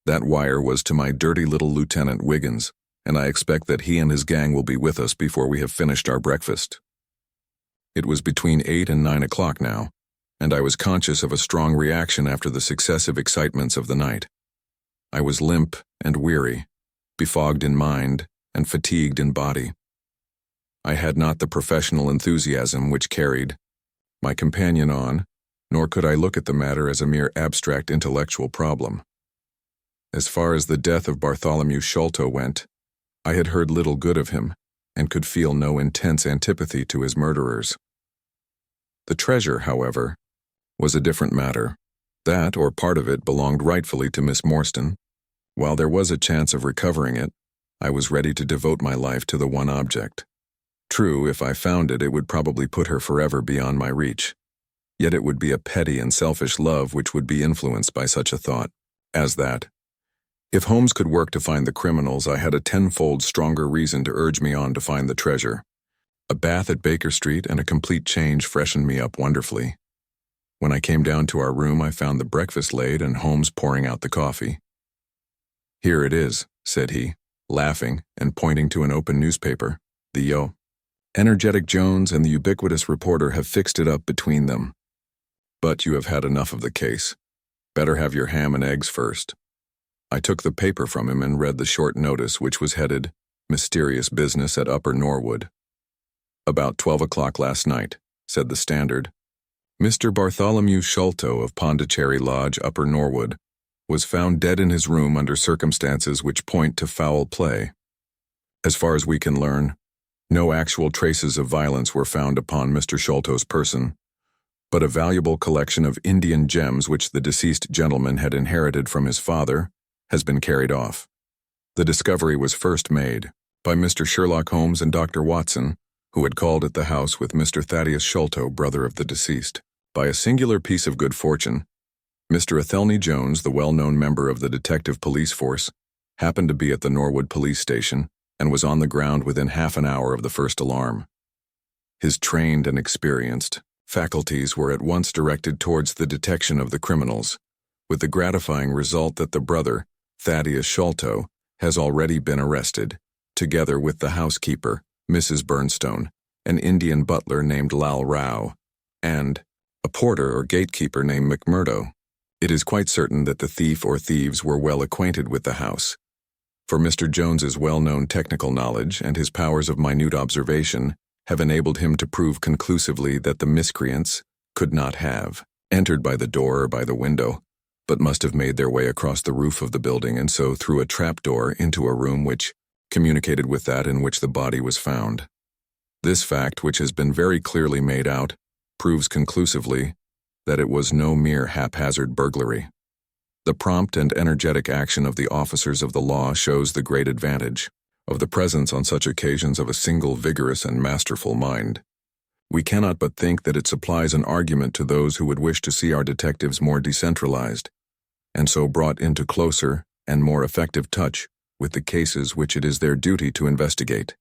That wire was to my dirty little Lieutenant Wiggins, and I expect that he and his gang will be with us before we have finished our breakfast. It was between 8 and 9 o'clock now, and I was conscious of a strong reaction after the successive excitements of the night. I was limp and weary, befogged in mind and fatigued in body. I had not the professional enthusiasm which carried my companion on, nor could I look at the matter as a mere abstract intellectual problem. As far as the death of Bartholomew Sholto went, I had heard little good of him, and could feel no intense antipathy to his murderers. The treasure, however, was a different matter. That, or part of it, belonged rightfully to Miss Morstan. While there was a chance of recovering it, I was ready to devote my life to the one object. True, if I found it, it would probably put her forever beyond my reach. Yet it would be a petty and selfish love which would be influenced by such a thought as that. If Holmes could work to find the criminals, I had a tenfold stronger reason to urge me on to find the treasure. A bath at Baker Street and a complete change freshened me up wonderfully. When I came down to our room, I found the breakfast laid and Holmes pouring out the coffee. Here it is, said he, laughing and pointing to an open newspaper. The energetic Jones and the ubiquitous reporter have fixed it up between them. But you have had enough of the case. Better have your ham and eggs first. I took the paper from him and read the short notice, which was headed, Mysterious Business at Upper Norwood. About 12 o'clock last night, said the Standard, Mr. Bartholomew Sholto of Pondicherry Lodge, Upper Norwood, was found dead in his room under circumstances which point to foul play. As far as we can learn, no actual traces of violence were found upon Mr. Sholto's person, but a valuable collection of Indian gems which the deceased gentleman had inherited from his father has been carried off. The discovery was first made by Mr. Sherlock Holmes and Dr. Watson, who had called at the house with Mr. Thaddeus Sholto, brother of the deceased. By a singular piece of good fortune, Mr. Athelney Jones, the well-known member of the detective police force, happened to be at the Norwood police station and was on the ground within half an hour of the first alarm. His trained and experienced faculties were at once directed towards the detection of the criminals, with the gratifying result that the brother, Thaddeus Sholto, has already been arrested, together with the housekeeper, Mrs. Burnstone, an Indian butler named Lal Rao, and a porter or gatekeeper named McMurdo. It is quite certain that the thief or thieves were well acquainted with the house, for Mr. Jones's well-known technical knowledge and his powers of minute observation have enabled him to prove conclusively that the miscreants could not have entered by the door or by the window, but must have made their way across the roof of the building and so through a trapdoor into a room which communicated with that in which the body was found. This fact, which has been very clearly made out, proves conclusively that it was no mere haphazard burglary. The prompt and energetic action of the officers of the law shows the great advantage of the presence on such occasions of a single vigorous and masterful mind. We cannot but think that it supplies an argument to those who would wish to see our detectives more decentralized, and so brought into closer and more effective touch with the cases which it is their duty to investigate.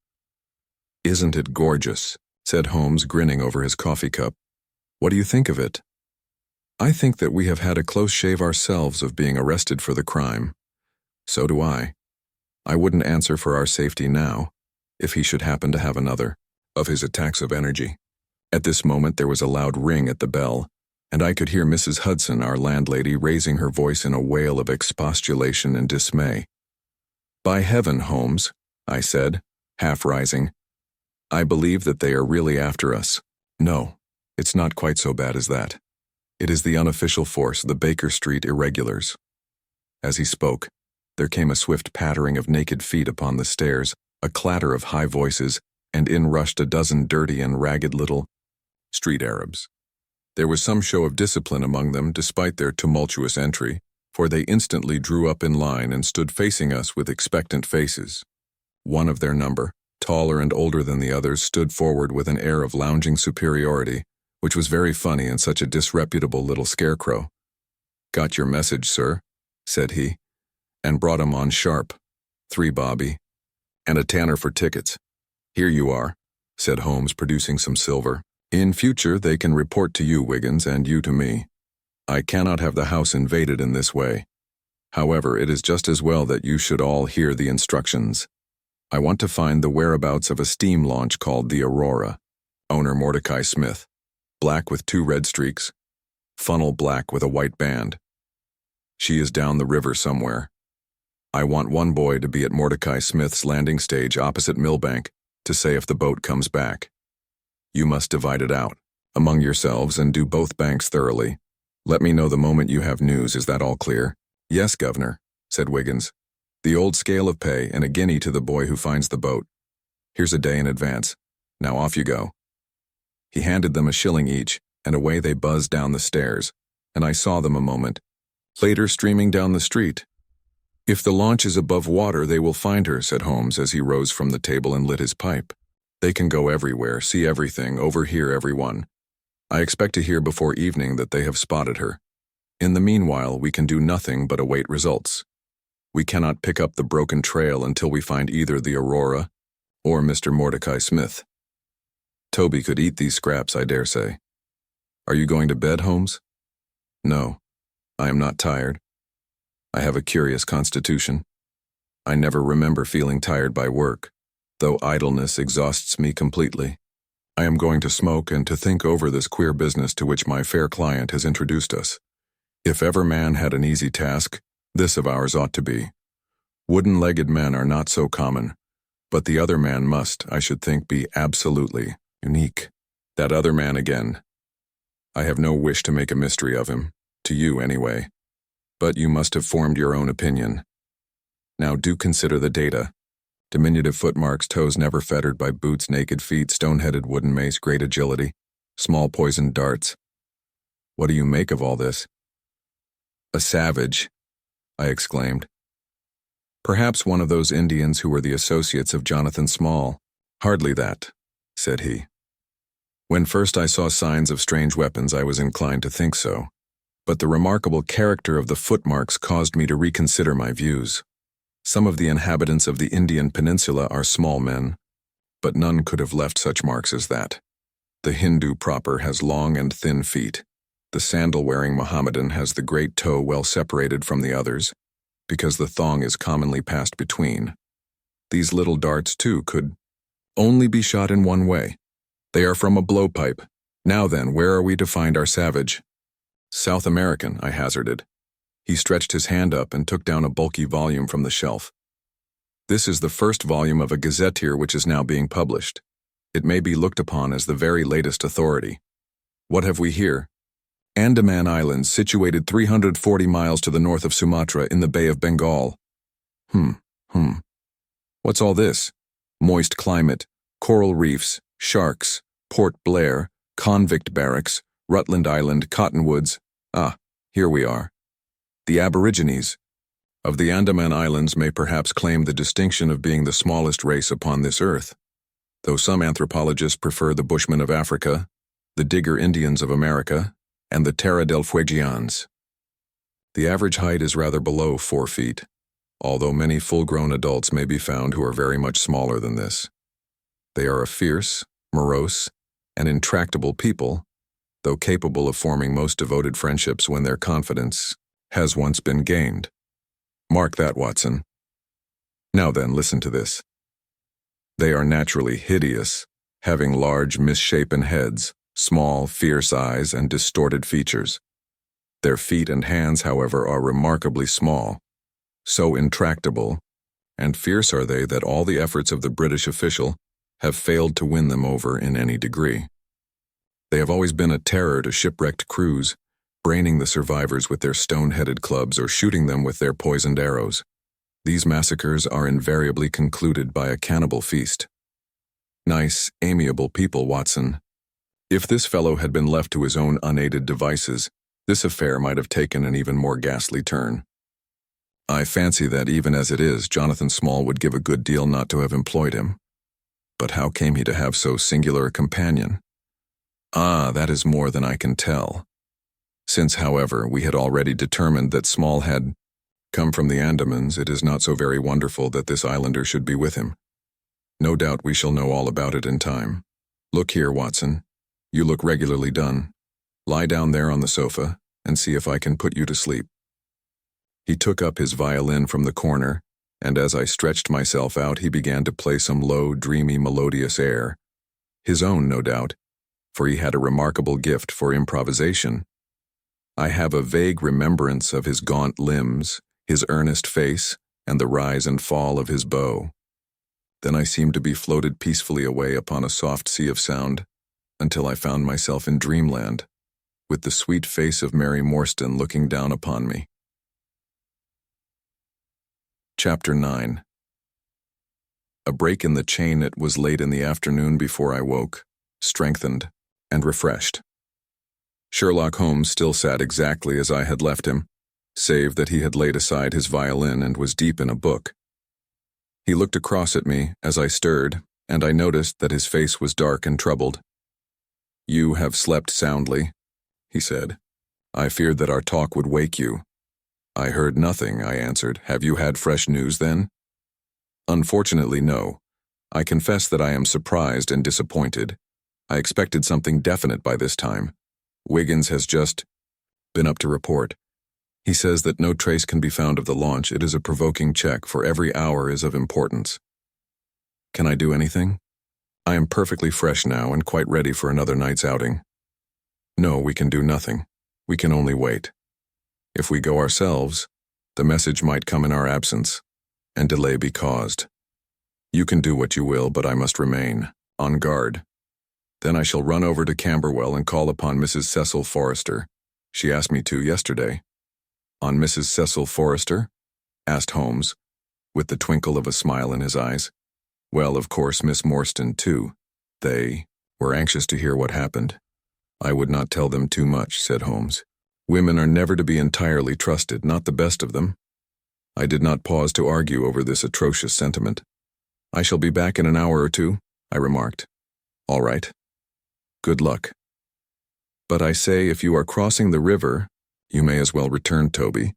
"Isn't it gorgeous?" said Holmes, grinning over his coffee cup. "What do you think of it?" "I think that we have had a close shave ourselves of being arrested for the crime." "So do I. I wouldn't answer for our safety now, if he should happen to have another of his attacks of energy." At this moment there was a loud ring at the bell, and I could hear Mrs. Hudson, our landlady, raising her voice in a wail of expostulation and dismay. "By heaven, Holmes," I said, half rising, "I believe that they are really after us." "No, it's not quite so bad as that. It is the unofficial force, the Baker Street irregulars." As he spoke, there came a swift pattering of naked feet upon the stairs, a clatter of high voices, and in rushed a dozen dirty and ragged little street Arabs. There was some show of discipline among them despite their tumultuous entry, for they instantly drew up in line and stood facing us with expectant faces. One of their number, taller and older than the others, stood forward with an air of lounging superiority, which was very funny in such a disreputable little scarecrow. "Got your message, sir," said he, and brought 'em on sharp. 3 bobby, and a tanner for tickets. "Here you are," said Holmes, producing some silver. "In future they can report to you, Wiggins, and you to me. I cannot have the house invaded in this way. However, it is just as well that you should all hear the instructions. I want to find the whereabouts of a steam launch called the Aurora. Owner Mordecai Smith. Black with 2 red streaks. Funnel black with a white band. She is down the river somewhere. I want one boy to be at Mordecai Smith's landing stage opposite Millbank to say if the boat comes back. You must divide it out among yourselves and do both banks thoroughly. Let me know the moment you have news. Is that all clear?" "Yes, Governor," said Wiggins. "The old scale of pay and a guinea to the boy who finds the boat. Here's a day in advance. Now off you go." He handed them a shilling each, and away they buzzed down the stairs, and I saw them a moment later streaming down the street. "If the launch is above water, they will find her," said Holmes as he rose from the table and lit his pipe. "They can go everywhere, see everything, overhear everyone. I expect to hear before evening that they have spotted her. In the meanwhile, we can do nothing but await results. We cannot pick up the broken trail until we find either the Aurora or Mr. Mordecai Smith. Toby could eat these scraps, I dare say. Are you going to bed, Holmes?" "No, I am not tired. I have a curious constitution. I never remember feeling tired by work, though idleness exhausts me completely. I am going to smoke and to think over this queer business to which my fair client has introduced us. If ever man had an easy task, this of ours ought to be. Wooden-legged men are not so common, but the other man must, I should think, be absolutely unique. That other man again. I have no wish to make a mystery of him, to you anyway, but you must have formed your own opinion. Now do consider the data. Diminutive footmarks, toes never fettered by boots, naked feet, stone-headed wooden mace, great agility, small poisoned darts. What do you make of all this?" "A savage," I exclaimed. "Perhaps one of those Indians who were the associates of Jonathan Small." "Hardly that," said he. "When first I saw signs of strange weapons, I was inclined to think so, but the remarkable character of the footmarks caused me to reconsider my views. Some of the inhabitants of the Indian peninsula are small men, but none could have left such marks as that. The Hindu proper has long and thin feet. The sandal-wearing Mohammedan has the great toe well separated from the others, because the thong is commonly passed between. These little darts, too, could only be shot in one way. They are from a blowpipe. Now then, where are we to find our savage?" "South American," I hazarded. He stretched his hand up and took down a bulky volume from the shelf. "This is the first volume of a gazetteer which is now being published. It may be looked upon as the very latest authority. What have we here? Andaman Islands, situated 340 miles to the north of Sumatra in the Bay of Bengal. What's all this? Moist climate, coral reefs, sharks, Port Blair, convict barracks, Rutland Island, cottonwoods. Ah, here we are. The Aborigines of the Andaman Islands may perhaps claim the distinction of being the smallest race upon this earth, though some anthropologists prefer the Bushmen of Africa, the Digger Indians of America, and the Terra del Fuegians. The average height is rather below 4 feet, although many full-grown adults may be found who are very much smaller than this. They are a fierce, morose, and intractable people, though capable of forming most devoted friendships when their confidence has once been gained. Mark that, Watson. Now then, listen to this. They are naturally hideous, having large, misshapen heads, small, fierce eyes, and distorted features. Their feet and hands, however, are remarkably small, so intractable, and fierce are they that all the efforts of the British official have failed to win them over in any degree. They have always been a terror to shipwrecked crews, braining the survivors with their stone-headed clubs or shooting them with their poisoned arrows. These massacres are invariably concluded by a cannibal feast. Nice, amiable people, Watson. If this fellow had been left to his own unaided devices, this affair might have taken an even more ghastly turn. I fancy that even as it is, Jonathan Small would give a good deal not to have employed him. But how came he to have so singular a companion? Ah, that is more than I can tell. Since, however, we had already determined that Small had come from the Andamans, it is not so very wonderful that this islander should be with him. No doubt we shall know all about it in time. Look here, Watson. You look regularly done. Lie down there on the sofa and see if I can put you to sleep. He took up his violin from the corner, and as I stretched myself out, he began to play some low, dreamy, melodious air. His own, no doubt, for he had a remarkable gift for improvisation. I have a vague remembrance of his gaunt limbs, his earnest face, and the rise and fall of his bow. Then I seemed to be floated peacefully away upon a soft sea of sound, until I found myself in dreamland, with the sweet face of Mary Morstan looking down upon me. Chapter 9. A break in the chain. It was late in the afternoon before I woke, strengthened, and refreshed. Sherlock Holmes still sat exactly as I had left him, save that he had laid aside his violin and was deep in a book. He looked across at me as I stirred, and I noticed that his face was dark and troubled. "You have slept soundly," he said. "I feared that our talk would wake you." "I heard nothing," I answered. "Have you had fresh news, then?" "Unfortunately, no. I confess that I am surprised and disappointed. I expected something definite by this time. Wiggins has just been up to report. He says that no trace can be found of the launch. It is a provoking check, for every hour is of importance." "Can I do anything?" "I am perfectly fresh now and quite ready for another night's outing." "No, we can do nothing. We can only wait. If we go ourselves, the message might come in our absence, and delay be caused. You can do what you will, but I must remain on guard. Then I shall run over to Camberwell and call upon Mrs. Cecil Forrester. She asked me to yesterday." "On Mrs. Cecil Forrester?" asked Holmes, with the twinkle of a smile in his eyes. "Well, of course, Miss Morstan, too. They were anxious to hear what happened." "I would not tell them too much," said Holmes. "Women are never to be entirely trusted, not the best of them." I did not pause to argue over this atrocious sentiment. "I shall be back in an hour or two," I remarked. "All right. Good luck. But I say, if you are crossing the river, you may as well return, Toby,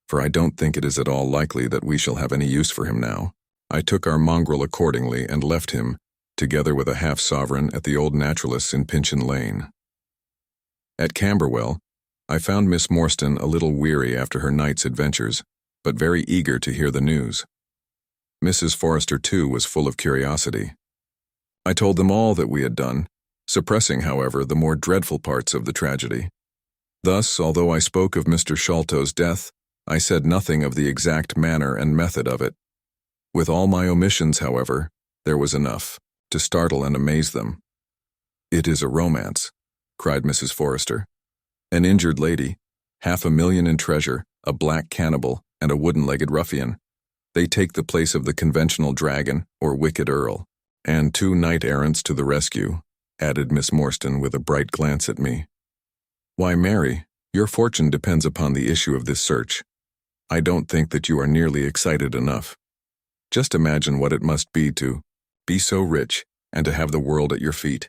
for I don't think it is at all likely that we shall have any use for him now." I took our mongrel accordingly and left him, together with a half-sovereign, at the old naturalist's in Pinchin Lane. At Camberwell, I found Miss Morstan a little weary after her night's adventures, but very eager to hear the news. Mrs. Forrester, too, was full of curiosity. I told them all that we had done, suppressing, however, the more dreadful parts of the tragedy. Thus, although I spoke of Mr. Sholto's death, I said nothing of the exact manner and method of it. With all my omissions, however, there was enough to startle and amaze them. "It is a romance," cried Mrs. Forrester. "An injured lady, $500,000 in treasure, a black cannibal, and a wooden-legged ruffian. They take the place of the conventional dragon, or wicked earl. And 2 knight-errants to the rescue," added Miss Morstan with a bright glance at me. "Why, Mary, your fortune depends upon the issue of this search. I don't think that you are nearly excited enough. Just imagine what it must be to be so rich and to have the world at your feet."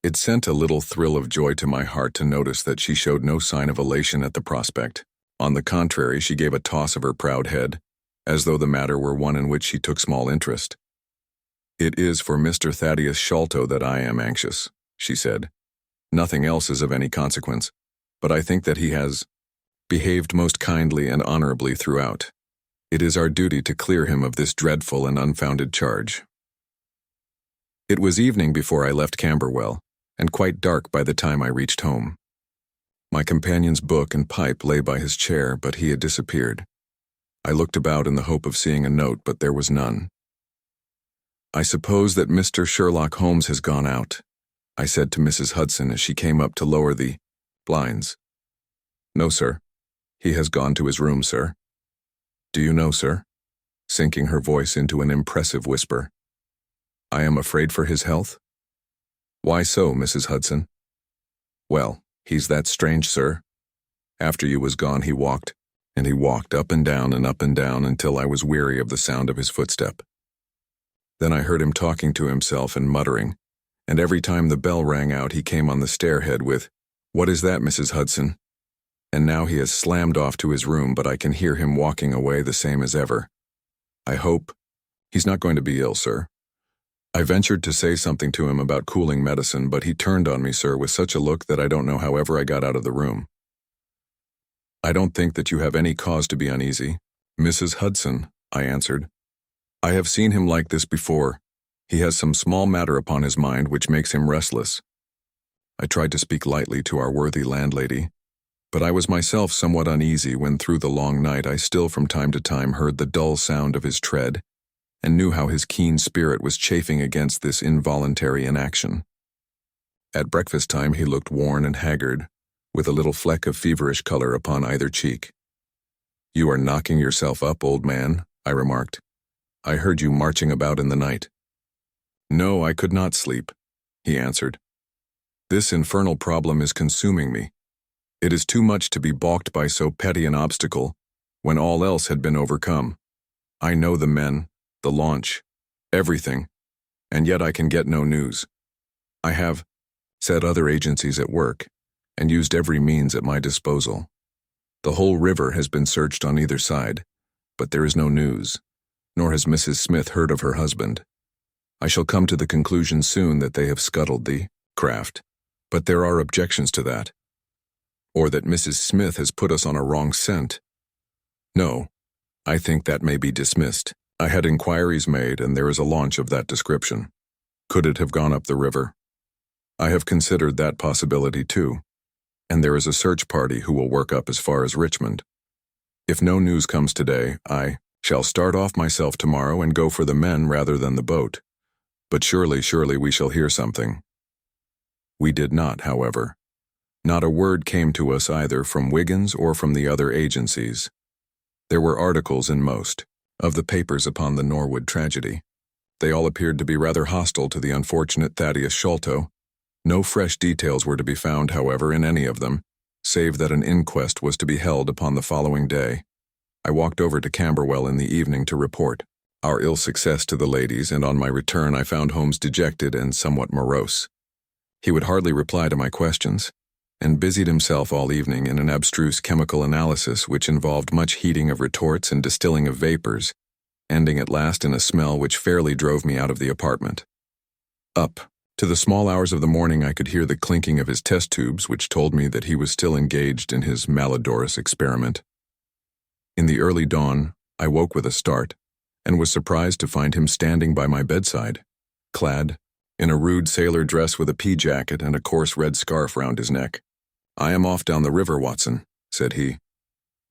It sent a little thrill of joy to my heart to notice that she showed no sign of elation at the prospect. On the contrary, she gave a toss of her proud head, as though the matter were one in which she took small interest. "It is for Mr. Thaddeus Sholto that I am anxious," she said. "Nothing else is of any consequence, but I think that he has behaved most kindly and honorably throughout. It is our duty to clear him of this dreadful and unfounded charge." It was evening before I left Camberwell, and quite dark by the time I reached home. My companion's book and pipe lay by his chair, but he had disappeared. I looked about in the hope of seeing a note, but there was none. "I suppose that Mr. Sherlock Holmes has gone out," I said to Mrs. Hudson as she came up to lower the blinds. "No, sir. He has gone to his room, sir." "Do you know, sir?" sinking her voice into an impressive whisper. "I am afraid for his health." "Why so, Mrs. Hudson?" "Well, he's that strange, sir. After you was gone he walked up and down until I was weary of the sound of his footstep. Then I heard him talking to himself and muttering, and every time the bell rang out he came on the stairhead with, 'What is that, Mrs. Hudson?' and now he has slammed off to his room, but I can hear him walking away the same as ever. I hope he's not going to be ill, sir. I ventured to say something to him about cooling medicine, but he turned on me, sir, with such a look that I don't know however I got out of the room. I don't think that you have any cause to be uneasy, Mrs. Hudson, I answered. I have seen him like this before. He has some small matter upon his mind which makes him restless. I tried to speak lightly to our worthy landlady, but I was myself somewhat uneasy when through the long night I still from time to time heard the dull sound of his tread, and knew how his keen spirit was chafing against this involuntary inaction. At breakfast time he looked worn and haggard, with a little fleck of feverish color upon either cheek. You are knocking yourself up, old man, I remarked. I heard you marching about in the night. No, I could not sleep, he answered. This infernal problem is consuming me. It is too much to be balked by so petty an obstacle, when all else had been overcome. I know the men, the launch, everything, and yet I can get no news. I have set other agencies at work, and used every means at my disposal. The whole river has been searched on either side, but there is no news, nor has Mrs. Smith heard of her husband. I shall come to the conclusion soon that they have scuttled the craft, but there are objections to that, or that Mrs. Smith has put us on a wrong scent. No, I think that may be dismissed. I had inquiries made, and there is a launch of that description. Could it have gone up the river? I have considered that possibility too, and there is a search party who will work up as far as Richmond. If no news comes today, I shall start off myself tomorrow and go for the men rather than the boat. But surely we shall hear something. We did not, however. Not a word came to us either from Wiggins or from the other agencies. There were articles in most of the papers upon the Norwood tragedy. They all appeared to be rather hostile to the unfortunate Thaddeus Sholto. No fresh details were to be found, however, in any of them, save that an inquest was to be held upon the following day. I walked over to Camberwell in the evening to report our ill success to the ladies, and on my return I found Holmes dejected and somewhat morose. He would hardly reply to my questions, and busied himself all evening in an abstruse chemical analysis which involved much heating of retorts and distilling of vapors, ending at last in a smell which fairly drove me out of the apartment. Up to the small hours of the morning I could hear the clinking of his test tubes, which told me that he was still engaged in his malodorous experiment. In the early dawn, I woke with a start, and was surprised to find him standing by my bedside, clad in a rude sailor dress with a pea jacket and a coarse red scarf round his neck. I am off down the river, Watson, said he.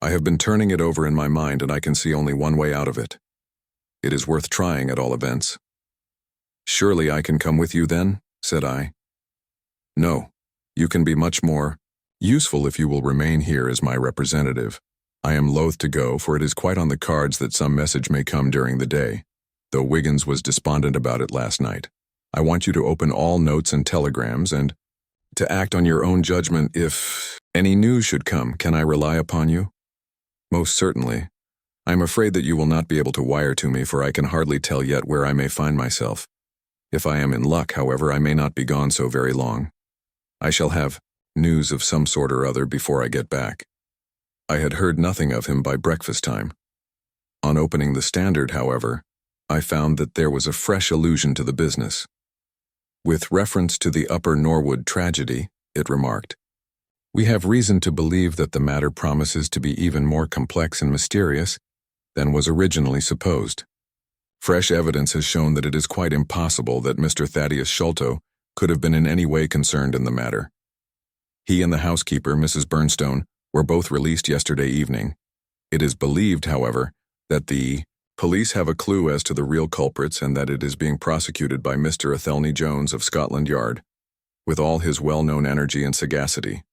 I have been turning it over in my mind, and I can see only one way out of it. It is worth trying at all events. Surely I can come with you then, said I. No, you can be much more useful if you will remain here as my representative. I am loath to go, for it is quite on the cards that some message may come during the day, though Wiggins was despondent about it last night. I want you to open all notes and telegrams, and to act on your own judgment if any news should come. Can I rely upon you? Most certainly. I am afraid that you will not be able to wire to me, for I can hardly tell yet where I may find myself. If I am in luck, however, I may not be gone so very long. I shall have news of some sort or other before I get back. I had heard nothing of him by breakfast time. On opening the Standard, however, I found that there was a fresh allusion to the business. With reference to the Upper Norwood tragedy, it remarked, "We have reason to believe that the matter promises to be even more complex and mysterious than was originally supposed. Fresh evidence has shown that it is quite impossible that Mr. Thaddeus Sholto could have been in any way concerned in the matter. He and the housekeeper, Mrs. Burnstone, were both released yesterday evening. It is believed, however, that the police have a clue as to the real culprits, and that it is being prosecuted by Mr. Athelney Jones of Scotland Yard, with all his well-known energy and sagacity.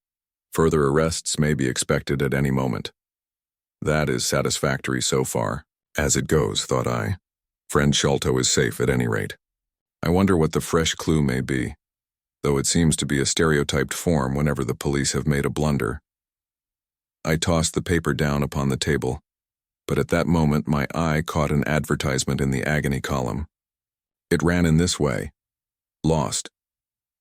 Further arrests may be expected at any moment. That is satisfactory so far. As it goes, thought I. Friend Sholto is safe at any rate. I wonder what the fresh clue may be, though it seems to be a stereotyped form whenever the police have made a blunder. I tossed the paper down upon the table, but at that moment my eye caught an advertisement in the agony column. It ran in this way: Lost.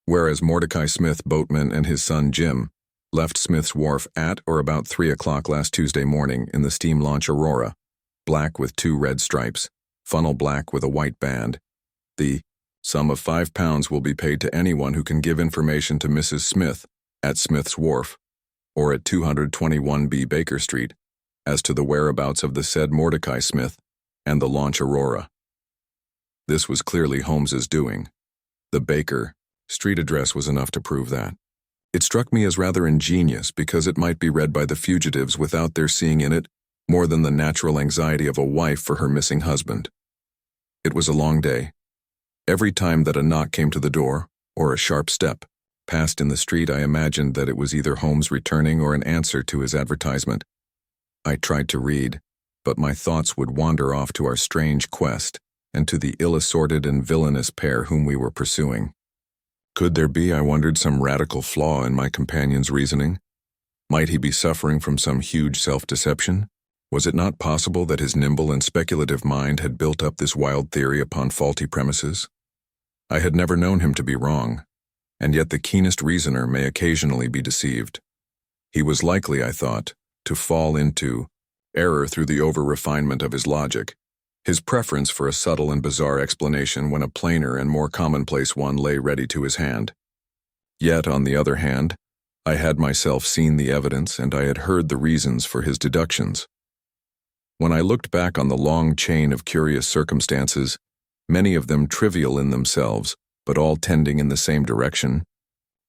Whereas Mordecai Smith, boatman, and his son Jim left Smith's Wharf at or about 3 o'clock last Tuesday morning in the steam launch Aurora, black with 2 red stripes, funnel black with a white band. The sum of £5 will be paid to anyone who can give information to Mrs. Smith at Smith's Wharf or at 221B Baker Street as to the whereabouts of the said Mordecai Smith and the launch Aurora. This was clearly Holmes's doing. The Baker Street address was enough to prove that. It struck me as rather ingenious because it might be read by the fugitives without their seeing in it more than the natural anxiety of a wife for her missing husband. It was a long day. Every time that a knock came to the door, or a sharp step passed in the street, I imagined that it was either Holmes returning or an answer to his advertisement. I tried to read, but my thoughts would wander off to our strange quest and to the ill-assorted and villainous pair whom we were pursuing. Could there be, I wondered, some radical flaw in my companion's reasoning? Might he be suffering from some huge self-deception? Was it not possible that his nimble and speculative mind had built up this wild theory upon faulty premises? I had never known him to be wrong, and yet the keenest reasoner may occasionally be deceived. He was likely, I thought, to fall into error through the over-refinement of his logic, his preference for a subtle and bizarre explanation when a plainer and more commonplace one lay ready to his hand. Yet, on the other hand, I had myself seen the evidence and I had heard the reasons for his deductions. When I looked back on the long chain of curious circumstances, many of them trivial in themselves, but all tending in the same direction,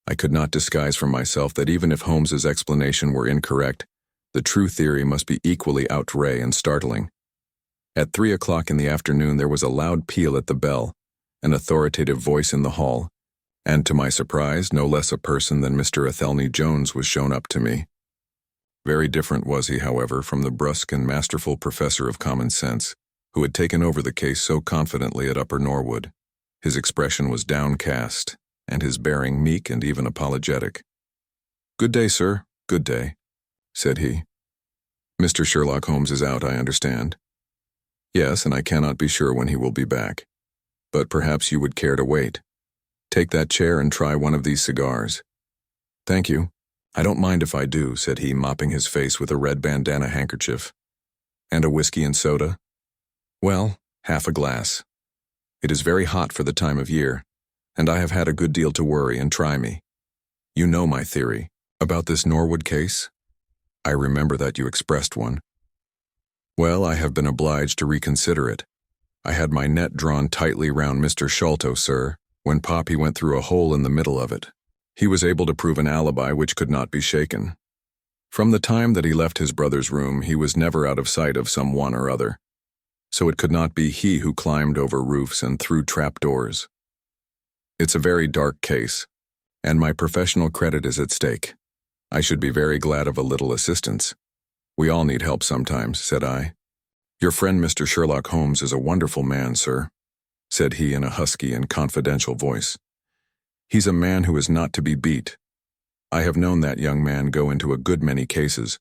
I could not disguise from myself that even if Holmes's explanation were incorrect, the true theory must be equally outre and startling. At 3 o'clock in the afternoon there was a loud peal at the bell, an authoritative voice in the hall, and to my surprise, no less a person than Mr. Athelney Jones was shown up to me. Very different was he, however, from the brusque and masterful professor of common sense, who had taken over the case so confidently at Upper Norwood. His expression was downcast, and his bearing meek and even apologetic. "Good day, sir, good day," said he. "Mr. Sherlock Holmes is out, I understand." "Yes, and I cannot be sure when he will be back. But perhaps you would care to wait. Take that chair and try one of these cigars." "Thank you. I don't mind if I do," said he, mopping his face with a red bandana handkerchief. "And a whiskey and soda?" "Well, half a glass. It is very hot for the time of year, and I have had a good deal to worry and try me. You know my theory about this Norwood case? I remember that you expressed one. Well, I have been obliged to reconsider it. I had my net drawn tightly round Mr. Sholto, sir, when Poppy went through a hole in the middle of it. He was able to prove an alibi which could not be shaken. From the time that he left his brother's room, he was never out of sight of some one or other. So it could not be he who climbed over roofs and through trapdoors. It's a very dark case, and my professional credit is at stake. I should be very glad of a little assistance. We all need help sometimes, said I. Your friend Mr. Sherlock Holmes is a wonderful man, sir, said he in a husky and confidential voice. He's a man who is not to be beat. I have known that young man go into a good many cases,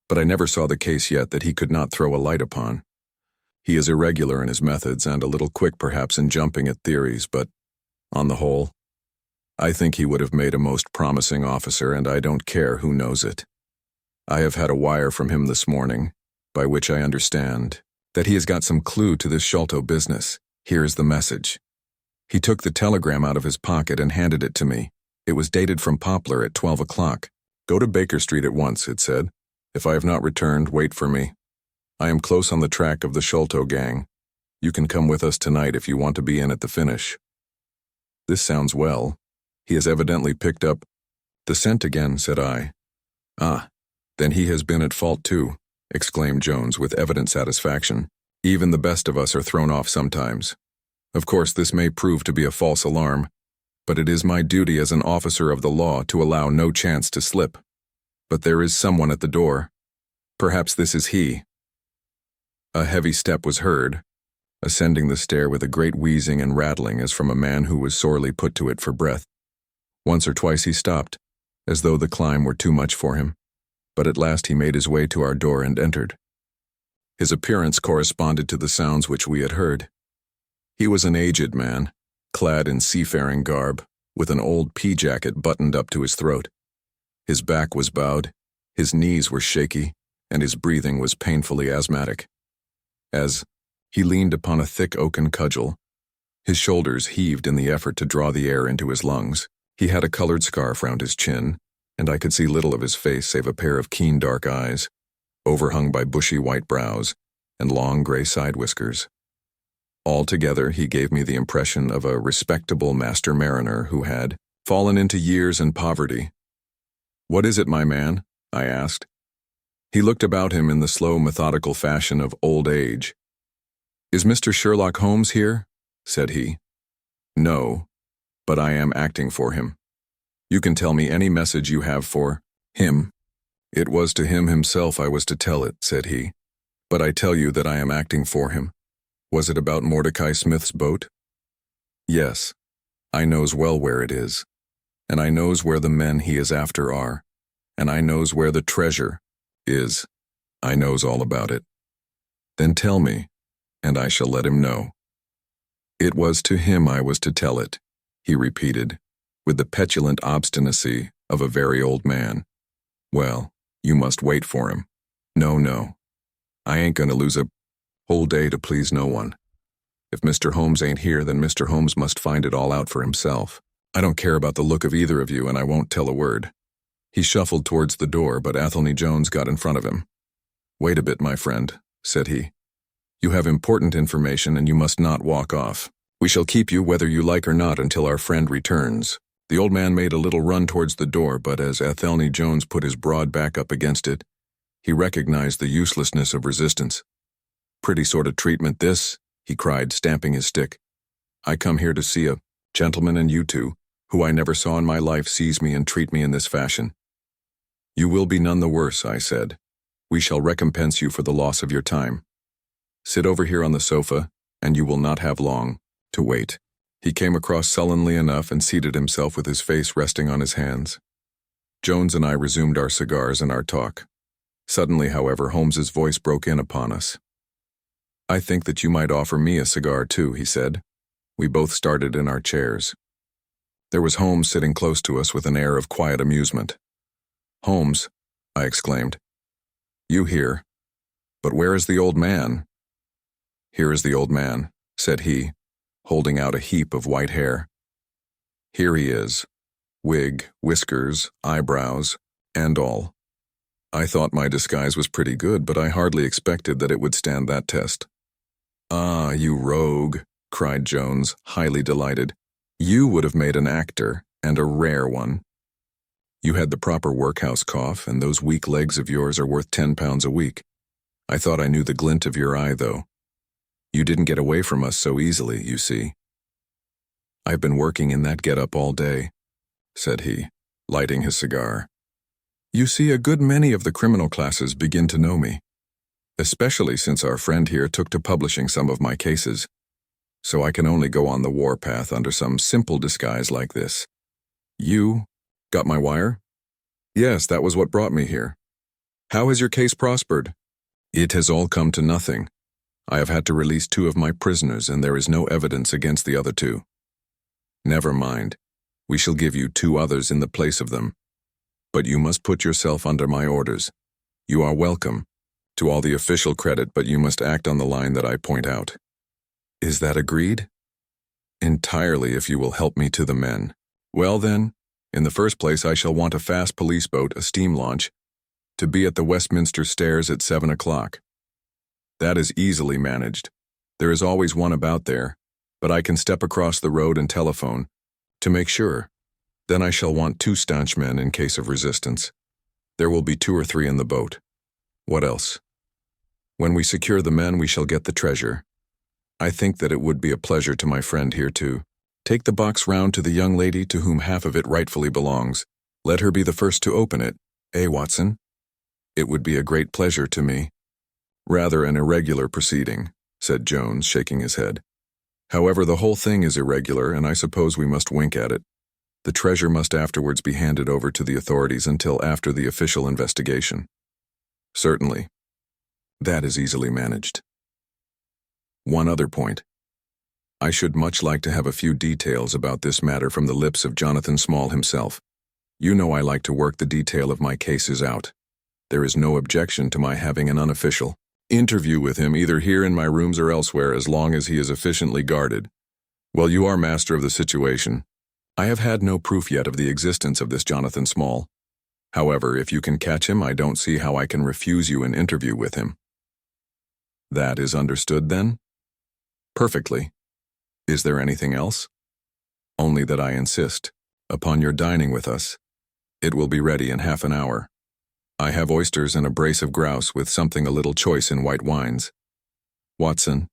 but I never saw the case yet that he could not throw a light upon. He is irregular in his methods and a little quick perhaps in jumping at theories, but, on the whole, I think he would have made a most promising officer, and I don't care who knows it. I have had a wire from him this morning, by which I understand that he has got some clue to this Sholto business. Here is the message. He took the telegram out of his pocket and handed it to me. It was dated from Poplar at 12 o'clock. Go to Baker Street at once, it said. If I have not returned, wait for me. I am close on the track of the Sholto gang. You can come with us tonight if you want to be in at the finish. This sounds well. He has evidently picked up the scent again, said I. Ah, then he has been at fault too, exclaimed Jones with evident satisfaction. Even the best of us are thrown off sometimes. Of course, this may prove to be a false alarm, but it is my duty as an officer of the law to allow no chance to slip. But there is someone at the door. Perhaps this is he. A heavy step was heard, ascending the stair with a great wheezing and rattling as from a man who was sorely put to it for breath. Once or twice he stopped, as though the climb were too much for him, but at last he made his way to our door and entered. His appearance corresponded to the sounds which we had heard. He was an aged man, clad in seafaring garb, with an old pea-jacket buttoned up to his throat. His back was bowed, his knees were shaky, and his breathing was painfully asthmatic. As he leaned upon a thick oaken cudgel, his shoulders heaved in the effort to draw the air into his lungs. He had a colored scarf round his chin, and I could see little of his face save a pair of keen dark eyes, overhung by bushy white brows and long gray side whiskers. Altogether, he gave me the impression of a respectable master mariner who had fallen into years and poverty. "What is it, my man?" I asked. He looked about him in the slow, methodical fashion of old age. "Is Mr. Sherlock Holmes here?" said he. "No, but I am acting for him. You can tell me any message you have for him." "It was to him himself I was to tell it," said he. "But I tell you that I am acting for him. Was it about Mordecai Smith's boat?" "Yes. I knows well where it is. And I knows where the men he is after are. And I knows where the treasure is. I knows all about it." "Then tell me, and I shall let him know." "It was to him I was to tell it," he repeated, with the petulant obstinacy of a very old man. "Well, you must wait for him." No. I ain't gonna lose a whole day to please no one. If Mr. Holmes ain't here, then Mr. Holmes must find it all out for himself. I don't care about the look of either of you, and I won't tell a word." He shuffled towards the door, but Athelney Jones got in front of him. "Wait a bit, my friend," said he. "You have important information, and you must not walk off. We shall keep you whether you like or not until our friend returns." The old man made a little run towards the door, but as Athelney Jones put his broad back up against it, he recognized the uselessness of resistance. "Pretty sort of treatment this," he cried, stamping his stick. "I come here to see a gentleman, and you two, who I never saw in my life, seize me and treat me in this fashion." "You will be none the worse," I said. "We shall recompense you for the loss of your time. Sit over here on the sofa, and you will not have long to wait." He came across sullenly enough and seated himself with his face resting on his hands. Jones and I resumed our cigars and our talk. Suddenly, however, Holmes's voice broke in upon us. "I think that you might offer me a cigar too," he said. We both started in our chairs. There was Holmes sitting close to us with an air of quiet amusement. "Holmes," I exclaimed. "You here? But where is the old man?" "Here is the old man," said he, holding out a heap of white hair. "Here he is, wig, whiskers, eyebrows, and all. I thought my disguise was pretty good, but I hardly expected that it would stand that test." "Ah, you rogue," cried Jones, highly delighted. "You would have made an actor, and a rare one. You had the proper workhouse cough, and those weak legs of yours are worth £10 a week. I thought I knew the glint of your eye, though. You didn't get away from us so easily, you see." "I've been working in that get-up all day," said he, lighting his cigar. "You see, a good many of the criminal classes begin to know me, especially since our friend here took to publishing some of my cases. So I can only go on the warpath under some simple disguise like this. You got my wire?" "Yes, that was what brought me here." "How has your case prospered?" "It has all come to nothing. I have had to release 2 of my prisoners, and there is no evidence against the other 2. "Never mind. We shall give you 2 others in the place of them. But you must put yourself under my orders. You are welcome to all the official credit, but you must act on the line that I point out." "Is that agreed?" "Entirely, if you will help me to the men." "Well then, in the first place I shall want a fast police boat, a steam launch, to be at the Westminster Stairs at 7 o'clock. That is easily managed. There is always one about there, but I can step across the road and telephone, to make sure. Then I shall want 2 staunch men in case of resistance. There will be 2 or 3 in the boat. What else? When we secure the men, we shall get the treasure. I think that it would be a pleasure to my friend here to take the box round to the young lady to whom half of it rightfully belongs. Let her be the first to open it, Watson? It would be a great pleasure to me." "Rather an irregular proceeding," said Jones, shaking his head. "However, the whole thing is irregular, and I suppose we must wink at it. The treasure must afterwards be handed over to the authorities until after the official investigation." "Certainly. That is easily managed. One other point. I should much like to have a few details about this matter from the lips of Jonathan Small himself. You know I like to work the detail of my cases out. There is no objection to my having an unofficial interview with him either here in my rooms or elsewhere as long as he is efficiently guarded. Well, you are master of the situation. I have had no proof yet of the existence of this Jonathan Small. However, if you can catch him, I don't see how I can refuse you an interview with him. That is understood, then? Perfectly. Is there anything else? Only that I insist upon your dining with us. It will be ready in half an hour. I have oysters and a brace of grouse with something a little choice in white wines. Watson,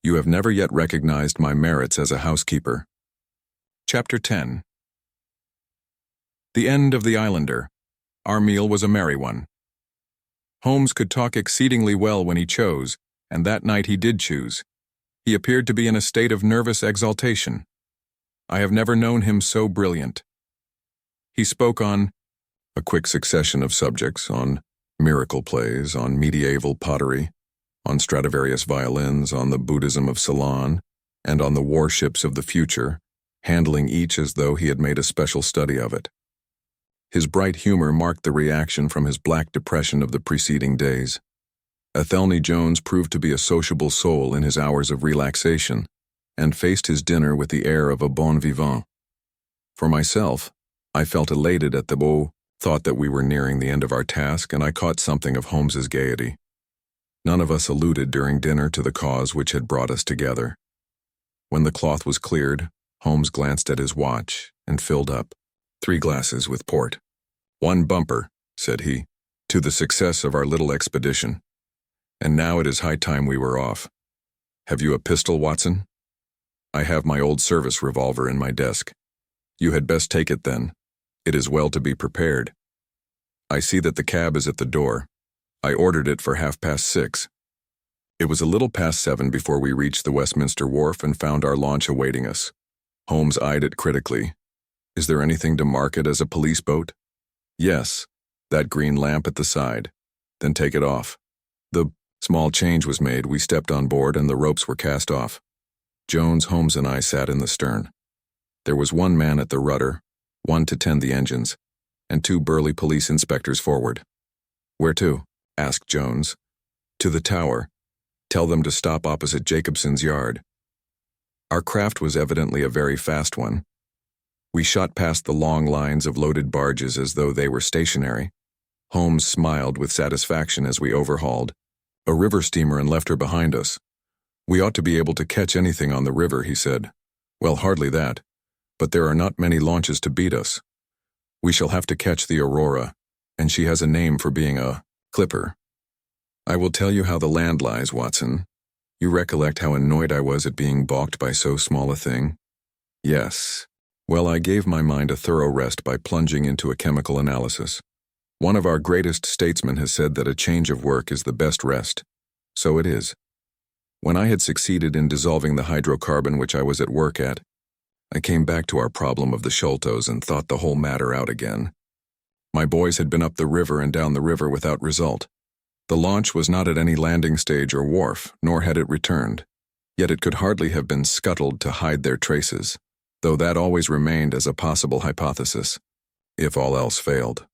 you have never yet recognized my merits as a housekeeper. Chapter 10. The End of the Islander. Our meal was a merry one. Holmes could talk exceedingly well when he chose, and that night he did choose. He appeared to be in a state of nervous exaltation. I have never known him so brilliant. He spoke on a quick succession of subjects, on miracle plays, on medieval pottery, on Stradivarius violins, on the Buddhism of Ceylon, and on the warships of the future, handling each as though he had made a special study of it. His bright humor marked the reaction from his black depression of the preceding days. Athelney Jones proved to be a sociable soul in his hours of relaxation, and faced his dinner with the air of a bon vivant. For myself, I felt elated at the thought that we were nearing the end of our task, and I caught something of Holmes's gaiety. None of us alluded during dinner to the cause which had brought us together. When the cloth was cleared, Holmes glanced at his watch and filled up 3 glasses with port. "One bumper," said he, "to the success of our little expedition. And now it is high time we were off. Have you a pistol, Watson?" "I have my old service revolver in my desk." "You had best take it then. It is well to be prepared. I see that the cab is at the door. I ordered it for 6:30. It was a little past 7 before we reached the Westminster Wharf and found our launch awaiting us. Holmes eyed it critically. "Is there anything to mark it as a police boat?" "Yes, that green lamp at the side." "Then take it off." The small change was made, we stepped on board, and the ropes were cast off. Jones, Holmes, and I sat in the stern. There was 1 man at the rudder, 1 to tend the engines, and 2 burly police inspectors forward. "Where to?" asked Jones. "To the tower. Tell them to stop opposite Jacobson's yard." Our craft was evidently a very fast one. We shot past the long lines of loaded barges as though they were stationary. Holmes smiled with satisfaction as we overhauled a river steamer and left her behind us. "We ought to be able to catch anything on the river," he said. "Well, hardly that, but there are not many launches to beat us. We shall have to catch the Aurora, and she has a name for being a clipper. I will tell you how the land lies, Watson. You recollect how annoyed I was at being balked by so small a thing?" "Yes. Well, I gave my mind a thorough rest by plunging into a chemical analysis. One of our greatest statesmen has said that a change of work is the best rest. So it is. When I had succeeded in dissolving the hydrocarbon which I was at work at, I came back to our problem of the Sholtos and thought the whole matter out again. My boys had been up the river and down the river without result. The launch was not at any landing stage or wharf, nor had it returned. Yet it could hardly have been scuttled to hide their traces, though that always remained as a possible hypothesis, if all else failed.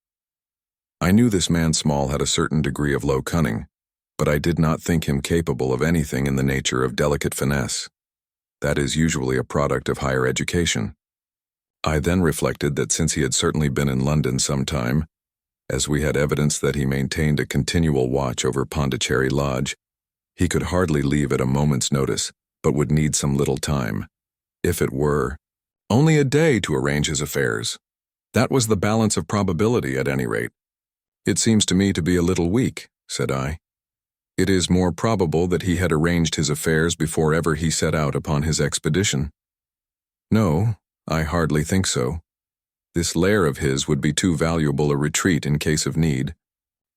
I knew this man Small had a certain degree of low cunning, but I did not think him capable of anything in the nature of delicate finesse. That is usually a product of higher education. I then reflected that since he had certainly been in London some time, as we had evidence that he maintained a continual watch over Pondicherry Lodge, he could hardly leave at a moment's notice, but would need some little time, if it were only a day, to arrange his affairs. That was the balance of probability, at any rate. "It seems to me to be a little weak," said I. "It is more probable that he had arranged his affairs before ever he set out upon his expedition." "No, I hardly think so. This lair of his would be too valuable a retreat in case of need,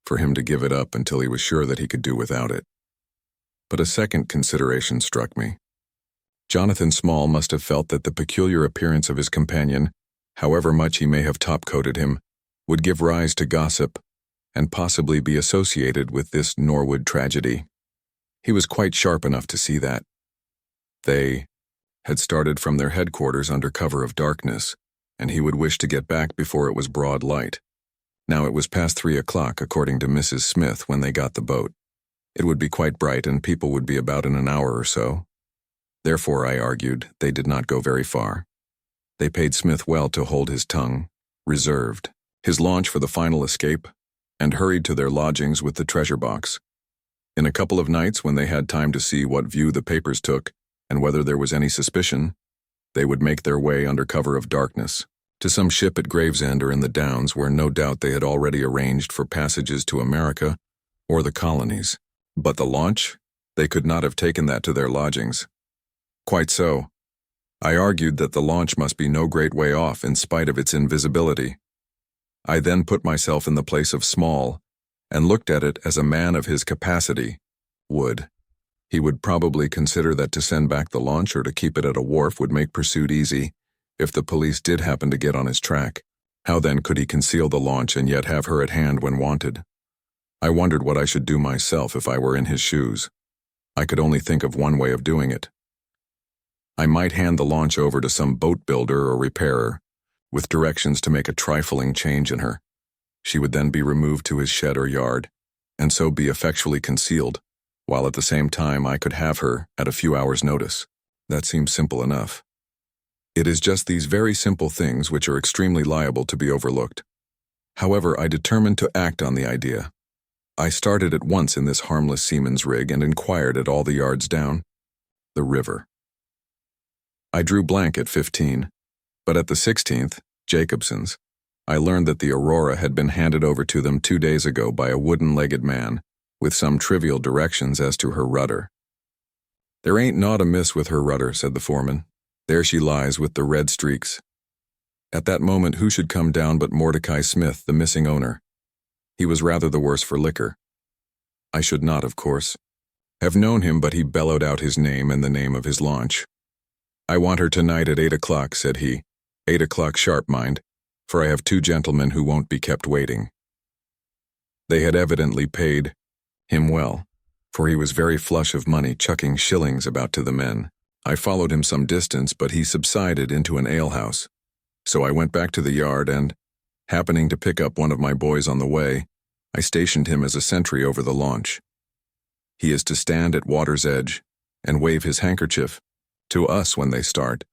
for him to give it up until he was sure that he could do without it." But a second consideration struck me. Jonathan Small must have felt that the peculiar appearance of his companion, however much he may have top-coated him, would give rise to gossip, and possibly be associated with this Norwood tragedy. He was quite sharp enough to see that. They had started from their headquarters under cover of darkness, and he would wish to get back before it was broad light. Now it was past 3 o'clock, according to Mrs. Smith, when they got the boat. It would be quite bright, and people would be about in an hour or so. Therefore, I argued, they did not go very far. They paid Smith well to hold his tongue, reserved his launch for the final escape, and hurried to their lodgings with the treasure box. In a couple of nights, when they had time to see what view the papers took, and whether there was any suspicion, they would make their way under cover of darkness to some ship at Gravesend or in the Downs, where no doubt they had already arranged for passages to America or the colonies. But the launch? They could not have taken that to their lodgings. Quite so. I argued that the launch must be no great way off in spite of its invisibility. I then put myself in the place of Small and looked at it as a man of his capacity would. He would probably consider that to send back the launch or to keep it at a wharf would make pursuit easy if the police did happen to get on his track. How then could he conceal the launch and yet have her at hand when wanted? I wondered what I should do myself if I were in his shoes. I could only think of one way of doing it. I might hand the launch over to some boat builder or repairer, with directions to make a trifling change in her. She would then be removed to his shed or yard, and so be effectually concealed, while at the same time I could have her at a few hours' notice. That seems simple enough. It is just these very simple things which are extremely liable to be overlooked. However, I determined to act on the idea. I started at once in this harmless seaman's rig and inquired at all the yards down the river. I drew blank at 15, but at the 16th, Jacobson's, I learned that the Aurora had been handed over to them 2 days ago by a wooden-legged man, with some trivial directions as to her rudder. "There ain't naught amiss with her rudder," said the foreman. "There she lies with the red streaks." At that moment, who should come down but Mordecai Smith, the missing owner. He was rather the worse for liquor. I should not, of course, have known him, but he bellowed out his name and the name of his launch. "I want her tonight at 8 o'clock, said he. 8 o'clock sharp, mind, for I have 2 gentlemen who won't be kept waiting. They had evidently paid him well, for he was very flush of money, chucking shillings about to the men. I followed him some distance, but he subsided into an alehouse. So I went back to the yard and, happening to pick up one of my boys on the way, I stationed him as a sentry over the launch. He is to stand at water's edge and wave his handkerchief to us when they start.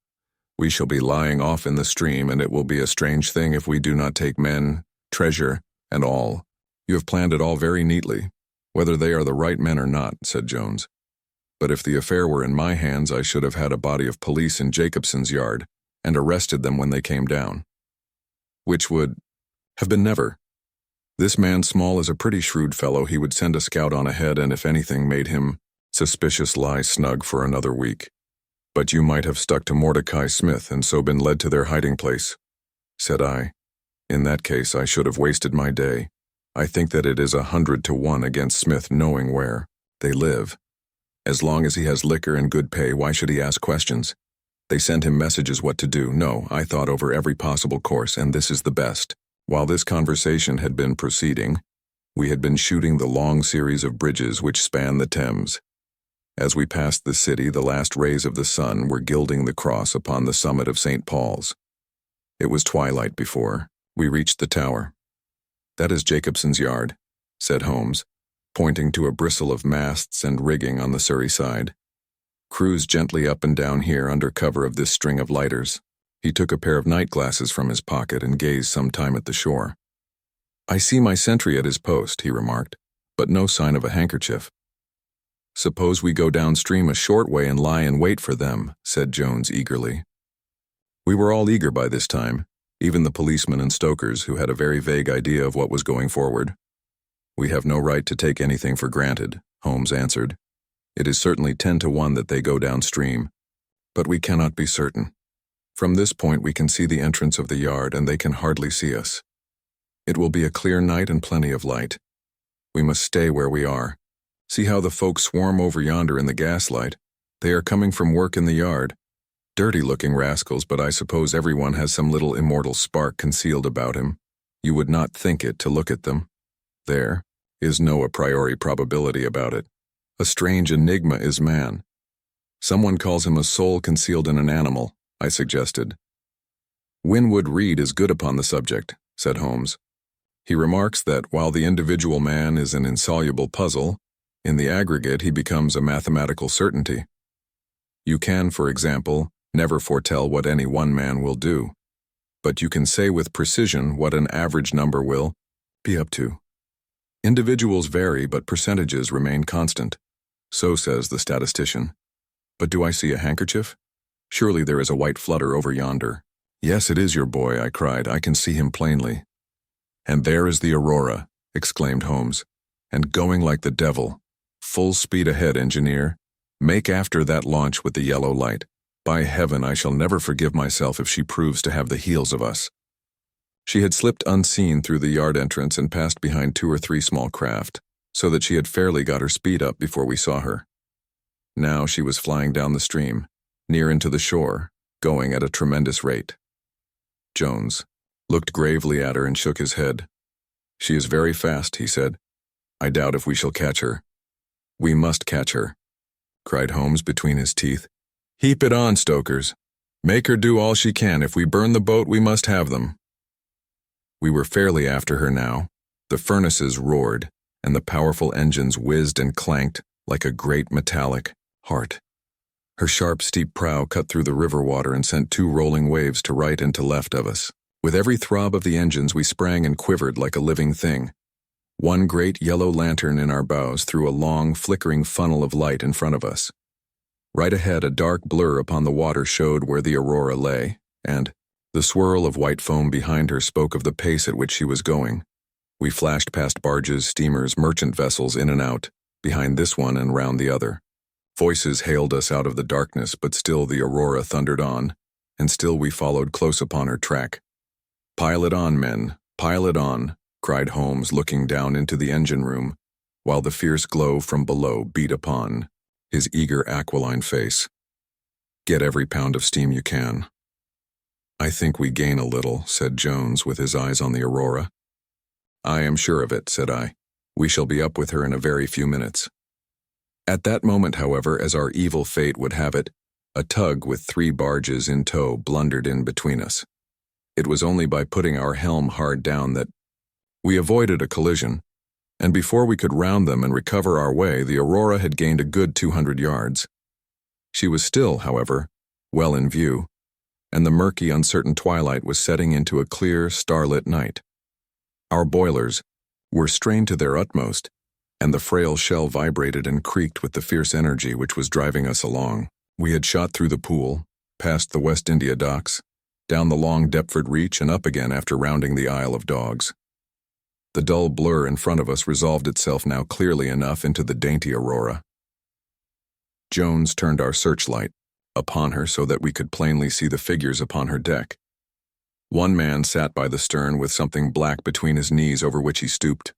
We shall be lying off in the stream, and it will be a strange thing if we do not take men, treasure, and all. You have planned it all very neatly, whether they are the right men or not," said Jones. "But if the affair were in my hands, I should have had a body of police in Jacobson's yard and arrested them when they came down. Which would have been never. This man Small is a pretty shrewd fellow. He would send a scout on ahead, and if anything made him suspicious, lie snug for another week. But you might have stuck to Mordecai Smith and so been led to their hiding place," said I. "In that case, I should have wasted my day. I think that it is 100 to 1 against Smith knowing where they live. As long as he has liquor and good pay, why should he ask questions? They send him messages what to do. No, I thought over every possible course, and this is the best." While this conversation had been proceeding, we had been shooting the long series of bridges which span the Thames. As we passed the city, the last rays of the sun were gilding the cross upon the summit of St. Paul's. It was twilight before we reached the tower. "That is Jacobson's yard," said Holmes, pointing to a bristle of masts and rigging on the Surrey side. "Cruise gently up and down here under cover of this string of lighters." He took a pair of night glasses from his pocket and gazed some time at the shore. "I see my sentry at his post," he remarked, "but no sign of a handkerchief." "Suppose we go downstream a short way and lie in wait for them," said Jones eagerly. We were all eager by this time, even the policemen and stokers, who had a very vague idea of what was going forward. "We have no right to take anything for granted," Holmes answered. "It is certainly 10 to 1 that they go downstream, but we cannot be certain. From this point we can see the entrance of the yard, and they can hardly see us. It will be a clear night and plenty of light. We must stay where we are. See how the folk swarm over yonder in the gaslight. They are coming from work in the yard. Dirty-looking rascals, but I suppose everyone has some little immortal spark concealed about him. You would not think it to look at them. There is no a priori probability about it. A strange enigma is man. Someone calls him a soul concealed in an animal," I suggested. Winwood Reade is good upon the subject, said Holmes. He remarks that while the individual man is an insoluble puzzle, in the aggregate he becomes a mathematical certainty. You can, for example, never foretell what any one man will do, but you can say with precision what an average number will be up to. Individuals vary, but percentages remain constant. So says the statistician. But do I see a handkerchief? Surely there is a white flutter over yonder. Yes, it is your boy, I cried. I can see him plainly. And there is the Aurora, exclaimed Holmes, and going like the devil. Full speed ahead, engineer. Make after that launch with the yellow light. By heaven, I shall never forgive myself if she proves to have the heels of us. She had slipped unseen through the yard entrance and passed behind 2 or 3 small craft, so that she had fairly got her speed up before we saw her. Now she was flying down the stream, near into the shore, going at a tremendous rate. Jones looked gravely at her and shook his head. She is very fast, he said. I doubt if we shall catch her. We must catch her, cried Holmes between his teeth. Heap it on, stokers. Make her do all she can. If we burn the boat, we must have them. We were fairly after her now. The furnaces roared, and the powerful engines whizzed and clanked like a great metallic heart. Her sharp, steep prow cut through the river water and sent 2 rolling waves to right and to left of us. With every throb of the engines, we sprang and quivered like a living thing. One great yellow lantern in our bows threw a long, flickering funnel of light in front of us. Right ahead, a dark blur upon the water showed where the Aurora lay, and the swirl of white foam behind her spoke of the pace at which she was going. We flashed past barges, steamers, merchant vessels in and out, behind this one and round the other. Voices hailed us out of the darkness, but still the Aurora thundered on, and still we followed close upon her track. Pile it on, men, pile it on, cried Holmes, looking down into the engine room, while the fierce glow from below beat upon his eager aquiline face. Get every pound of steam you can. I think we gain a little, said Jones, with his eyes on the Aurora. I am sure of it, said I. We shall be up with her in a very few minutes. At that moment, however, as our evil fate would have it, a tug with 3 barges in tow blundered in between us. It was only by putting our helm hard down that we avoided a collision, and before we could round them and recover our way, the Aurora had gained a good 200 yards. She was still, however, well in view, and the murky, uncertain twilight was setting into a clear, starlit night. Our boilers were strained to their utmost, and the frail shell vibrated and creaked with the fierce energy which was driving us along. We had shot through the Pool, past the West India docks, down the long Deptford Reach and up again after rounding the Isle of Dogs. The dull blur in front of us resolved itself now clearly enough into the dainty Aurora. Jones turned our searchlight upon her so that we could plainly see the figures upon her deck. One man sat by the stern with something black between his knees over which he stooped.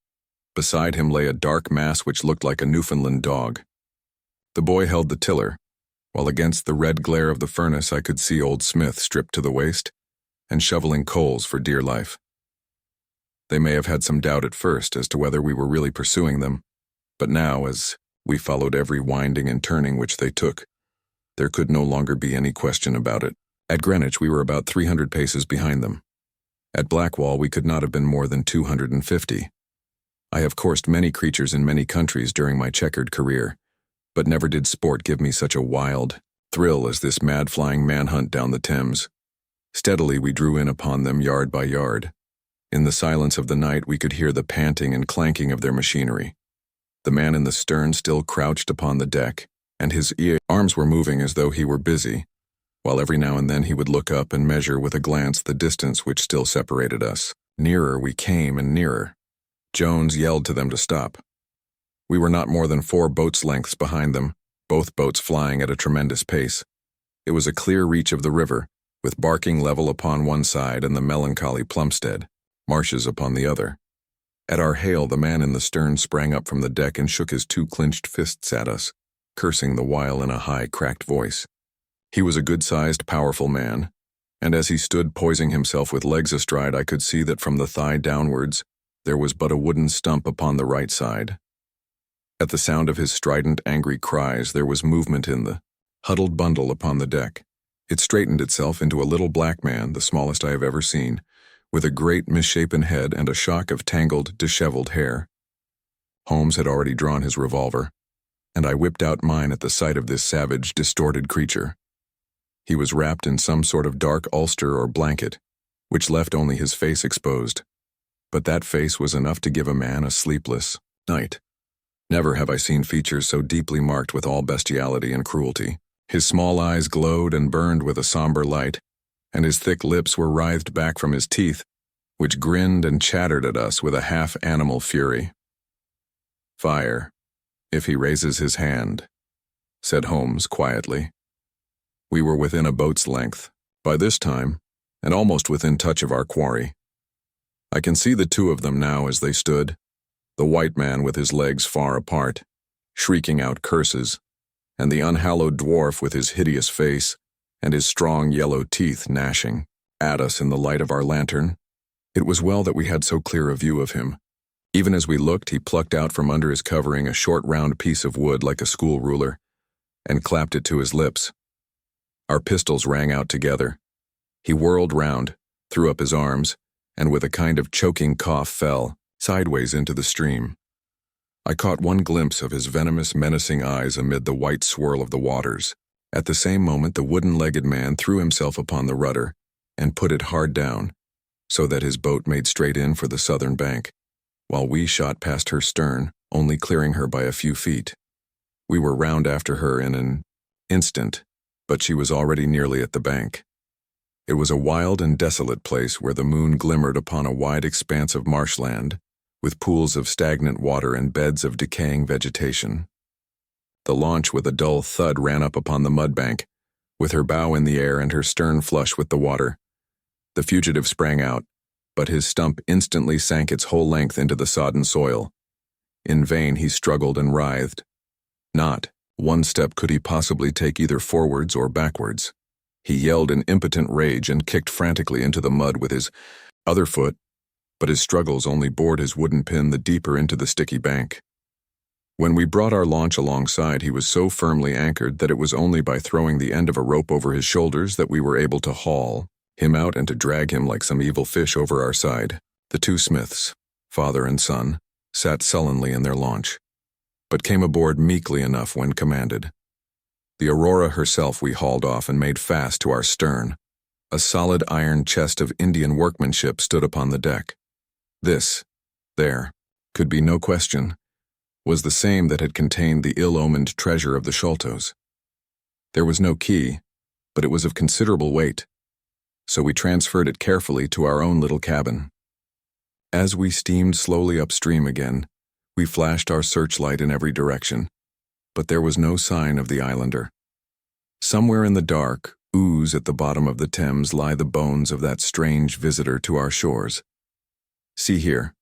Beside him lay a dark mass which looked like a Newfoundland dog. The boy held the tiller, while against the red glare of the furnace I could see old Smith stripped to the waist and shoveling coals for dear life. They may have had some doubt at first as to whether we were really pursuing them, but now, as we followed every winding and turning which they took, there could no longer be any question about it. At Greenwich we were about 300 paces behind them. At Blackwall we could not have been more than 250. I have coursed many creatures in many countries during my checkered career, but never did sport give me such a wild thrill as this mad-flying manhunt down the Thames. Steadily we drew in upon them yard by yard. In the silence of the night we could hear the panting and clanking of their machinery. The man in the stern still crouched upon the deck, and his arms were moving as though he were busy, while every now and then he would look up and measure with a glance the distance which still separated us. Nearer we came and nearer. Jones yelled to them to stop. We were not more than 4 boats' lengths behind them, both boats flying at a tremendous pace. It was a clear reach of the river, with Barking level upon one side and the melancholy Plumstead marshes upon the other. At our hail, the man in the stern sprang up from the deck and shook his 2 clenched fists at us, cursing the while in a high, cracked voice. He was a good-sized, powerful man, and as he stood poising himself with legs astride, I could see that from the thigh downwards there was but a wooden stump upon the right side. At the sound of his strident, angry cries, there was movement in the huddled bundle upon the deck, It straightened itself into a little black man, the smallest I have ever seen, with a great misshapen head and a shock of tangled, disheveled hair. Holmes had already drawn his revolver, and I whipped out mine at the sight of this savage, distorted creature. He was wrapped in some sort of dark ulster or blanket, which left only his face exposed. But that face was enough to give a man a sleepless night. Never have I seen features so deeply marked with all bestiality and cruelty. His small eyes glowed and burned with a somber light, and his thick lips were writhed back from his teeth, which grinned and chattered at us with a half-animal fury. "Fire, if he raises his hand," said Holmes quietly. We were within a boat's length, by this time, and almost within touch of our quarry. I can see the two of them now as they stood, the white man with his legs far apart, shrieking out curses, and the unhallowed dwarf with his hideous face and his strong yellow teeth gnashing at us in the light of our lantern. It was well that we had so clear a view of him. Even as we looked, he plucked out from under his covering a short round piece of wood like a school ruler, and clapped it to his lips. Our pistols rang out together. He whirled round, threw up his arms, and with a kind of choking cough fell, sideways into the stream. I caught one glimpse of his venomous, menacing eyes amid the white swirl of the waters. At the same moment, the wooden-legged man threw himself upon the rudder and put it hard down, so that his boat made straight in for the southern bank, while we shot past her stern, only clearing her by a few feet. We were round after her in an instant, but she was already nearly at the bank. It was a wild and desolate place where the moon glimmered upon a wide expanse of marshland, with pools of stagnant water and beds of decaying vegetation. The launch with a dull thud ran up upon the mudbank, with her bow in the air and her stern flush with the water. The fugitive sprang out, but his stump instantly sank its whole length into the sodden soil. In vain he struggled and writhed. Not one step could he possibly take either forwards or backwards. He yelled in impotent rage and kicked frantically into the mud with his other foot, but his struggles only bored his wooden pin the deeper into the sticky bank. When we brought our launch alongside, he was so firmly anchored that it was only by throwing the end of a rope over his shoulders that we were able to haul him out and to drag him like some evil fish over our side. The two Smiths, father and son, sat sullenly in their launch, but came aboard meekly enough when commanded. The Aurora herself we hauled off and made fast to our stern. A solid iron chest of Indian workmanship stood upon the deck. This, there, could be no question, was the same that had contained the ill-omened treasure of the Sholtos. There was no key, but it was of considerable weight, so we transferred it carefully to our own little cabin. As we steamed slowly upstream again, we flashed our searchlight in every direction, but there was no sign of the islander. Somewhere in the dark ooze at the bottom of the Thames lie the bones of that strange visitor to our shores. "See here,"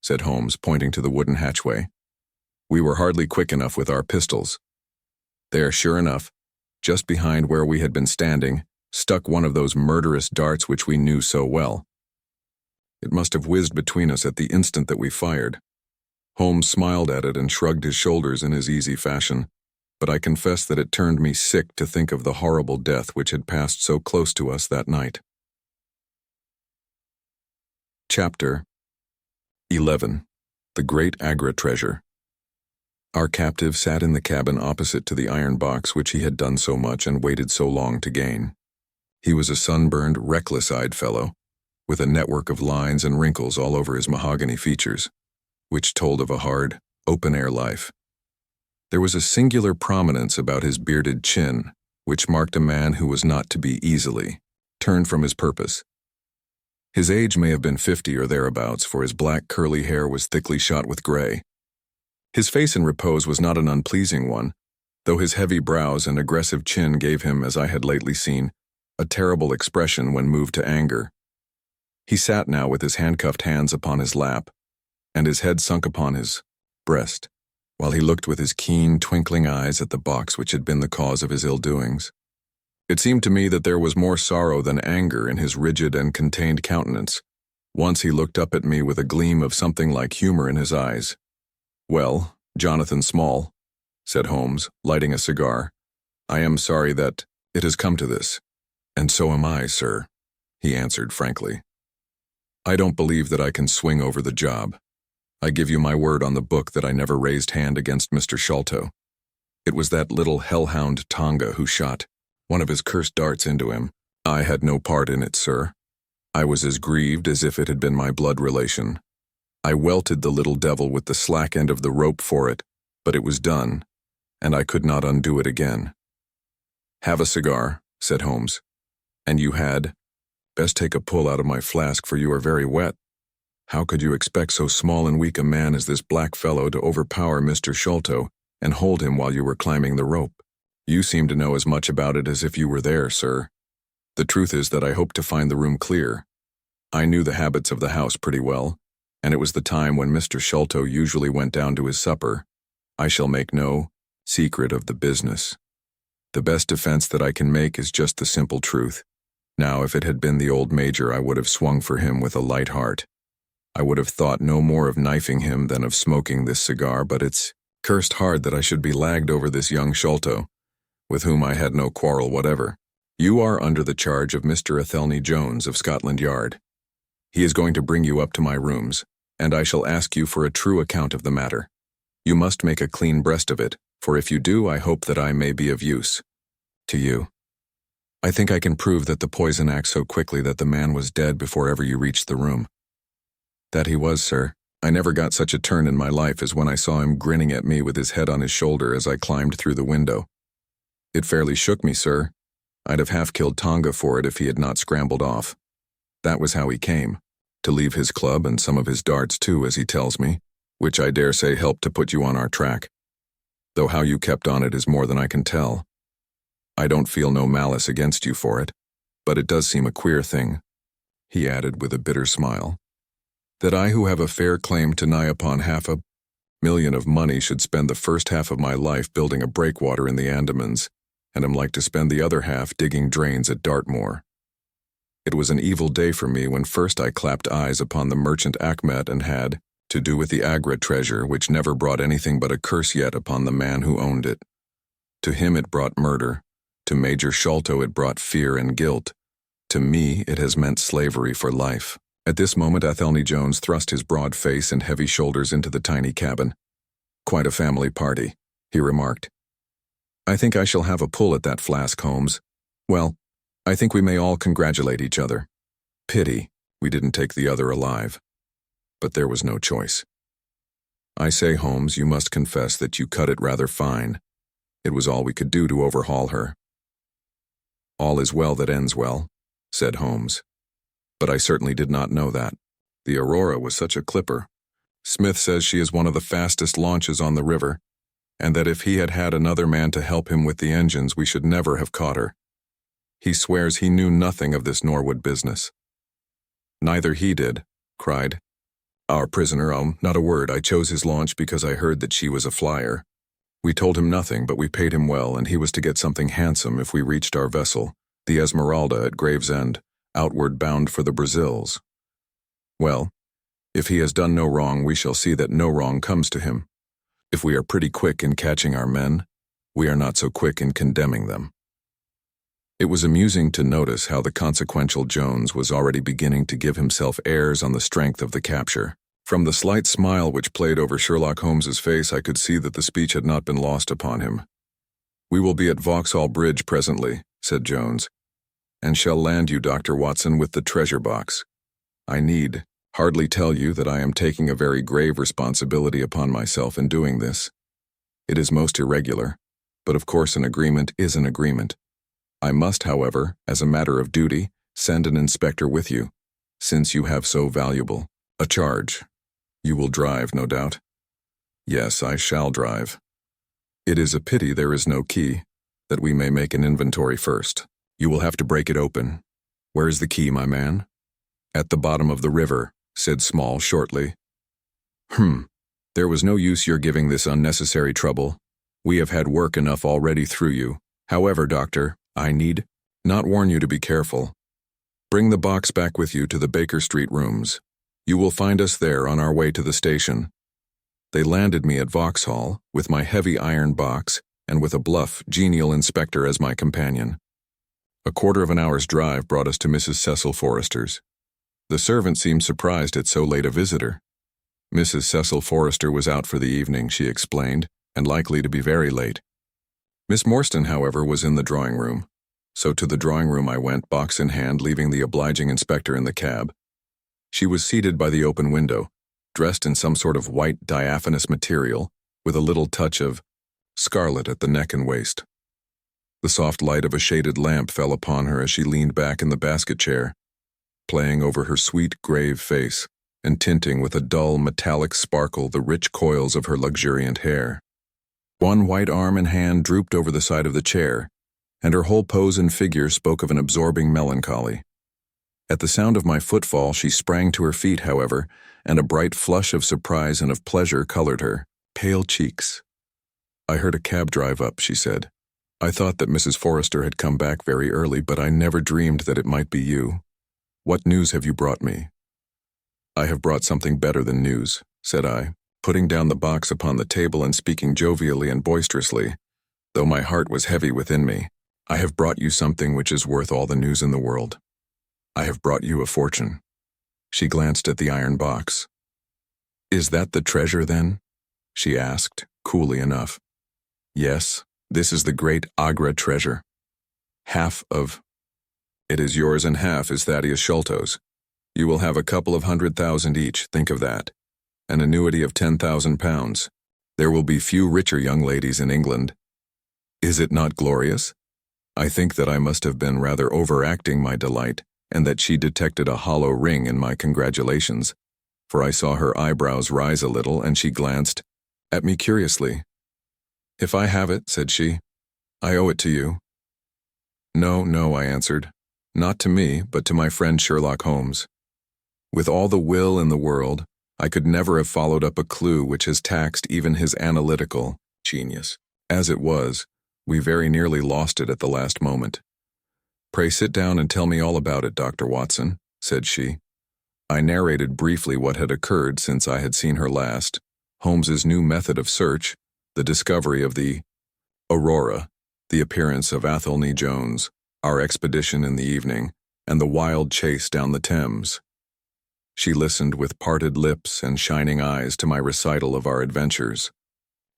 said Holmes, pointing to the wooden hatchway. We were hardly quick enough with our pistols. There, sure enough, just behind where we had been standing, stuck one of those murderous darts which we knew so well. It must have whizzed between us at the instant that we fired. Holmes smiled at it and shrugged his shoulders in his easy fashion, but I confess that it turned me sick to think of the horrible death which had passed so close to us that night. Chapter 11. The Great Agra Treasure. Our captive sat in the cabin opposite to the iron box which he had done so much and waited so long to gain. He was a sunburned, reckless-eyed fellow, with a network of lines and wrinkles all over his mahogany features, which told of a hard, open-air life. There was a singular prominence about his bearded chin, which marked a man who was not to be easily turned from his purpose. His age may have been 50 or thereabouts, for his black curly hair was thickly shot with gray. His face in repose was not an unpleasing one, though his heavy brows and aggressive chin gave him, as I had lately seen, a terrible expression when moved to anger. He sat now with his handcuffed hands upon his lap, and his head sunk upon his breast, while he looked with his keen, twinkling eyes at the box which had been the cause of his ill-doings. It seemed to me that there was more sorrow than anger in his rigid and contained countenance. Once he looked up at me with a gleam of something like humor in his eyes. "Well, Jonathan Small," said Holmes, lighting a cigar, "I am sorry that, It has come to this. And so am I, sir, he answered frankly. I don't believe that I can swing over the job. I give you my word on the book that I never raised hand against Mr. Sholto. It was that little hellhound Tonga who shot one of his cursed darts into him. I had no part in it, sir. I was as grieved as if it had been my blood relation. I welted the little devil with the slack end of the rope for it, but it was done, and I could not undo it again. Have a cigar, said Holmes. And you had? Best take a pull out of my flask, for you are very wet. How could you expect so small and weak a man as this black fellow to overpower Mr. Sholto and hold him while you were climbing the rope? You seem to know as much about it as if you were there, sir. The truth is that I hoped to find the room clear. I knew the habits of the house pretty well, and it was the time when Mr. Sholto usually went down to his supper. I shall make no secret of the business. The best defense that I can make is just the simple truth. Now, if it had been the old Major, I would have swung for him with a light heart. I would have thought no more of knifing him than of smoking this cigar, but it's cursed hard that I should be lagged over this young Sholto, with whom I had no quarrel whatever. You are under the charge of Mr. Athelney Jones of Scotland Yard. He is going to bring you up to my rooms, and I shall ask you for a true account of the matter. You must make a clean breast of it, for if you do, I hope that I may be of use to you. I think I can prove that the poison acts so quickly that the man was dead before ever you reached the room. That he was, sir. I never got such a turn in my life as when I saw him grinning at me with his head on his shoulder as I climbed through the window. It fairly shook me, sir. I'd have half killed Tonga for it if he had not scrambled off. That was how he came, to leave his club and some of his darts too, as he tells me, which I dare say helped to put you on our track. Though how you kept on it is more than I can tell. I don't feel no malice against you for it, but it does seem a queer thing, he added with a bitter smile, that I who have a fair claim to nigh upon $500,000 of money should spend the first half of my life building a breakwater in the Andamans, and am like to spend the other half digging drains at Dartmoor. It was an evil day for me when first I clapped eyes upon the merchant Achmet and had to do with the Agra treasure, which never brought anything but a curse yet upon the man who owned it. To him it brought murder. To Major Sholto it brought fear and guilt. To me it has meant slavery for life. At this moment Athelney Jones thrust his broad face and heavy shoulders into the tiny cabin. Quite a family party, he remarked. I think I shall have a pull at that flask, Holmes. Well, I think we may all congratulate each other. Pity we didn't take the other alive. But there was no choice. I say, Holmes, you must confess that you cut it rather fine. It was all we could do to overhaul her. All is well that ends well, said Holmes. But I certainly did not know that. The Aurora was such a clipper. Smith says she is one of the fastest launches on the river, and that if he had had another man to help him with the engines, we should never have caught her. He swears he knew nothing of this Norwood business. Neither he did, cried our prisoner. Not a word. I chose his launch because I heard that she was a flyer. We told him nothing, but we paid him well, and he was to get something handsome if we reached our vessel, the Esmeralda at Gravesend, outward bound for the Brazils. Well, if he has done no wrong, we shall see that no wrong comes to him. If we are pretty quick in catching our men, we are not so quick in condemning them. It was amusing to notice how the consequential Jones was already beginning to give himself airs on the strength of the capture. From the slight smile which played over Sherlock Holmes's face, I could see that the speech had not been lost upon him. We will be at Vauxhall Bridge presently, said Jones, and shall land you, Dr. Watson, with the treasure box. I need hardly tell you that I am taking a very grave responsibility upon myself in doing this. It is most irregular, but of course an agreement is an agreement. I must, however, as a matter of duty, send an inspector with you, since you have so valuable a charge. You will drive, no doubt? Yes, I shall drive. It is a pity there is no key, that we may make an inventory first. You will have to break it open. Where is the key, my man? At the bottom of the river, said Small shortly. There was no use your giving this unnecessary trouble. We have had work enough already through you. However, Doctor, I need not warn you to be careful. Bring the box back with you to the Baker Street rooms. You will find us there on our way to the station. They landed me at Vauxhall, with my heavy iron box, and with a bluff, genial inspector as my companion. A quarter of an hour's drive brought us to Mrs. Cecil Forrester's. The servant seemed surprised at so late a visitor. Mrs. Cecil Forrester was out for the evening, she explained, and likely to be very late. Miss Morstan, however, was in the drawing room. So to the drawing room I went, box in hand, leaving the obliging inspector in the cab. She was seated by the open window, dressed in some sort of white diaphanous material, with a little touch of scarlet at the neck and waist. The soft light of a shaded lamp fell upon her as she leaned back in the basket chair, playing over her sweet, grave face and tinting with a dull, metallic sparkle the rich coils of her luxuriant hair. One white arm and hand drooped over the side of the chair, and her whole pose and figure spoke of an absorbing melancholy. At the sound of my footfall, she sprang to her feet, however, and a bright flush of surprise and of pleasure colored her pale cheeks. "I heard a cab drive up," she said. "I thought that Mrs. Forrester had come back very early, but I never dreamed that it might be you. What news have you brought me?" "I have brought something better than news," said I, putting down the box upon the table and speaking jovially and boisterously, though my heart was heavy within me. "I have brought you something which is worth all the news in the world. I have brought you a fortune." She glanced at the iron box. "Is that the treasure, then?" she asked, coolly enough. "Yes, this is the great Agra treasure. Half of it is yours and half is Thaddeus Sholto's. You will have a couple of 100,000 each, think of that. An annuity of £10,000. There will be few richer young ladies in England. Is it not glorious?" I think that I must have been rather overacting my delight, and that she detected a hollow ring in my congratulations, for I saw her eyebrows rise a little, and she glanced at me curiously. "If I have it," said she, "I owe it to you." "No, no," I answered. "Not to me, but to my friend Sherlock Holmes. With all the will in the world, I could never have followed up a clue which has taxed even his analytical genius. As it was, we very nearly lost it at the last moment." "Pray sit down and tell me all about it, Dr. Watson," said she. I narrated briefly what had occurred since I had seen her last, Holmes's new method of search, the discovery of the Aurora, the appearance of Athelney Jones, our expedition in the evening, and the wild chase down the Thames. She listened with parted lips and shining eyes to my recital of our adventures.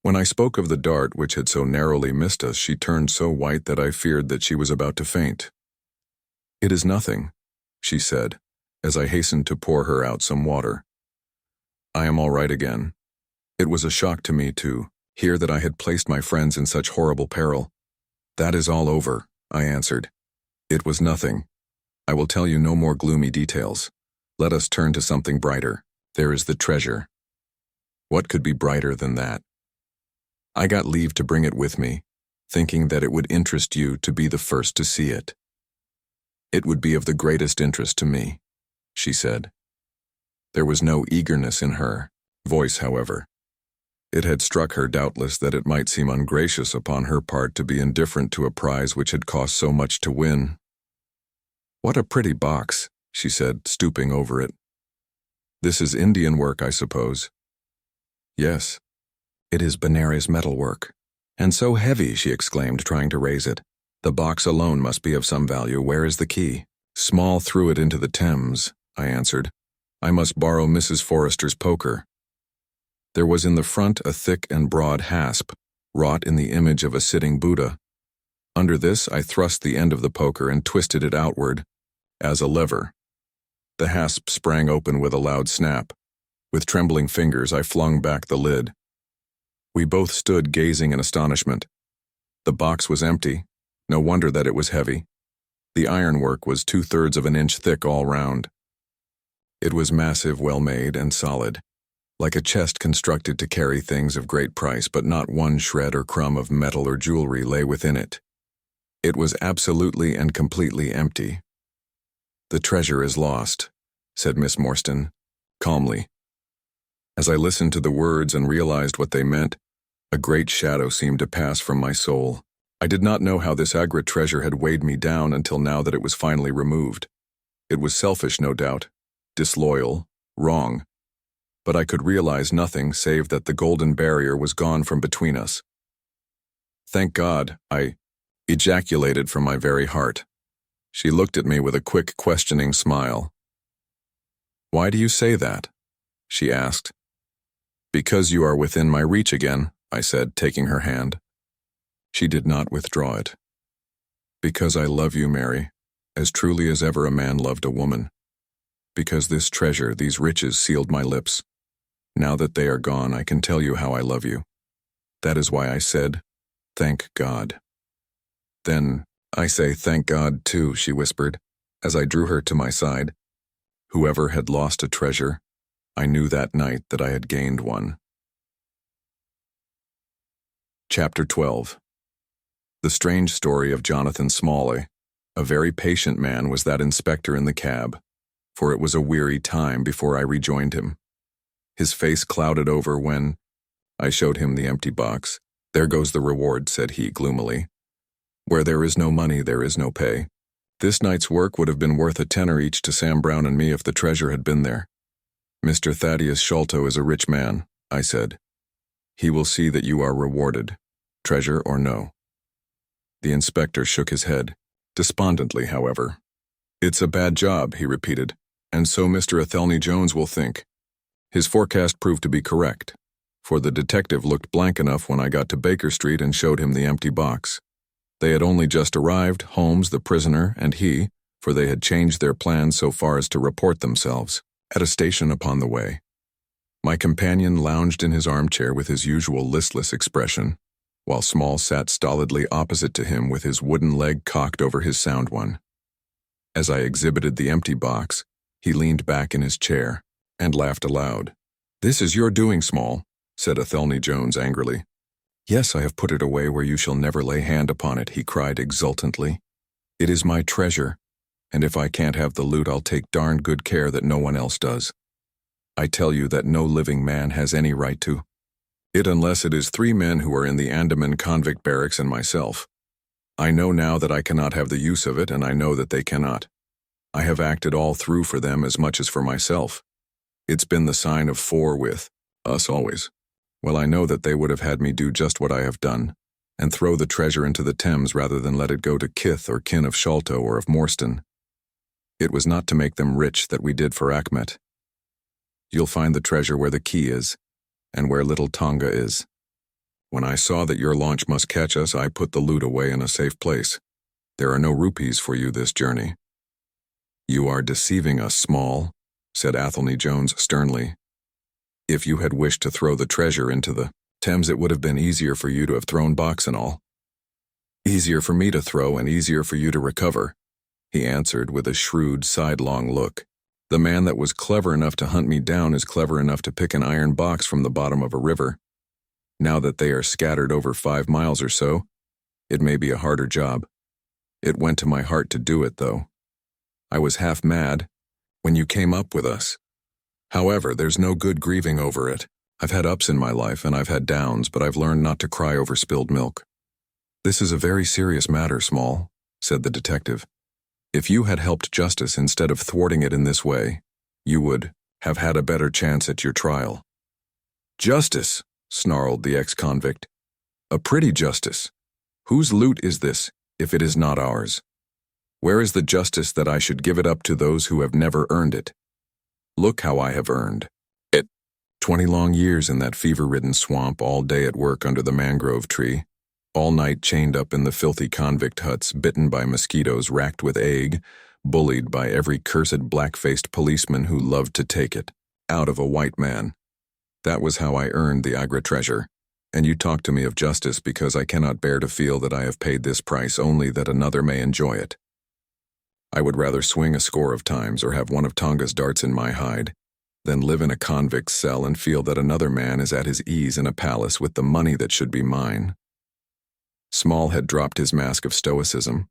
When I spoke of the dart which had so narrowly missed us, she turned so white that I feared that she was about to faint. "It is nothing," she said, as I hastened to pour her out some water. "I am all right again. It was a shock to me to hear that I had placed my friends in such horrible peril." "That is all over," I answered. "It was nothing. I will tell you no more gloomy details. Let us turn to something brighter. There is the treasure." "What could be brighter than that?" "I got leave to bring it with me, thinking that it would interest you to be the first to see it." "It would be of the greatest interest to me," she said. There was no eagerness in her voice, however. It had struck her doubtless that it might seem ungracious upon her part to be indifferent to a prize which had cost so much to win. "What a pretty box," she said, stooping over it. "This is Indian work, I suppose?" "Yes. It is Benares metalwork. And so heavy," she exclaimed, trying to raise it. "The box alone must be of some value. Where is the key?" "Small threw it into the Thames," I answered. "I must borrow Mrs. Forrester's poker." There was in the front a thick and broad hasp, wrought in the image of a sitting Buddha. Under this I thrust the end of the poker and twisted it outward, as a lever. The hasp sprang open with a loud snap. With trembling fingers I flung back the lid. We both stood gazing in astonishment. The box was empty. No wonder that it was heavy. The ironwork was 2/3 of an inch thick all round. It was massive, well-made, and solid, like a chest constructed to carry things of great price, but not one shred or crumb of metal or jewelry lay within it. It was absolutely and completely empty. "The treasure is lost," said Miss Morstan, calmly. As I listened to the words and realized what they meant, a great shadow seemed to pass from my soul. I did not know how this Agra treasure had weighed me down until now that it was finally removed. It was selfish, no doubt, disloyal, wrong, but I could realize nothing save that the golden barrier was gone from between us. "Thank God," I ejaculated from my very heart. She looked at me with a quick, questioning smile. "Why do you say that?" she asked. "Because you are within my reach again," I said, taking her hand. She did not withdraw it. "Because I love you, Mary, as truly as ever a man loved a woman. Because this treasure, these riches, sealed my lips. Now that they are gone, I can tell you how I love you. That is why I said, thank God." "Then I say thank God too," she whispered, as I drew her to my side. Whoever had lost a treasure, I knew that night that I had gained one. Chapter 12. The strange story of Jonathan Smalley. A very patient man was that inspector in the cab, for it was a weary time before I rejoined him. His face clouded over when I showed him the empty box. "There goes the reward," said he gloomily. "Where there is no money, there is no pay. This night's work would have been worth a tenner each to Sam Brown and me if the treasure had been there." "Mr. Thaddeus Sholto is a rich man," I said. "He will see that you are rewarded, treasure or no." The inspector shook his head, despondently, however. "It's a bad job," he repeated, "and so Mr. Athelney Jones will think." His forecast proved to be correct, for the detective looked blank enough when I got to Baker Street and showed him the empty box. They had only just arrived, Holmes, the prisoner, and he, for they had changed their plans so far as to report themselves, at a station upon the way. My companion lounged in his armchair with his usual listless expression, while Small sat stolidly opposite to him with his wooden leg cocked over his sound one. As I exhibited the empty box, he leaned back in his chair and laughed aloud. "This is your doing, Small," said Athelney Jones angrily. "Yes, I have put it away where you shall never lay hand upon it," he cried exultantly. "It is my treasure, and if I can't have the loot, I'll take darn good care that no one else does. I tell you that no living man has any right to it unless it is 3 men who are in the Andaman convict barracks and myself. I know now that I cannot have the use of it, and I know that they cannot. I have acted all through for them as much as for myself. It's been the sign of 4 with us always. Well, I know that they would have had me do just what I have done, and throw the treasure into the Thames rather than let it go to kith or kin of Sholto or of Morstan. It was not to make them rich that we did for Achmet. You'll find the treasure where the key is, and where little Tonga is. When I saw that your launch must catch us, I put the loot away in a safe place. There are no rupees for you this journey." "You are deceiving us, Small," said Athelney Jones sternly. "If you had wished to throw the treasure into the Thames, it would have been easier for you to have thrown box and all." "Easier for me to throw and easier for you to recover," he answered with a shrewd, sidelong look. "The man that was clever enough to hunt me down is clever enough to pick an iron box from the bottom of a river. Now that they are scattered over 5 miles or so, it may be a harder job. It went to my heart to do it, though. I was half mad when you came up with us. However, there's no good grieving over it. I've had ups in my life and I've had downs, but I've learned not to cry over spilled milk." "This is a very serious matter, Small," said the detective. "If you had helped justice instead of thwarting it in this way, you would have had a better chance at your trial." "Justice," snarled the ex-convict. "A pretty justice. Whose loot is this, if it is not ours? Where is the justice that I should give it up to those who have never earned it? Look how I have earned it. 20 long years in that fever-ridden swamp, all day at work under the mangrove tree, all night chained up in the filthy convict huts, bitten by mosquitoes, racked with ague, bullied by every cursed black-faced policeman who loved to take it out of a white man. That was how I earned the Agra treasure. And you talk to me of justice because I cannot bear to feel that I have paid this price only that another may enjoy it. I would rather swing a score of times or have one of Tonga's darts in my hide than live in a convict's cell and feel that another man is at his ease in a palace with the money that should be mine." Small had dropped his mask of stoicism,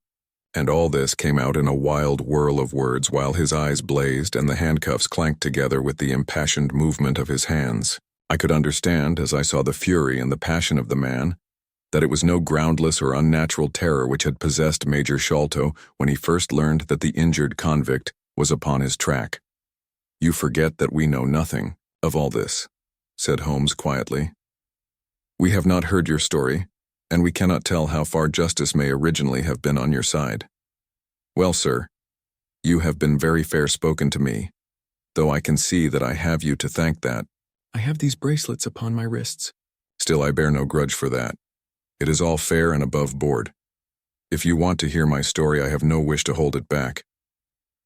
and all this came out in a wild whirl of words while his eyes blazed and the handcuffs clanked together with the impassioned movement of his hands. I could understand, as I saw the fury and the passion of the man, that it was no groundless or unnatural terror which had possessed Major Sholto when he first learned that the injured convict was upon his track. "You forget that we know nothing of all this," said Holmes quietly. "We have not heard your story, and we cannot tell how far justice may originally have been on your side. Well, sir, you have been very fair-spoken to me, though I can see that I have you to thank that. I have these bracelets upon my wrists. Still, I bear no grudge for that. It is all fair and above board. If you want to hear my story, I have no wish to hold it back.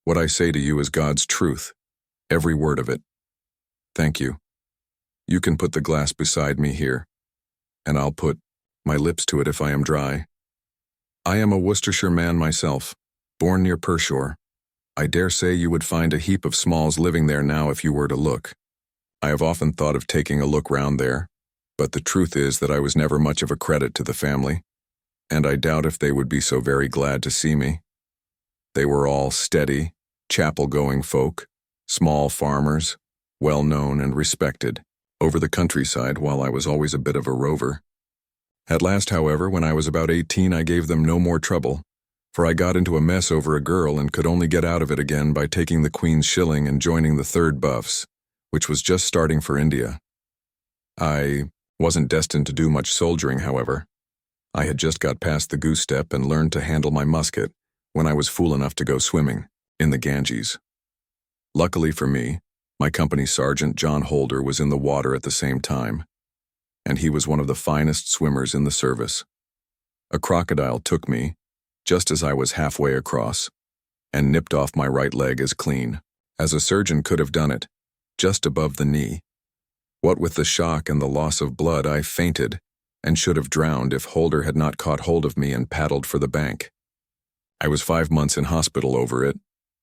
What I say to you is God's truth, every word of it. Thank you. You can put the glass beside me here, and I'll put my lips to it if I am dry. I am a Worcestershire man myself, born near Pershore. I dare say you would find a heap of Smalls living there now if you were to look. I have often thought of taking a look round there, but the truth is that I was never much of a credit to the family, and I doubt if they would be so very glad to see me. They were all steady, chapel-going folk, small farmers, well-known and respected, over the countryside, while I was always a bit of a rover. At last, however, when I was about 18, I gave them no more trouble, for I got into a mess over a girl and could only get out of it again by taking the Queen's shilling and joining the 3rd Buffs, which was just starting for India. I wasn't destined to do much soldiering, however. I had just got past the goose step and learned to handle my musket when I was fool enough to go swimming in the Ganges. Luckily for me, my company sergeant, John Holder, was in the water at the same time, and he was one of the finest swimmers in the service. A crocodile took me, just as I was halfway across, and nipped off my right leg as clean as a surgeon could have done it, just above the knee. What with the shock and the loss of blood, I fainted and should have drowned if Holder had not caught hold of me and paddled for the bank. I was 5 months in hospital over it,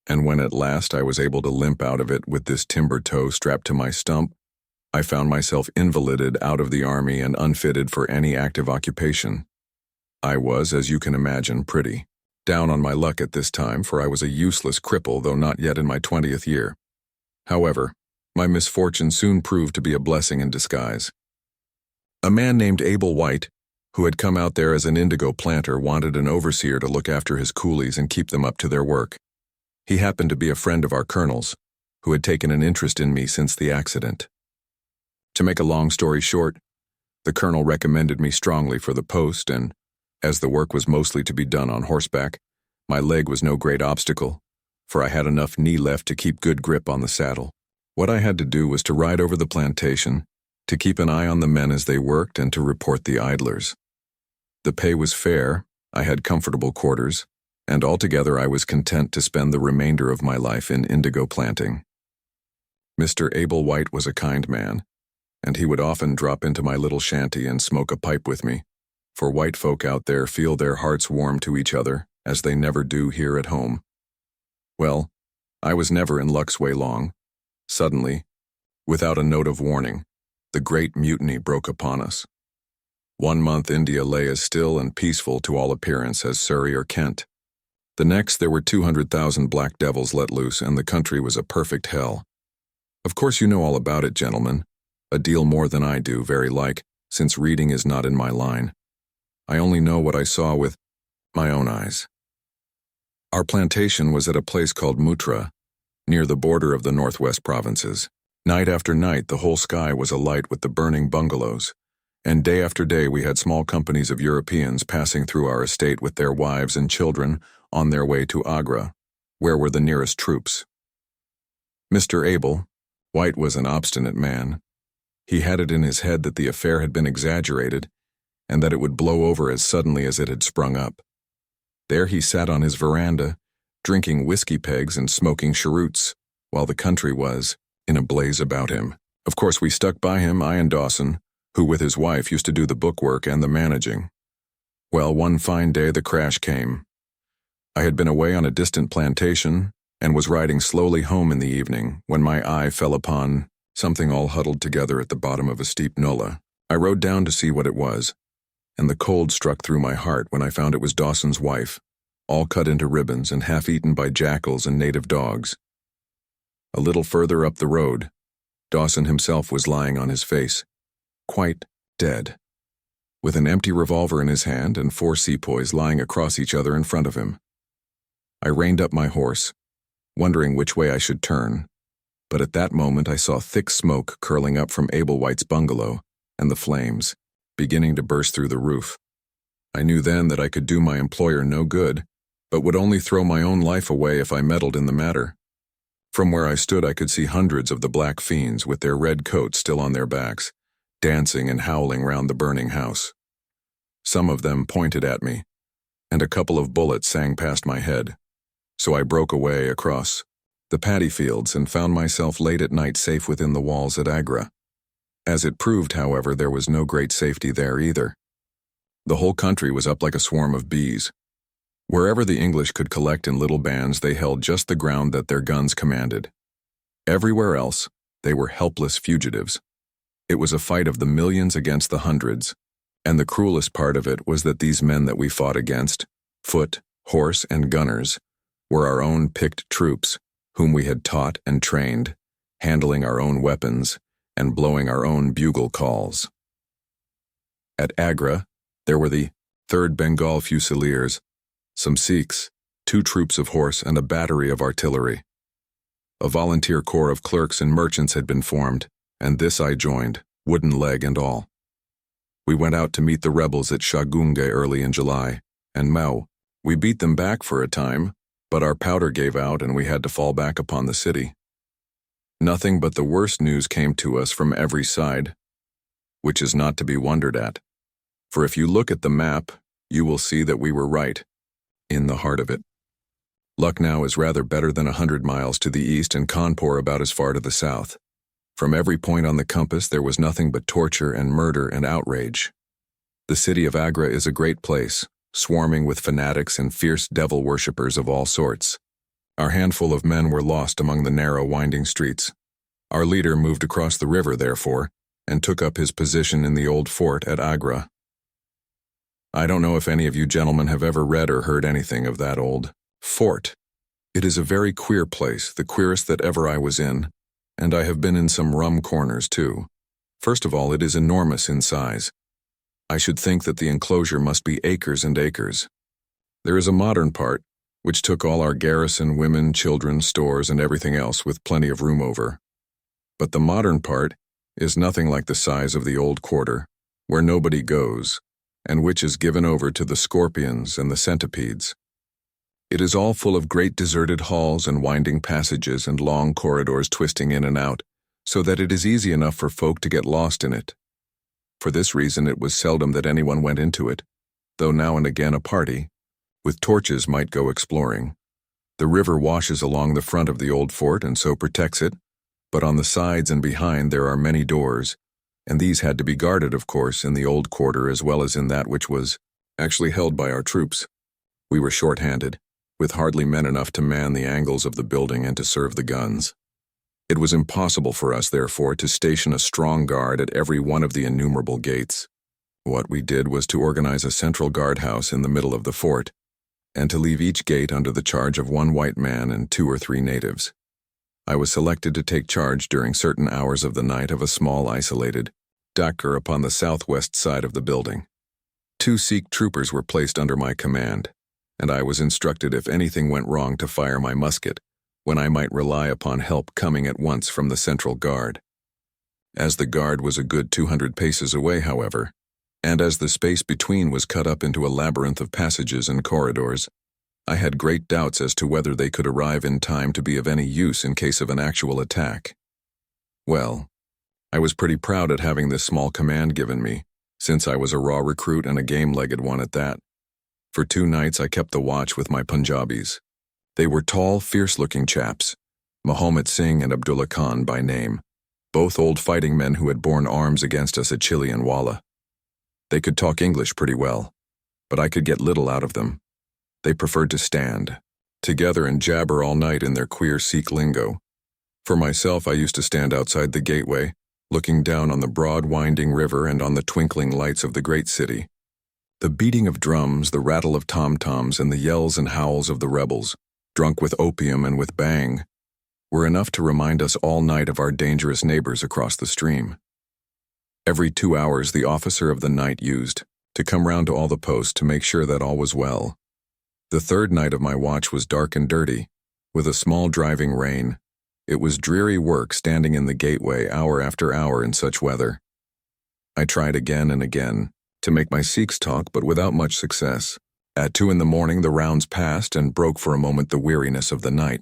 and when at last I was able to limp out of it with this timber toe strapped to my stump, I found myself invalided out of the army and unfitted for any active occupation. I was, as you can imagine, pretty down on my luck at this time, for I was a useless cripple, though not yet in my 20th year. However, my misfortune soon proved to be a blessing in disguise. A man named Abel White, who had come out there as an indigo planter, wanted an overseer to look after his coolies and keep them up to their work. He happened to be a friend of our colonel's, who had taken an interest in me since the accident. To make a long story short, the colonel recommended me strongly for the post, and as the work was mostly to be done on horseback, my leg was no great obstacle, for I had enough knee left to keep good grip on the saddle. What I had to do was to ride over the plantation, to keep an eye on the men as they worked, and to report the idlers. The pay was fair, I had comfortable quarters, and altogether I was content to spend the remainder of my life in indigo planting. Mr. Abel White was a kind man, and he would often drop into my little shanty and smoke a pipe with me, for white folk out there feel their hearts warm to each other, as they never do here at home. Well, I was never in luck's way long. Suddenly, without a note of warning, the Great Mutiny broke upon us. 1 month India lay as still and peaceful to all appearance as Surrey or Kent. The next there were 200,000 black devils let loose, and the country was a perfect hell. Of course you know all about it, gentlemen, a deal more than I do, very like, since reading is not in my line. I only know what I saw with my own eyes. Our plantation was at a place called Mutra, near the border of the northwest provinces. Night after night the whole sky was alight with the burning bungalows, and day after day we had small companies of Europeans passing through our estate with their wives and children on their way to Agra, where were the nearest troops. Mr. Abel White was an obstinate man. He had it in his head that the affair had been exaggerated, and that it would blow over as suddenly as it had sprung up. There he sat on his veranda, drinking whiskey pegs and smoking cheroots, while the country was in a blaze about him. Of course we stuck by him, I and Dawson, who with his wife used to do the bookwork and the managing. Well, one fine day the crash came. I had been away on a distant plantation, and was riding slowly home in the evening, when my eye fell upon something all huddled together at the bottom of a steep nullah. I rode down to see what it was, and the cold struck through my heart when I found it was Dawson's wife, all cut into ribbons and half-eaten by jackals and native dogs. A little further up the road, Dawson himself was lying on his face, quite dead, with an empty revolver in his hand and 4 sepoys lying across each other in front of him. I reined up my horse, wondering which way I should turn, but at that moment I saw thick smoke curling up from Abel White's bungalow, and the flames beginning to burst through the roof. I knew then that I could do my employer no good, but would only throw my own life away if I meddled in the matter. From where I stood I could see hundreds of the black fiends with their red coats still on their backs, dancing and howling round the burning house. Some of them pointed at me, and a couple of bullets sang past my head, so I broke away across the paddy fields and found myself late at night safe within the walls at Agra. As it proved, however, there was no great safety there either. The whole country was up like a swarm of bees. Wherever the English could collect in little bands, they held just the ground that their guns commanded. Everywhere else, they were helpless fugitives. It was a fight of the millions against the hundreds, and the cruelest part of it was that these men that we fought against, foot, horse, and gunners, were our own picked troops, whom we had taught and trained, handling our own weapons, and blowing our own bugle calls. At Agra, there were the 3rd Bengal Fusiliers, some Sikhs, 2 troops of horse, and a battery of artillery. A volunteer corps of clerks and merchants had been formed, and this I joined, wooden leg and all. We went out to meet the rebels at Shagunge early in July, and we beat them back for a time, but our powder gave out and we had to fall back upon the city. Nothing but the worst news came to us from every side, which is not to be wondered at, for if you look at the map, you will see that we were right, in the heart of it. Lucknow is rather better than 100 miles to the east and Kanpur about as far to the south. From every point on the compass there was nothing but torture and murder and outrage. The city of Agra is a great place, swarming with fanatics and fierce devil worshippers of all sorts. Our handful of men were lost among the narrow winding streets. Our leader moved across the river, therefore, and took up his position in the old fort at Agra. I don't know if any of you gentlemen have ever read or heard anything of that old fort. It is a very queer place, the queerest that ever I was in, and I have been in some rum corners too. First of all, it is enormous in size. I should think that the enclosure must be acres and acres. There is a modern part, which took all our garrison, women, children, stores, and everything else with plenty of room over. But the modern part is nothing like the size of the old quarter, where nobody goes, and which is given over to the scorpions and the centipedes. It is all full of great deserted halls and winding passages and long corridors twisting in and out, so that it is easy enough for folk to get lost in it. For this reason it was seldom that anyone went into it, though now and again a party, with torches, might go exploring. The river washes along the front of the old fort and so protects it, but on the sides and behind there are many doors, and these had to be guarded, of course, in the old quarter as well as in that which was actually held by our troops. We were short-handed, with hardly men enough to man the angles of the building and to serve the guns. It was impossible for us, therefore, to station a strong guard at every one of the innumerable gates. What we did was to organize a central guardhouse in the middle of the fort, and to leave each gate under the charge of 1 white man and 2 or 3 natives. I was selected to take charge during certain hours of the night of a small isolated dakur upon the southwest side of the building. 2 Sikh troopers were placed under my command, and I was instructed if anything went wrong to fire my musket, when I might rely upon help coming at once from the central guard. As the guard was a good 200 paces away, however, and as the space between was cut up into a labyrinth of passages and corridors, I had great doubts as to whether they could arrive in time to be of any use in case of an actual attack. Well, I was pretty proud at having this small command given me, since I was a raw recruit and a game-legged one at that. For 2 nights I kept the watch with my Punjabis. They were tall, fierce-looking chaps, Mahomet Singh and Abdullah Khan by name, both old fighting men who had borne arms against us at Chilianwala. They could talk English pretty well, but I could get little out of them. They preferred to stand together and jabber all night in their queer Sikh lingo. For myself, I used to stand outside the gateway, looking down on the broad winding river and on the twinkling lights of the great city. The beating of drums, the rattle of tom-toms, and the yells and howls of the rebels, drunk with opium and with bang, were enough to remind us all night of our dangerous neighbors across the stream. Every 2 hours the officer of the night used to come round to all the posts to make sure that all was well. The 3rd night of my watch was dark and dirty, with a small driving rain. It was dreary work standing in the gateway hour after hour in such weather. I tried again and again to make my Sikhs talk, but without much success. At 2 in the morning the rounds passed and broke for a moment the weariness of the night.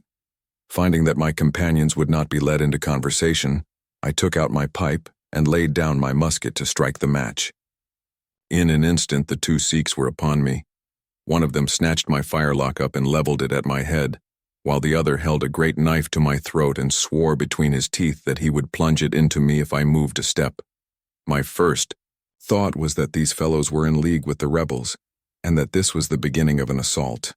Finding that my companions would not be led into conversation, I took out my pipe and laid down my musket to strike the match. In an instant the two Sikhs were upon me. One of them snatched my firelock up and leveled it at my head, while the other held a great knife to my throat and swore between his teeth that he would plunge it into me if I moved a step. My first thought was that these fellows were in league with the rebels, and that this was the beginning of an assault.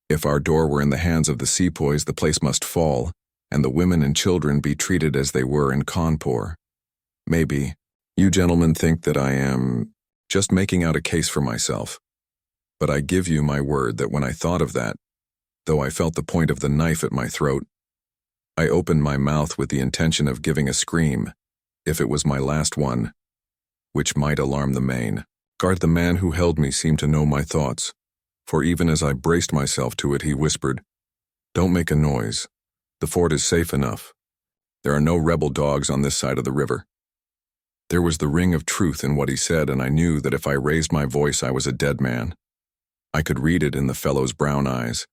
If our door were in the hands of the sepoys, the place must fall, and the women and children be treated as they were in Cawnpore. Maybe you gentlemen think that I am just making out a case for myself, but I give you my word that when I thought of that, though I felt the point of the knife at my throat, I opened my mouth with the intention of giving a scream, if it was my last one, which might alarm the main. The man who held me seemed to know my thoughts, for even as I braced myself to it, he whispered, "Don't make a noise. The fort is safe enough. There are no rebel dogs on this side of the river." There was the ring of truth in what he said, and I knew that if I raised my voice I was a dead man. I could read it in the fellow's brown eyes.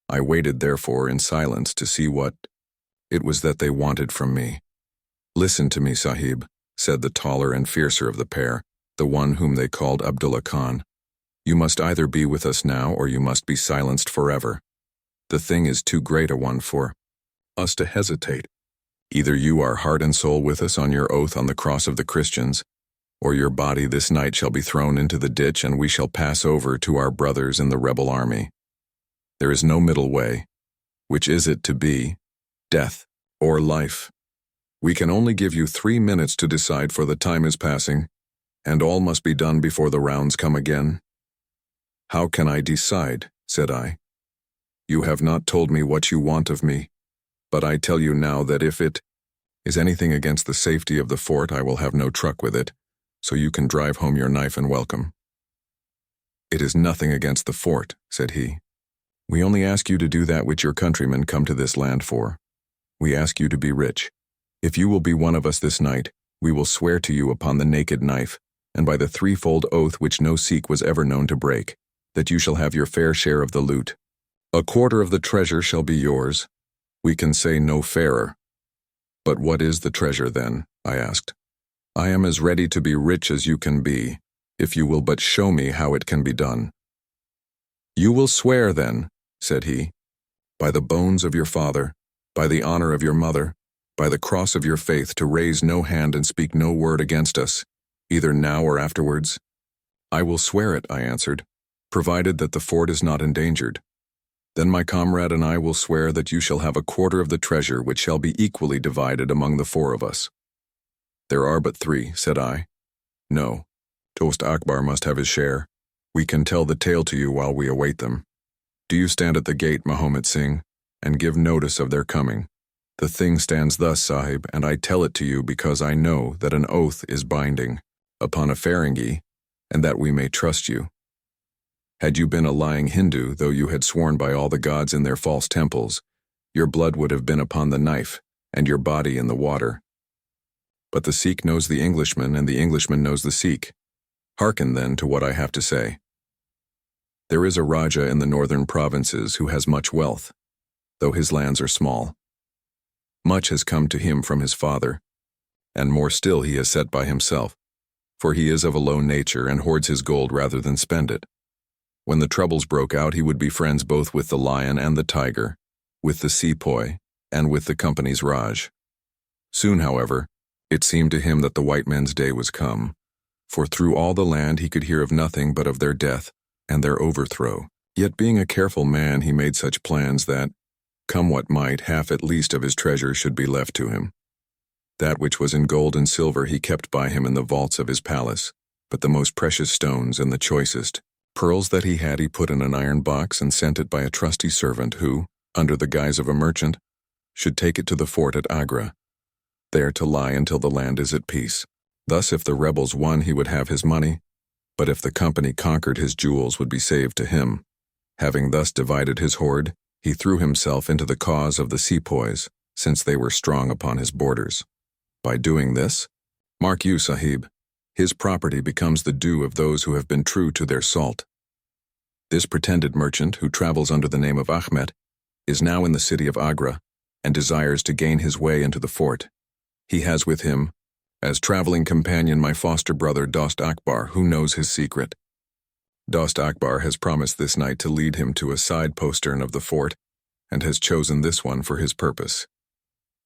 I waited, therefore, in silence to see what it was that they wanted from me. "Listen to me, Sahib," said the taller and fiercer of the pair, the one whom they called Abdullah Khan. "You must either be with us now or you must be silenced forever. The thing is too great a one for us to hesitate. Either you are heart and soul with us on your oath on the cross of the Christians, or your body this night shall be thrown into the ditch and we shall pass over to our brothers in the rebel army. There is no middle way. Which is it to be, death or life? We can only give you 3 minutes to decide, for the time is passing, and all must be done before the rounds come again." "How can I decide?" said I. "You have not told me what you want of me, but I tell you now that if it is anything against the safety of the fort, I will have no truck with it, so you can drive home your knife and welcome." "It is nothing against the fort," said he. "We only ask you to do that which your countrymen come to this land for. We ask you to be rich. If you will be one of us this night, we will swear to you upon the naked knife, and by the threefold oath which no Sikh was ever known to break, that you shall have your fair share of the loot. 1/4 of the treasure shall be yours. We can say no fairer." "But what is the treasure then?" I asked. "I am as ready to be rich as you can be, if you will but show me how it can be done." "You will swear then," said he, "by the bones of your father, by the honor of your mother, by the cross of your faith, to raise no hand and speak no word against us, either now or afterwards?" "I will swear it," I answered, "provided that the fort is not endangered. Then my comrade and I will swear that you shall have 1/4 of the treasure, which shall be equally divided among the 4 of us." "There are but 3, said I. "No, Toast Akbar must have his share. We can tell the tale to you while we await them. Do you stand at the gate, Mahomet Singh, and give notice of their coming. The thing stands thus, Sahib, and I tell it to you because I know that an oath is binding upon a Ferengi, and that we may trust you. Had you been a lying Hindu, though you had sworn by all the gods in their false temples, your blood would have been upon the knife, and your body in the water. But the Sikh knows the Englishman, and the Englishman knows the Sikh. Hearken then to what I have to say. There is a Raja in the northern provinces who has much wealth, though his lands are small. Much has come to him from his father, and more still he has set by himself, for he is of a low nature and hoards his gold rather than spend it. When the troubles broke out, he would be friends both with the lion and the tiger, with the sepoy, and with the company's Raj. Soon, however, it seemed to him that the white men's day was come, for through all the land he could hear of nothing but of their death and their overthrow. Yet being a careful man, he made such plans that, come what might, half at least of his treasure should be left to him. That which was in gold and silver he kept by him in the vaults of his palace, but the most precious stones and the choicest pearls that he had he put in an iron box and sent it by a trusty servant who, under the guise of a merchant, should take it to the fort at Agra, there to lie until the land is at peace. Thus if the rebels won, he would have his money, but if the company conquered, his jewels would be saved to him. Having thus divided his hoard, he threw himself into the cause of the sepoys, since they were strong upon his borders. By doing this, mark you, Sahib, his property becomes the due of those who have been true to their salt. This pretended merchant, who travels under the name of Ahmet, is now in the city of Agra and desires to gain his way into the fort. He has with him, as traveling companion, my foster brother Dost Akbar, who knows his secret. Dost Akbar has promised this night to lead him to a side postern of the fort, and has chosen this one for his purpose.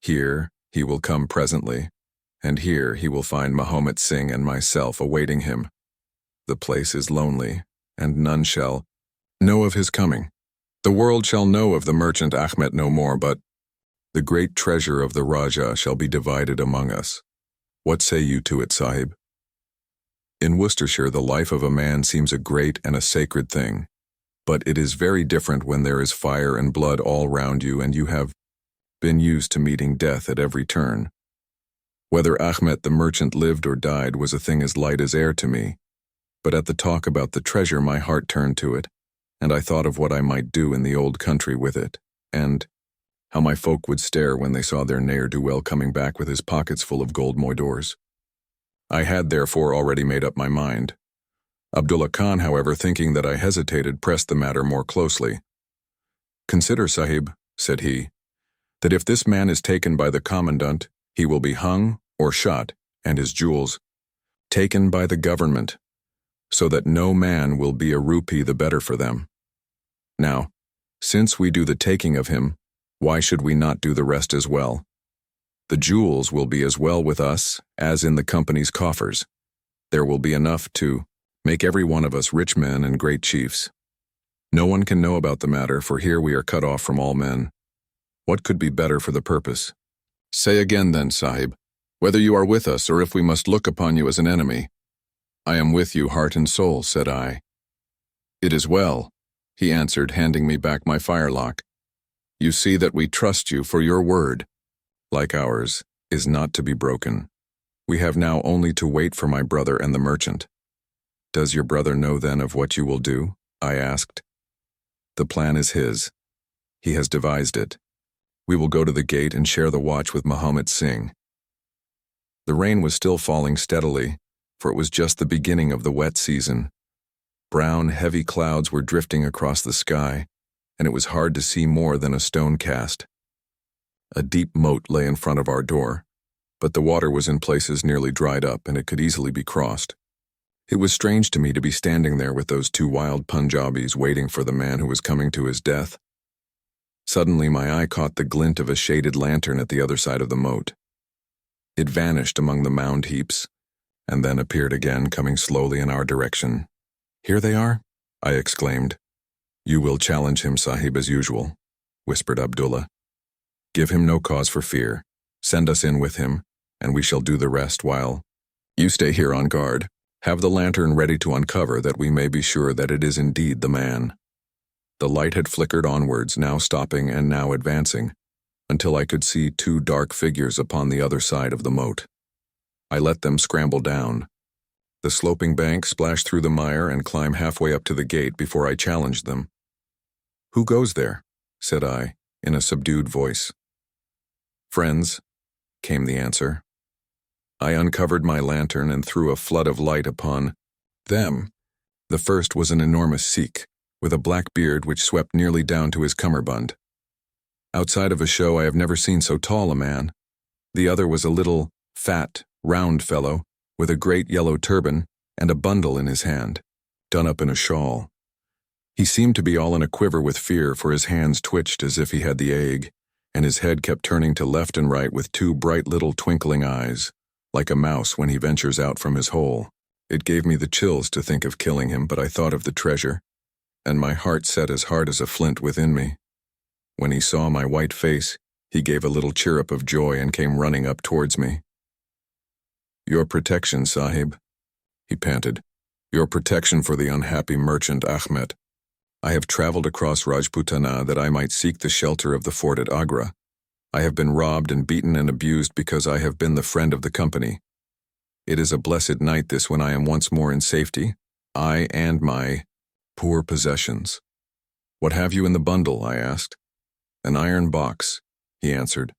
Here he will come presently, and here he will find Mahomet Singh and myself awaiting him. The place is lonely, and none shall know of his coming. The world shall know of the merchant Ahmet no more, but the great treasure of the Rajah shall be divided among us. What say you to it, Sahib? In Worcestershire, the life of a man seems a great and a sacred thing, but it is very different when there is fire and blood all round you and you have been used to meeting death at every turn. Whether Ahmet the merchant lived or died was a thing as light as air to me, but at the talk about the treasure my heart turned to it, and I thought of what I might do in the old country with it, and how my folk would stare when they saw their ne'er-do-well coming back with his pockets full of gold moidores. I had therefore already made up my mind. Abdullah Khan, however, thinking that I hesitated, pressed the matter more closely. "Consider, Sahib," said he, "that if this man is taken by the commandant, he will be hung or shot, and his jewels taken by the government, so that no man will be a rupee the better for them. Now, since we do the taking of him, why should we not do the rest as well? The jewels will be as well with us as in the company's coffers. There will be enough to make every one of us rich men and great chiefs. No one can know about the matter, for here we are cut off from all men. What could be better for the purpose? Say again then, Sahib, whether you are with us or if we must look upon you as an enemy." "I am with you, heart and soul," said I. "It is well," he answered, handing me back my firelock. "You see that we trust you, for your word, like ours, is not to be broken. We have now only to wait for my brother and the merchant." "Does your brother know then of what you will do?" I asked. "The plan is his. He has devised it. We will go to the gate and share the watch with Mahomet Singh." The rain was still falling steadily, for it was just the beginning of the wet season. Brown, heavy clouds were drifting across the sky, and it was hard to see more than a stone cast. A deep moat lay in front of our door, but the water was in places nearly dried up, and it could easily be crossed. It was strange to me to be standing there with those two wild Punjabis waiting for the man who was coming to his death. Suddenly my eye caught the glint of a shaded lantern at the other side of the moat. It vanished among the mound heaps, and then appeared again, coming slowly in our direction. "Here they are?" I exclaimed. "You will challenge him, Sahib, as usual," whispered Abdullah. "Give him no cause for fear. Send us in with him, and we shall do the rest while you stay here on guard. Have the lantern ready to uncover, that we may be sure that it is indeed the man." The light had flickered onwards, now stopping and now advancing, until I could see two dark figures upon the other side of the moat. I let them scramble down the sloping bank, splash through the mire, and climb halfway up to the gate before I challenged them. "Who goes there?" said I, in a subdued voice. "Friends," came the answer. I uncovered my lantern and threw a flood of light upon them. The first was an enormous Sikh, with a black beard which swept nearly down to his cummerbund. Outside of a show I have never seen so tall a man. The other was a little, fat, round fellow, with a great yellow turban and a bundle in his hand, done up in a shawl. He seemed to be all in a quiver with fear, for his hands twitched as if he had the ague, and his head kept turning to left and right with two bright little twinkling eyes, like a mouse when he ventures out from his hole. It gave me the chills to think of killing him, but I thought of the treasure, and my heart set as hard as a flint within me. When he saw my white face, he gave a little chirrup of joy and came running up towards me. "Your protection, Sahib," he panted. "Your protection for the unhappy merchant Ahmet. I have traveled across Rajputana that I might seek the shelter of the fort at Agra. I have been robbed and beaten and abused because I have been the friend of the company. It is a blessed night this, when I am once more in safety, I and my poor possessions." "What have you in the bundle?" I asked. "An iron box," he answered,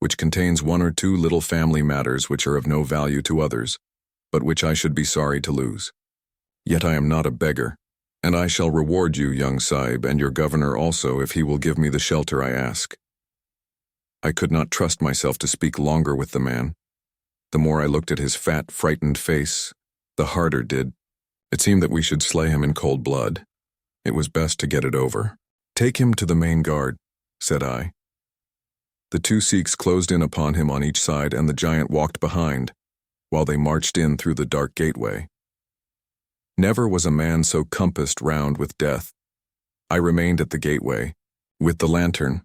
"which contains one or two little family matters which are of no value to others, but which I should be sorry to lose. Yet I am not a beggar. And I shall reward you, young Sahib, and your governor also, if he will give me the shelter I ask." I could not trust myself to speak longer with the man. The more I looked at his fat, frightened face, the harder did. It seemed that we should slay him in cold blood. It was best to get it over. "Take him to the main guard," said I. The two Sikhs closed in upon him on each side, and the giant walked behind, while they marched in through the dark gateway. Never was a man so compassed round with death. I remained at the gateway, with the lantern.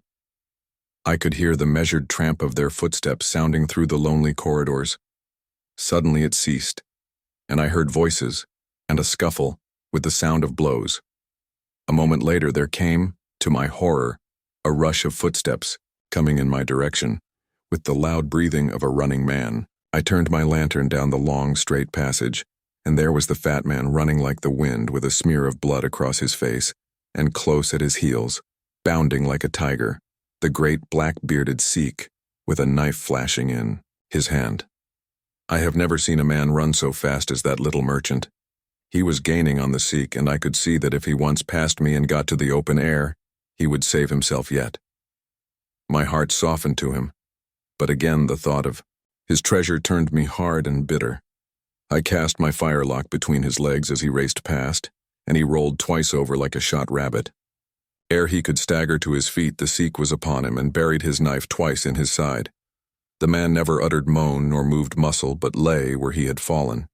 I could hear the measured tramp of their footsteps sounding through the lonely corridors. Suddenly it ceased, and I heard voices and a scuffle with the sound of blows. A moment later there came, to my horror, a rush of footsteps coming in my direction, with the loud breathing of a running man. I turned my lantern down the long, straight passage, and there was the fat man running like the wind with a smear of blood across his face, and close at his heels, bounding like a tiger, the great black-bearded Sikh, with a knife flashing in his hand. I have never seen a man run so fast as that little merchant. He was gaining on the Sikh, and I could see that if he once passed me and got to the open air, he would save himself yet. My heart softened to him, but again the thought of his treasure turned me hard and bitter. I cast my firelock between his legs as he raced past, and he rolled twice over like a shot rabbit. Ere he could stagger to his feet, the Sikh was upon him and buried his knife twice in his side. The man never uttered moan nor moved muscle, but lay where he had fallen.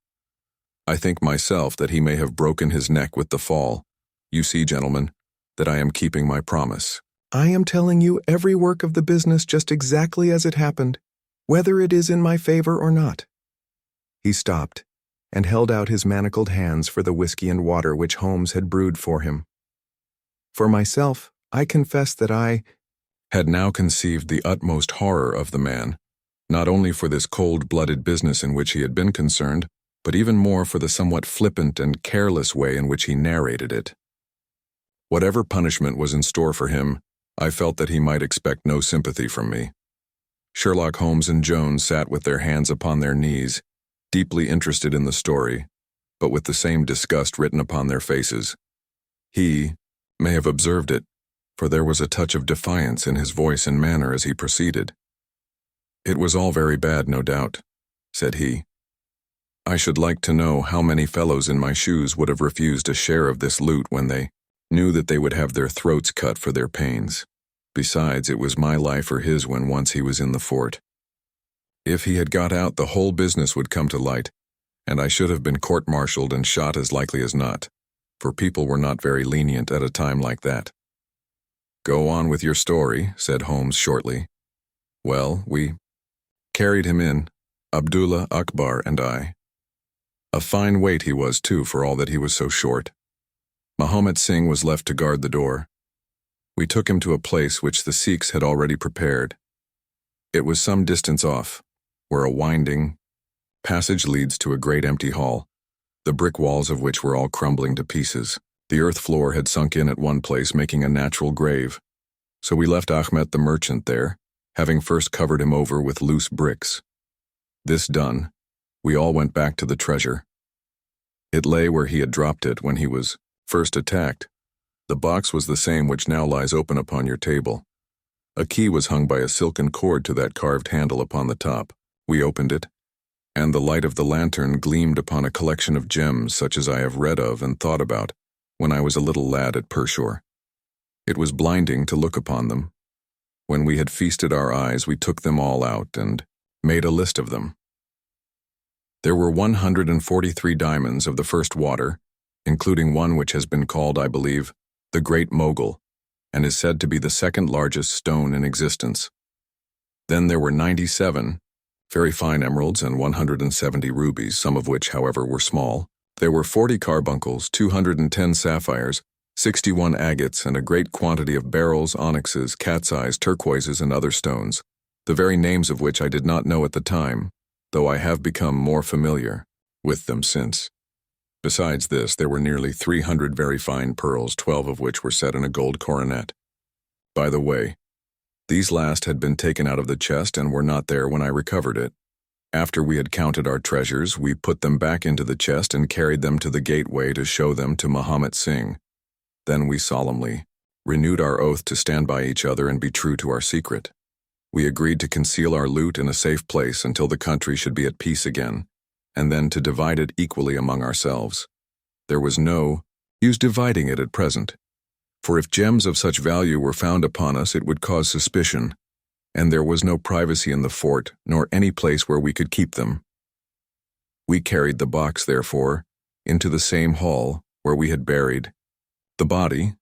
I think myself that he may have broken his neck with the fall. You see, gentlemen, that I am keeping my promise. I am telling you every work of the business just exactly as it happened, whether it is in my favor or not." He stopped and held out his manacled hands for the whiskey and water which Holmes had brewed for him. For myself, I confess that I had now conceived the utmost horror of the man, not only for this cold-blooded business in which he had been concerned, but even more for the somewhat flippant and careless way in which he narrated it. Whatever punishment was in store for him, I felt that he might expect no sympathy from me. Sherlock Holmes and Jones sat with their hands upon their knees, deeply interested in the story, but with the same disgust written upon their faces. He may have observed it, for there was a touch of defiance in his voice and manner as he proceeded. "It was all very bad, no doubt," said he. "I should like to know how many fellows in my shoes would have refused a share of this loot when they knew that they would have their throats cut for their pains. Besides, it was my life or his when once he was in the fort. If he had got out, the whole business would come to light, and I should have been court-martialed and shot as likely as not, for people were not very lenient at a time like that." "Go on with your story," said Holmes shortly. "Well, we carried him in, Abdullah, Akbar, and I. A fine weight he was, too, for all that he was so short. Mahomet Singh was left to guard the door. We took him to a place which the Sikhs had already prepared. It was some distance off, where a winding passage leads to a great empty hall, the brick walls of which were all crumbling to pieces. The earth floor had sunk in at one place, making a natural grave. So we left Ahmet the merchant there, having first covered him over with loose bricks. This done, we all went back to the treasure. It lay where he had dropped it when he was first attacked. The box was the same which now lies open upon your table. A key was hung by a silken cord to that carved handle upon the top. We opened it, and the light of the lantern gleamed upon a collection of gems such as I have read of and thought about when I was a little lad at Pershore. It was blinding to look upon them. When we had feasted our eyes, we took them all out and made a list of them. There were 143 diamonds of the first water, including one which has been called, I believe, the Great Mogul, and is said to be the second largest stone in existence. Then there were 97 very fine emeralds and 170 rubies, some of which, however, were small. There were 40 carbuncles, 210 sapphires, 61 agates, and a great quantity of beryls, onyxes, cat's eyes, turquoises, and other stones, the very names of which I did not know at the time, though I have become more familiar with them since. Besides this, there were nearly 300 very fine pearls, 12 of which were set in a gold coronet. By the way, these last had been taken out of the chest and were not there when I recovered it. After we had counted our treasures, we put them back into the chest and carried them to the gateway to show them to Mahomet Singh. Then we solemnly renewed our oath to stand by each other and be true to our secret. We agreed to conceal our loot in a safe place until the country should be at peace again, and then to divide it equally among ourselves. There was no use dividing it at present, for if gems of such value were found upon us, it would cause suspicion, and there was no privacy in the fort, nor any place where we could keep them. We carried the box, therefore, into the same hall where we had buried the body,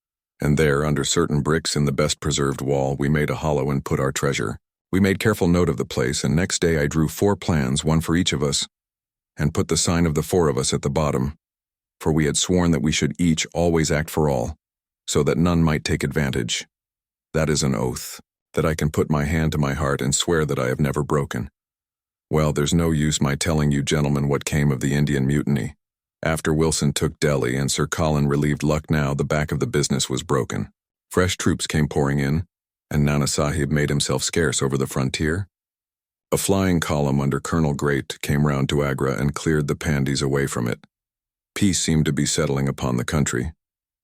and there, under certain bricks in the best preserved wall, we made a hollow and put our treasure. We made careful note of the place, and next day I drew 4 plans, one for each of us, and put the sign of the 4 of us at the bottom, for we had sworn that we should each always act for all, so that none might take advantage. That is an oath that I can put my hand to my heart and swear that I have never broken. Well, there's no use my telling you gentlemen what came of the Indian mutiny. After Wilson took Delhi and Sir Colin relieved Lucknow, the back of the business was broken. Fresh troops came pouring in, and Nana Sahib made himself scarce over the frontier. A flying column under Colonel Great came round to Agra and cleared the Pandis away from it. Peace seemed to be settling upon the country,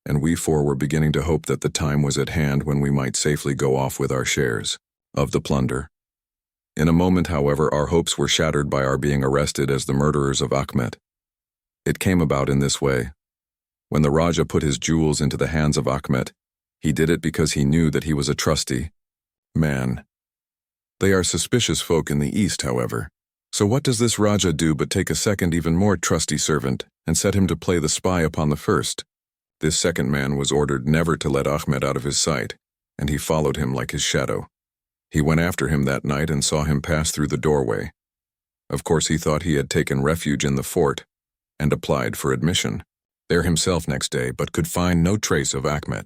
and we 4 were beginning to hope that the time was at hand when we might safely go off with our shares of the plunder. In a moment, however, our hopes were shattered by our being arrested as the murderers of Achmet. It came about in this way. When the Rajah put his jewels into the hands of Achmet, he did it because he knew that he was a trusty man. They are suspicious folk in the East, however. So what does this Rajah do but take a second, even more trusty servant and set him to play the spy upon the first? This second man was ordered never to let Achmet out of his sight, and he followed him like his shadow. He went after him that night and saw him pass through the doorway. Of course, he thought he had taken refuge in the fort, and applied for admission there himself next day, but could find no trace of Achmet.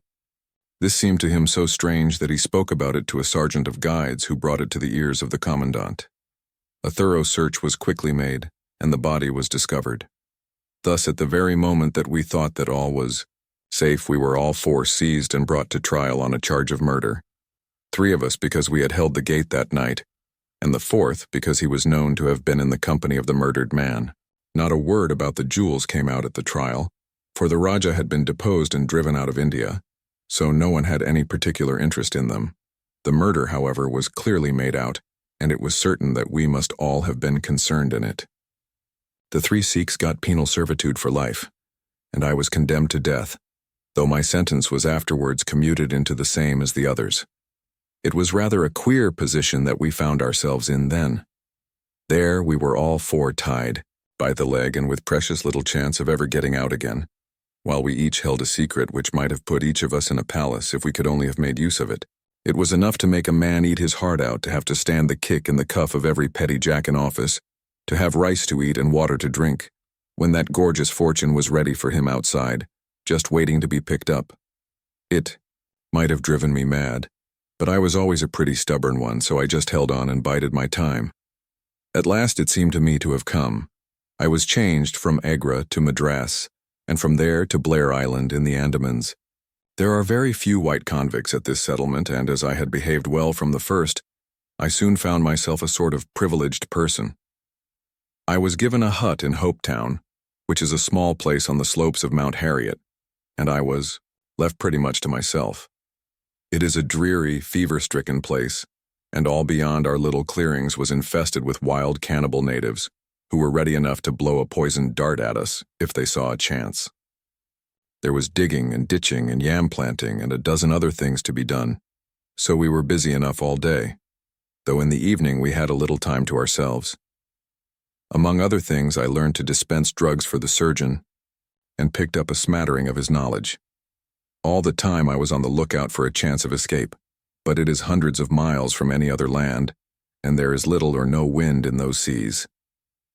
This seemed to him so strange that he spoke about it to a sergeant of guides, who brought it to the ears of the commandant. A thorough search was quickly made, and the body was discovered. Thus, at the very moment that we thought that all was safe, we were all 4 seized and brought to trial on a charge of murder. 3 of us because we had held the gate that night, and the 4th because he was known to have been in the company of the murdered man. Not a word about the jewels came out at the trial, for the Rajah had been deposed and driven out of India, so no one had any particular interest in them. The murder, however, was clearly made out, and it was certain that we must all have been concerned in it. The 3 Sikhs got penal servitude for life, and I was condemned to death, though my sentence was afterwards commuted into the same as the others. It was rather a queer position that we found ourselves in then. There we were all 4 tied by the leg and with precious little chance of ever getting out again, while we each held a secret which might have put each of us in a palace if we could only have made use of it. It was enough to make a man eat his heart out to have to stand the kick and the cuff of every petty jack in office, to have rice to eat and water to drink, when that gorgeous fortune was ready for him outside, just waiting to be picked up. It might have driven me mad, but I was always a pretty stubborn one, so I just held on and bided my time. At last it seemed to me to have come. I was changed from Agra to Madras, and from there to Blair Island in the Andamans. There are very few white convicts at this settlement, and as I had behaved well from the first, I soon found myself a sort of privileged person. I was given a hut in Hopetown, which is a small place on the slopes of Mount Harriet, and I was left pretty much to myself. It is a dreary, fever-stricken place, and all beyond our little clearings was infested with wild cannibal natives, who were ready enough to blow a poisoned dart at us if they saw a chance. There was digging and ditching and yam planting and a dozen other things to be done, so we were busy enough all day, though in the evening we had a little time to ourselves. Among other things, I learned to dispense drugs for the surgeon and picked up a smattering of his knowledge. All the time I was on the lookout for a chance of escape, but it is hundreds of miles from any other land, and there is little or no wind in those seas,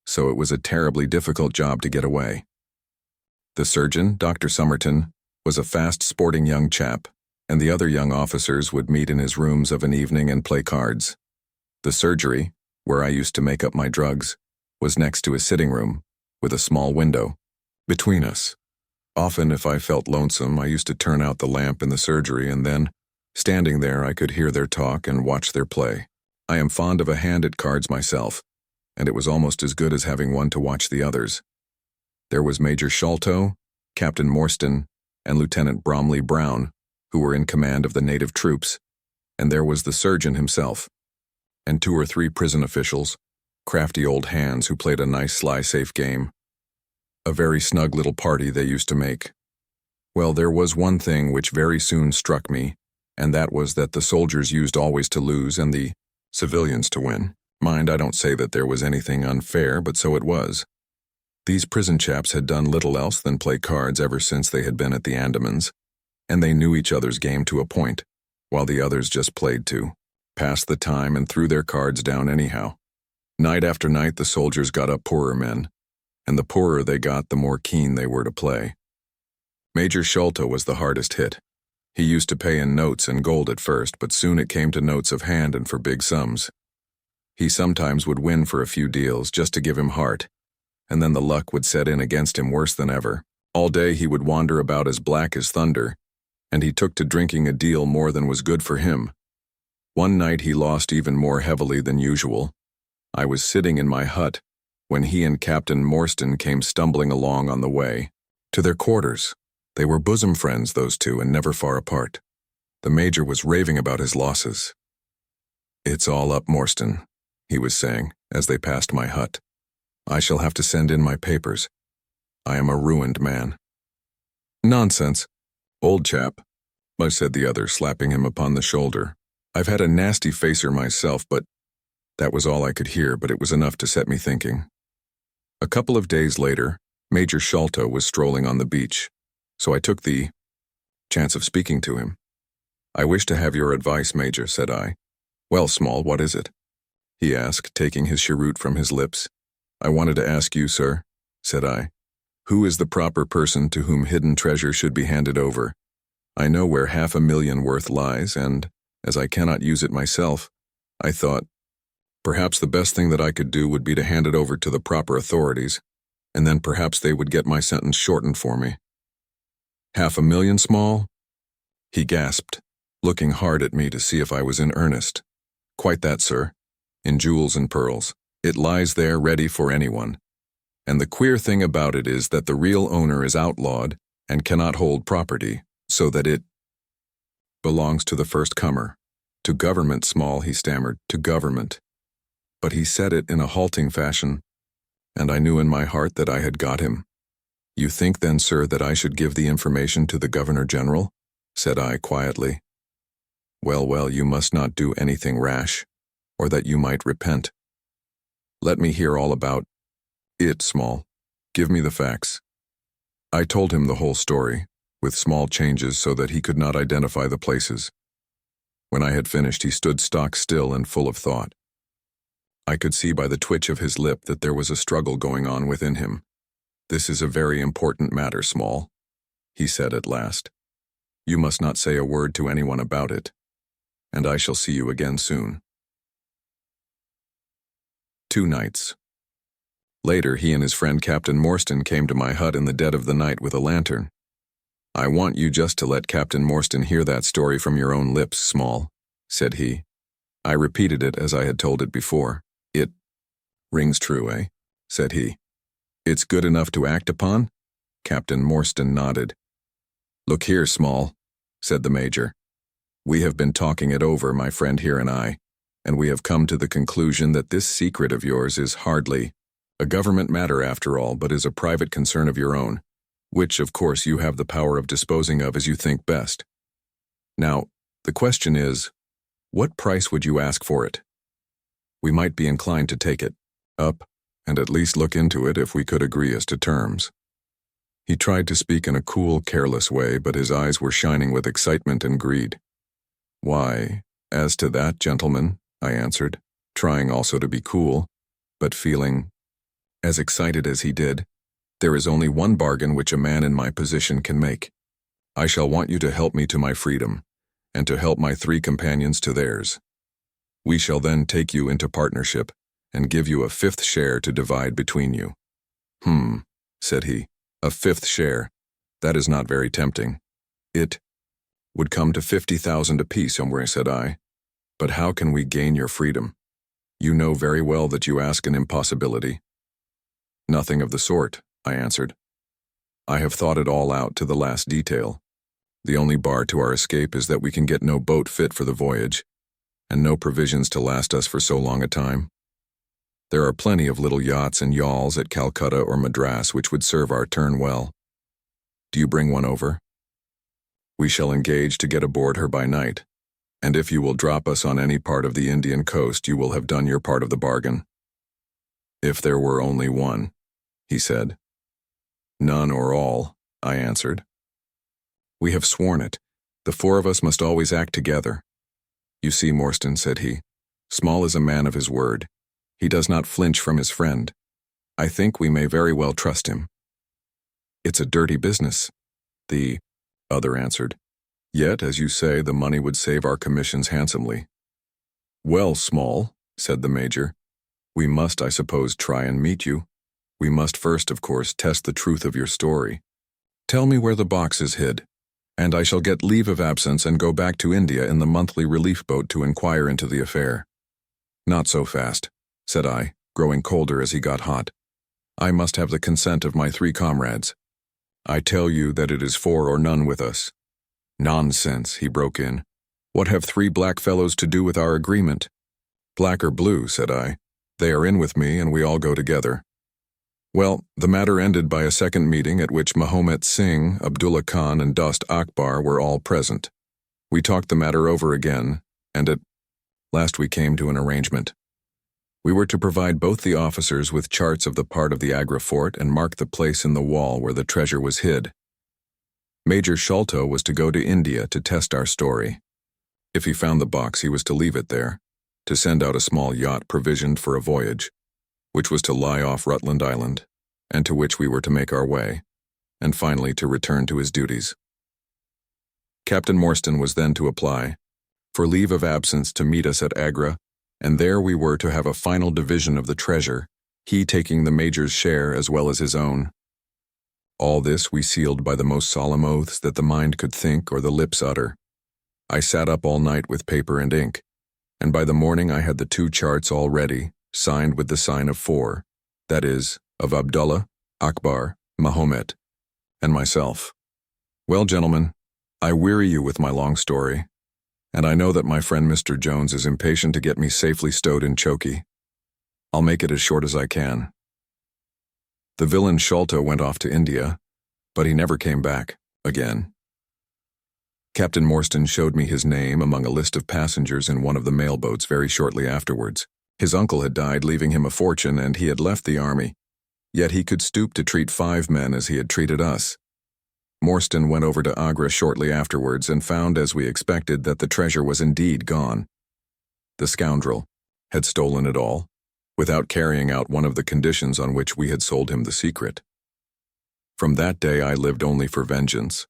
so it was a terribly difficult job to get away. The surgeon, Dr. Somerton, was a fast sporting young chap, and the other young officers would meet in his rooms of an evening and play cards. The surgery, where I used to make up my drugs, was next to his sitting room, with a small window between us. Often, if I felt lonesome, I used to turn out the lamp in the surgery, and then, standing there, I could hear their talk and watch their play. I am fond of a hand at cards myself, and it was almost as good as having one to watch the others. There was Major Sholto, Captain Morstan, and Lieutenant Bromley Brown, who were in command of the native troops, and there was the surgeon himself, and 2 or 3 prison officials, crafty old hands who played a nice sly safe game. A very snug little party they used to make. Well, there was one thing which very soon struck me, and that was that the soldiers used always to lose and the civilians to win. Mind, I don't say that there was anything unfair, but so it was. These prison chaps had done little else than play cards ever since they had been at the Andamans, and they knew each other's game to a point, while the others just played to, passed the time and threw their cards down anyhow. Night after night the soldiers got up poorer men, and the poorer they got the more keen they were to play. Major Sholto was the hardest hit. He used to pay in notes and gold at first, but soon it came to notes of hand and for big sums. He sometimes would win for a few deals just to give him heart, and then the luck would set in against him worse than ever. All day he would wander about as black as thunder, and he took to drinking a deal more than was good for him. One night he lost even more heavily than usual. I was sitting in my hut when he and Captain Morstan came stumbling along on the way to their quarters. They were bosom friends, those two, and never far apart. The Major was raving about his losses. "It's all up, Morstan," he was saying, as they passed my hut. "I shall have to send in my papers. I am a ruined man." "Nonsense, old chap," said the other, slapping him upon the shoulder. "I've had a nasty facer myself, but—" That was all I could hear, but it was enough to set me thinking. A couple of days later, Major Sholto was strolling on the beach, so I took the chance of speaking to him. "I wish to have your advice, Major," said I. "Well, Small, what is it?" he asked, taking his cheroot from his lips. "I wanted to ask you, sir," said I, "who is the proper person to whom hidden treasure should be handed over? I know where $500,000 worth lies, and, as I cannot use it myself, I thought, perhaps the best thing that I could do would be to hand it over to the proper authorities, and then perhaps they would get my sentence shortened for me." "$500,000, Small?" he gasped, looking hard at me to see if I was in earnest. "Quite that, sir, in jewels and pearls. It lies there ready for anyone. And the queer thing about it is that the real owner is outlawed and cannot hold property, so that it belongs to the first comer. To government, Small," he stammered, "to government." But he said it in a halting fashion, and I knew in my heart that I had got him. "You think then, sir, that I should give the information to the Governor-General?" said I quietly. Well, you must not do anything rash, or that you might repent. Let me hear all about it, Small. Give me the facts." I told him the whole story, with small changes so that he could not identify the places. When I had finished, he stood stock still and full of thought. I could see by the twitch of his lip that there was a struggle going on within him. "This is a very important matter, Small," he said at last. "You must not say a word to anyone about it, and I shall see you again soon." 2 nights. Later, he and his friend Captain Morstan came to my hut in the dead of the night with a lantern. "I want you just to let Captain Morstan hear that story from your own lips, Small," said he. I repeated it as I had told it before. "It rings true, eh?" said he. "It's good enough to act upon?" Captain Morstan nodded. "Look here, Small," said the Major. "We have been talking it over, my friend here and I, and we have come to the conclusion that this secret of yours is hardly a government matter after all, but is a private concern of your own, which, of course, you have the power of disposing of as you think best. Now, the question is, what price would you ask for it? We might be inclined to take it up and at least look into it if we could agree as to terms." He tried to speak in a cool, careless way, but his eyes were shining with excitement and greed. "Why, as to that, gentlemen," I answered, trying also to be cool, but feeling as excited as he did, "there is only one bargain which a man in my position can make. I shall want you to help me to my freedom, and to help my 3 companions to theirs. We shall then take you into partnership, and give you a 5th share to divide between you." Said he. "A 5th share. That is not very tempting." "It would come to 50,000 apiece, somewhere," said I. "But how can we gain your freedom?" You know very well that you ask an impossibility. Nothing of the sort, I answered. I have thought it all out to the last detail. The only bar to our escape is that we can get no boat fit for the voyage, and no provisions to last us for so long a time. There are plenty of little yachts and yawls at Calcutta or Madras which would serve our turn well. Do you bring one over? We shall engage to get aboard her by night, and if you will drop us on any part of the Indian coast, you will have done your part of the bargain. If there were only one, he said. None or all, I answered. We have sworn it. The four of us must always act together. You see, Morstan, said he, Small is a man of his word. He does not flinch from his friend. I think we may very well trust him. It's a dirty business, the other answered. Yet, as you say, the money would save our commissions handsomely. Well, Small, said the Major, we must, I suppose, try and meet you. We must first, of course, test the truth of your story. Tell me where the box is hid, and I shall get leave of absence and go back to India in the monthly relief boat to inquire into the affair. Not so fast, said I, growing colder as he got hot. I must have the consent of my 3 comrades. I tell you that it is 4 or none with us. Nonsense, he broke in. What have 3 black fellows to do with our agreement? Black or blue, said I. They are in with me, and we all go together. Well, the matter ended by a second meeting at which Mahomet Singh, Abdullah Khan, and Dost Akbar were all present. We talked the matter over again, and at last we came to an arrangement. We were to provide both the officers with charts of the part of the Agra fort and mark the place in the wall where the treasure was hid. Major Sholto was to go to India to test our story. If he found the box, he was to leave it there, to send out a small yacht provisioned for a voyage, which was to lie off Rutland Island, and to which we were to make our way, and finally to return to his duties. Captain Morstan was then to apply for leave of absence to meet us at Agra, and there we were to have a final division of the treasure, he taking the Major's share as well as his own. All this we sealed by the most solemn oaths that the mind could think or the lips utter. I sat up all night with paper and ink, and by the morning I had the 2 charts all ready, signed with the sign of 4, that is, of Abdullah, Akbar, Mahomet, and myself. Well, gentlemen, I weary you with my long story, and I know that my friend Mr. Jones is impatient to get me safely stowed in Choki. I'll make it as short as I can. The villain Sholto went off to India, but he never came back again. Captain Morstan showed me his name among a list of passengers in one of the mail boats very shortly afterwards. His uncle had died, leaving him a fortune, and he had left the army. Yet he could stoop to treat 5 men as he had treated us. Morstan went over to Agra shortly afterwards and found, as we expected, that the treasure was indeed gone. The scoundrel had stolen it all, without carrying out one of the conditions on which we had sold him the secret. From that day I lived only for vengeance.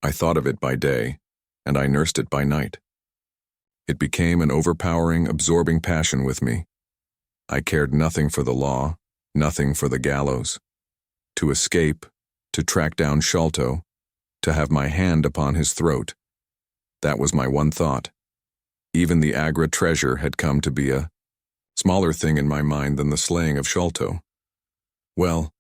I thought of it by day, and I nursed it by night. It became an overpowering, absorbing passion with me. I cared nothing for the law, nothing for the gallows. To escape, to track down Sholto, to have my hand upon his throat. That was my one thought. Even the Agra treasure had come to be a smaller thing in my mind than the slaying of Sholto. Well,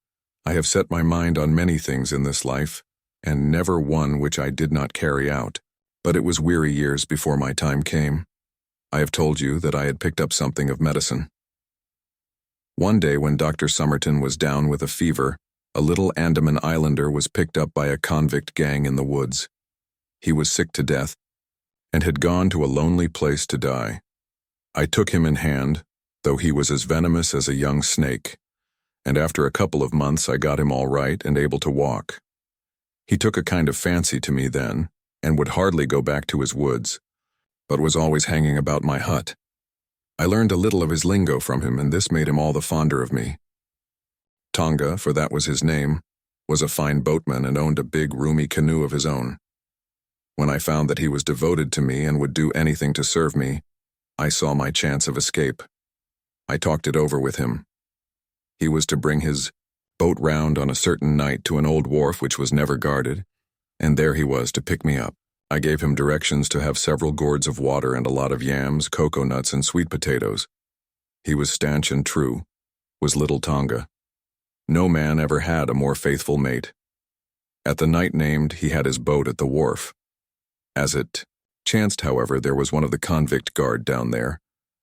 I have set my mind on many things in this life, and never one which I did not carry out, but it was weary years before my time came. I have told you that I had picked up something of medicine. One day when Dr. Somerton was down with a fever, a little Andaman islander was picked up by a convict gang in the woods. He was sick to death, and had gone to a lonely place to die. I took him in hand, though he was as venomous as a young snake, and after a couple of months I got him all right and able to walk. He took a kind of fancy to me then, and would hardly go back to his woods, but was always hanging about my hut. I learned a little of his lingo from him, and this made him all the fonder of me. Tonga, for that was his name, was a fine boatman and owned a big, roomy canoe of his own. When I found that he was devoted to me and would do anything to serve me, I saw my chance of escape. I talked it over with him. He was to bring his boat round on a certain night to an old wharf which was never guarded, and there he was to pick me up. I gave him directions to have several gourds of water and a lot of yams, cocoa nuts, and sweet potatoes. He was stanch and true, was little Tonga. No man ever had a more faithful mate. At the night named, he had his boat at the wharf. As it chanced, however, there was one of the convict guard down there,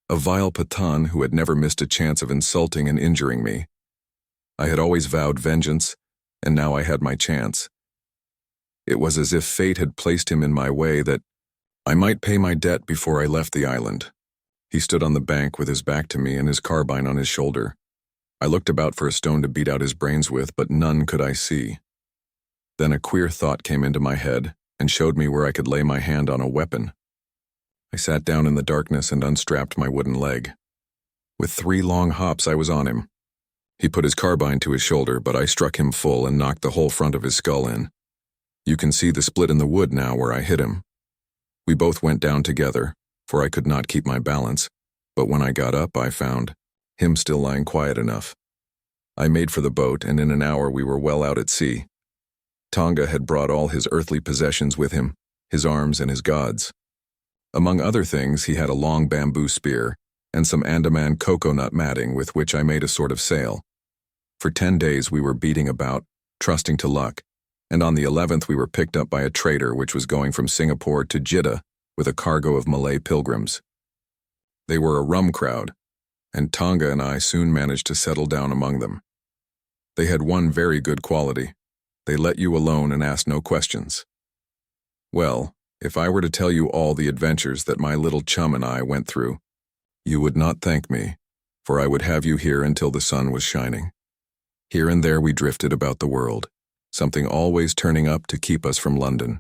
a vile Pathan who had never missed a chance of insulting and injuring me. I had always vowed vengeance, and now I had my chance. It was as if fate had placed him in my way that I might pay my debt before I left the island. He stood on the bank with his back to me and his carbine on his shoulder. I looked about for a stone to beat out his brains with, but none could I see. Then a queer thought came into my head and showed me where I could lay my hand on a weapon. I sat down in the darkness and unstrapped my wooden leg. With 3 long hops, I was on him. He put his carbine to his shoulder, but I struck him full and knocked the whole front of his skull in. You can see the split in the wood now where I hit him. We both went down together, for I could not keep my balance, but when I got up, I found him still lying quiet enough. I made for the boat, and in an hour we were well out at sea. Tonga had brought all his earthly possessions with him, his arms and his gods. Among other things, he had a long bamboo spear and some Andaman coconut matting with which I made a sort of sail. For 10 days we were beating about, trusting to luck, and on the 11th we were picked up by a trader which was going from Singapore to Jeddah with a cargo of Malay pilgrims. They were a rum crowd, and Tonga and I soon managed to settle down among them. They had one very good quality. They let you alone and asked no questions. Well, if I were to tell you all the adventures that my little chum and I went through, you would not thank me, for I would have you here until the sun was shining. Here and there we drifted about the world, something always turning up to keep us from London.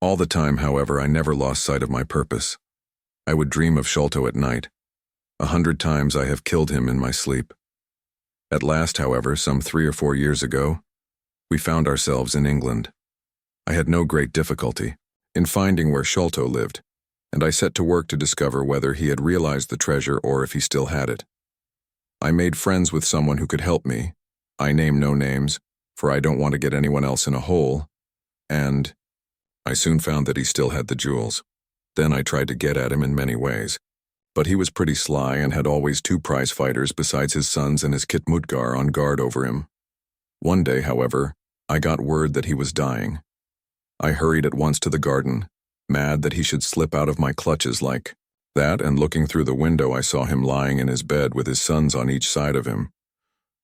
All the time, however, I never lost sight of my purpose. I would dream of Sholto at night. 100 times I have killed him in my sleep. At last, however, some 3 or 4 years ago, we found ourselves in England. I had no great difficulty in finding where Sholto lived, and I set to work to discover whether he had realized the treasure or if he still had it. I made friends with someone who could help me. I name no names, for I don't want to get anyone else in a hole, and I soon found that he still had the jewels. Then I tried to get at him in many ways, but he was pretty sly and had always 2 prize fighters besides his sons and his Khitmutgar on guard over him. One day, however, I got word that he was dying. I hurried at once to the garden, mad that he should slip out of my clutches like that, and looking through the window I saw him lying in his bed with his sons on each side of him.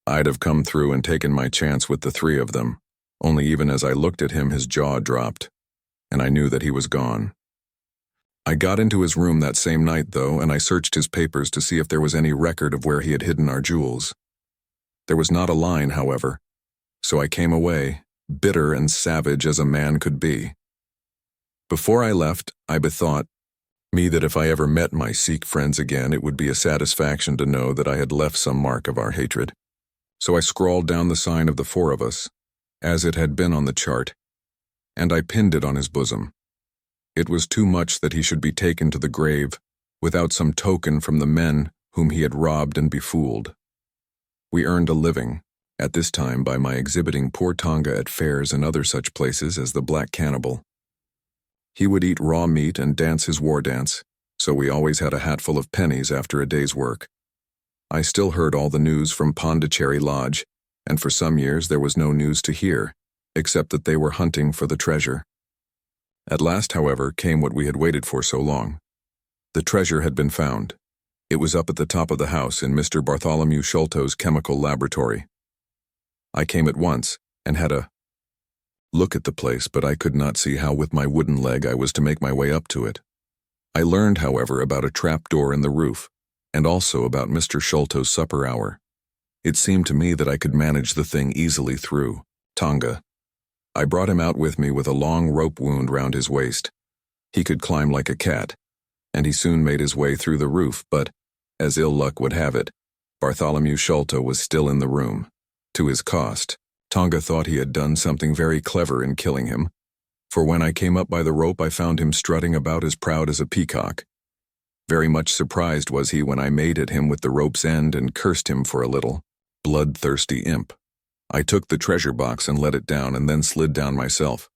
I'd have come through and taken my chance with the 3 of them, only even as I looked at him his jaw dropped, and I knew that he was gone. I got into his room that same night, though, and I searched his papers to see if there was any record of where he had hidden our jewels. There was not a line, however, so I came away, bitter and savage as a man could be. Before I left, I bethought me that if I ever met my Sikh friends again, it would be a satisfaction to know that I had left some mark of our hatred. So I scrawled down the sign of the 4 of us, as it had been on the chart, and I pinned it on his bosom. It was too much that he should be taken to the grave without some token from the men whom he had robbed and befooled. We earned a living, at this time, by my exhibiting poor Tonga at fairs and other such places as the Black Cannibal. He would eat raw meat and dance his war dance, so we always had a hatful of pennies after a day's work. I still heard all the news from Pondicherry Lodge, and for some years there was no news to hear, except that they were hunting for the treasure. At last, however, came what we had waited for so long. The treasure had been found. It was up at the top of the house in Mr. Bartholomew Sholto's chemical laboratory. I came at once and had a look at the place, but I could not see how with my wooden leg I was to make my way up to it. I learned, however, about a trap door in the roof, and also about Mr. Sholto's supper hour. It seemed to me that I could manage the thing easily through Tonga. I brought him out with me with a long rope wound round his waist. He could climb like a cat, and he soon made his way through the roof, but, as ill luck would have it, Bartholomew Sholto was still in the room. To his cost, Tonga thought he had done something very clever in killing him, for when I came up by the rope I found him strutting about as proud as a peacock. Very much surprised was he when I made at him with the rope's end and cursed him for a little bloodthirsty imp. I took the treasure box and let it down and then slid down myself,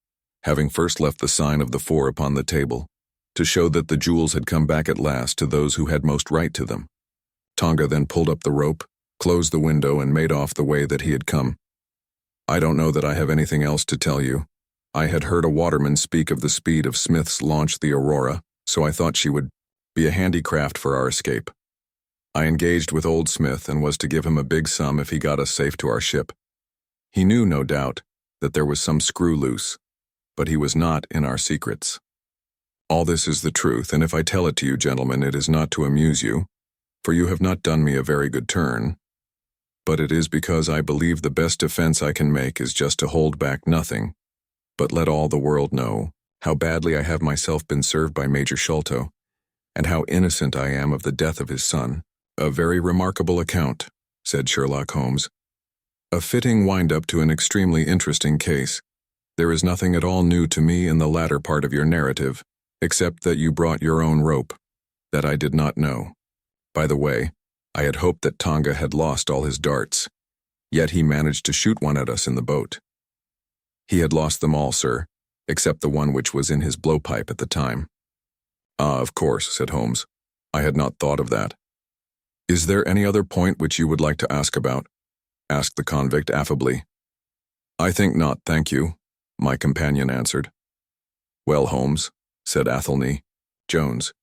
having first left the sign of the 4 upon the table, to show that the jewels had come back at last to those who had most right to them. Tonga then pulled up the rope, closed the window, and made off the way that he had come. I don't know that I have anything else to tell you. I had heard a waterman speak of the speed of Smith's launch, the Aurora, so I thought she would be a handy craft for our escape. I engaged with old Smith and was to give him a big sum if he got us safe to our ship. He knew, no doubt, that there was some screw loose, but he was not in our secrets. All this is the truth, and if I tell it to you, gentlemen, it is not to amuse you, for you have not done me a very good turn, but it is because I believe the best defense I can make is just to hold back nothing, but let all the world know how badly I have myself been served by Major Sholto, and how innocent I am of the death of his son. A very remarkable account, said Sherlock Holmes. A fitting wind-up to an extremely interesting case. There is nothing at all new to me in the latter part of your narrative, except that you brought your own rope. That I did not know. By the way, I had hoped that Tonga had lost all his darts, yet he managed to shoot one at us in the boat. He had lost them all, sir, except the one which was in his blowpipe at the time. Ah, of course, said Holmes. I had not thought of that. Is there any other point which you would like to ask about? Asked the convict affably. I think not, thank you, my companion answered. Well, Holmes, said Athelney Jones,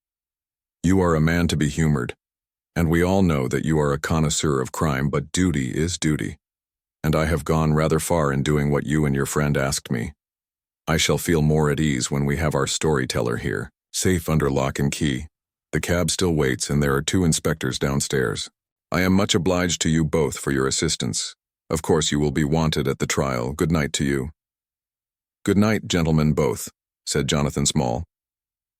you are a man to be humored, and we all know that you are a connoisseur of crime, but duty is duty, and I have gone rather far in doing what you and your friend asked me. I shall feel more at ease when we have our storyteller here, safe under lock and key. The cab still waits, and there are 2 inspectors downstairs. I am much obliged to you both for your assistance. Of course you will be wanted at the trial. Good night to you. Good night, gentlemen both, said Jonathan Small.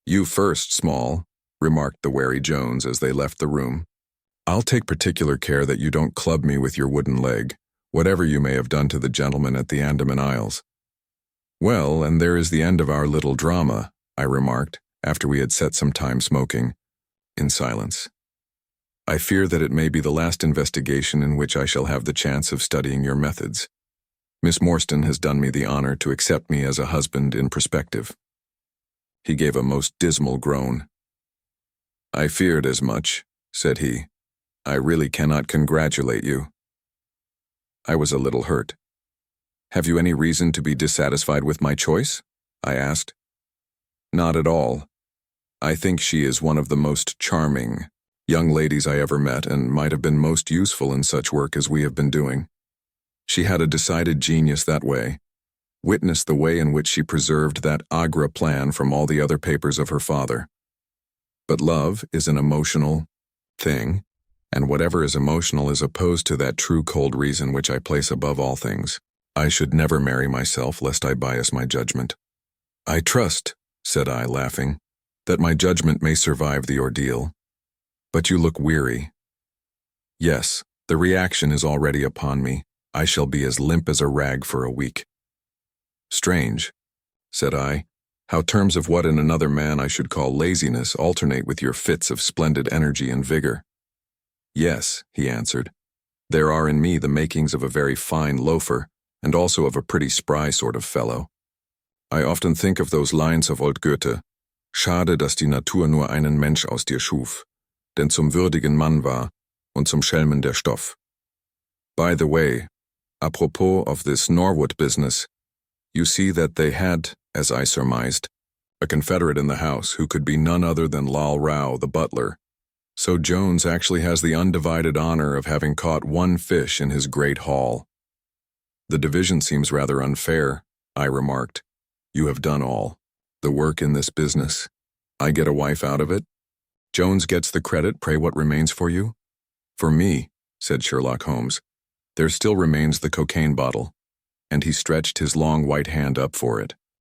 You first, Small, remarked the wary Jones as they left the room. I'll take particular care that you don't club me with your wooden leg, whatever you may have done to the gentleman at the Andaman Isles. Well, and there is the end of our little drama, I remarked, after we had sat some time smoking, in silence. I fear that it may be the last investigation in which I shall have the chance of studying your methods. Miss Morstan has done me the honor to accept me as a husband in prospective. He gave a most dismal groan. I feared as much, said he. I really cannot congratulate you. I was a little hurt. Have you any reason to be dissatisfied with my choice? I asked. Not at all. I think she is one of the most charming young ladies I ever met, and might have been most useful in such work as we have been doing. She had a decided genius that way. Witness the way in which she preserved that Agra plan from all the other papers of her father. But love is an emotional thing, and whatever is emotional is opposed to that true cold reason which I place above all things. I should never marry myself lest I bias my judgment. I trust, said I, laughing, that my judgment may survive the ordeal. But you look weary. Yes, the reaction is already upon me. I shall be as limp as a rag for a week. Strange, said I, how terms of what in another man I should call laziness alternate with your fits of splendid energy and vigor. Yes, he answered, there are in me the makings of a very fine loafer, and also of a pretty spry sort of fellow. I often think of those lines of old Goethe, Schade, dass die Natur nur einen Mensch aus dir schuf, denn zum würdigen Mann war und zum Schelmen der Stoff. By the way, apropos of this Norwood business, you see that they had, as I surmised, a confederate in the house who could be none other than Lal Rao, the butler. So Jones actually has the undivided honor of having caught 1 fish in his great haul. The division seems rather unfair, I remarked. You have done all the work in this business. I get a wife out of it. Jones gets the credit. Pray, what remains for you? For me, said Sherlock Holmes, there still remains the cocaine bottle, and he stretched his long white hand up for it.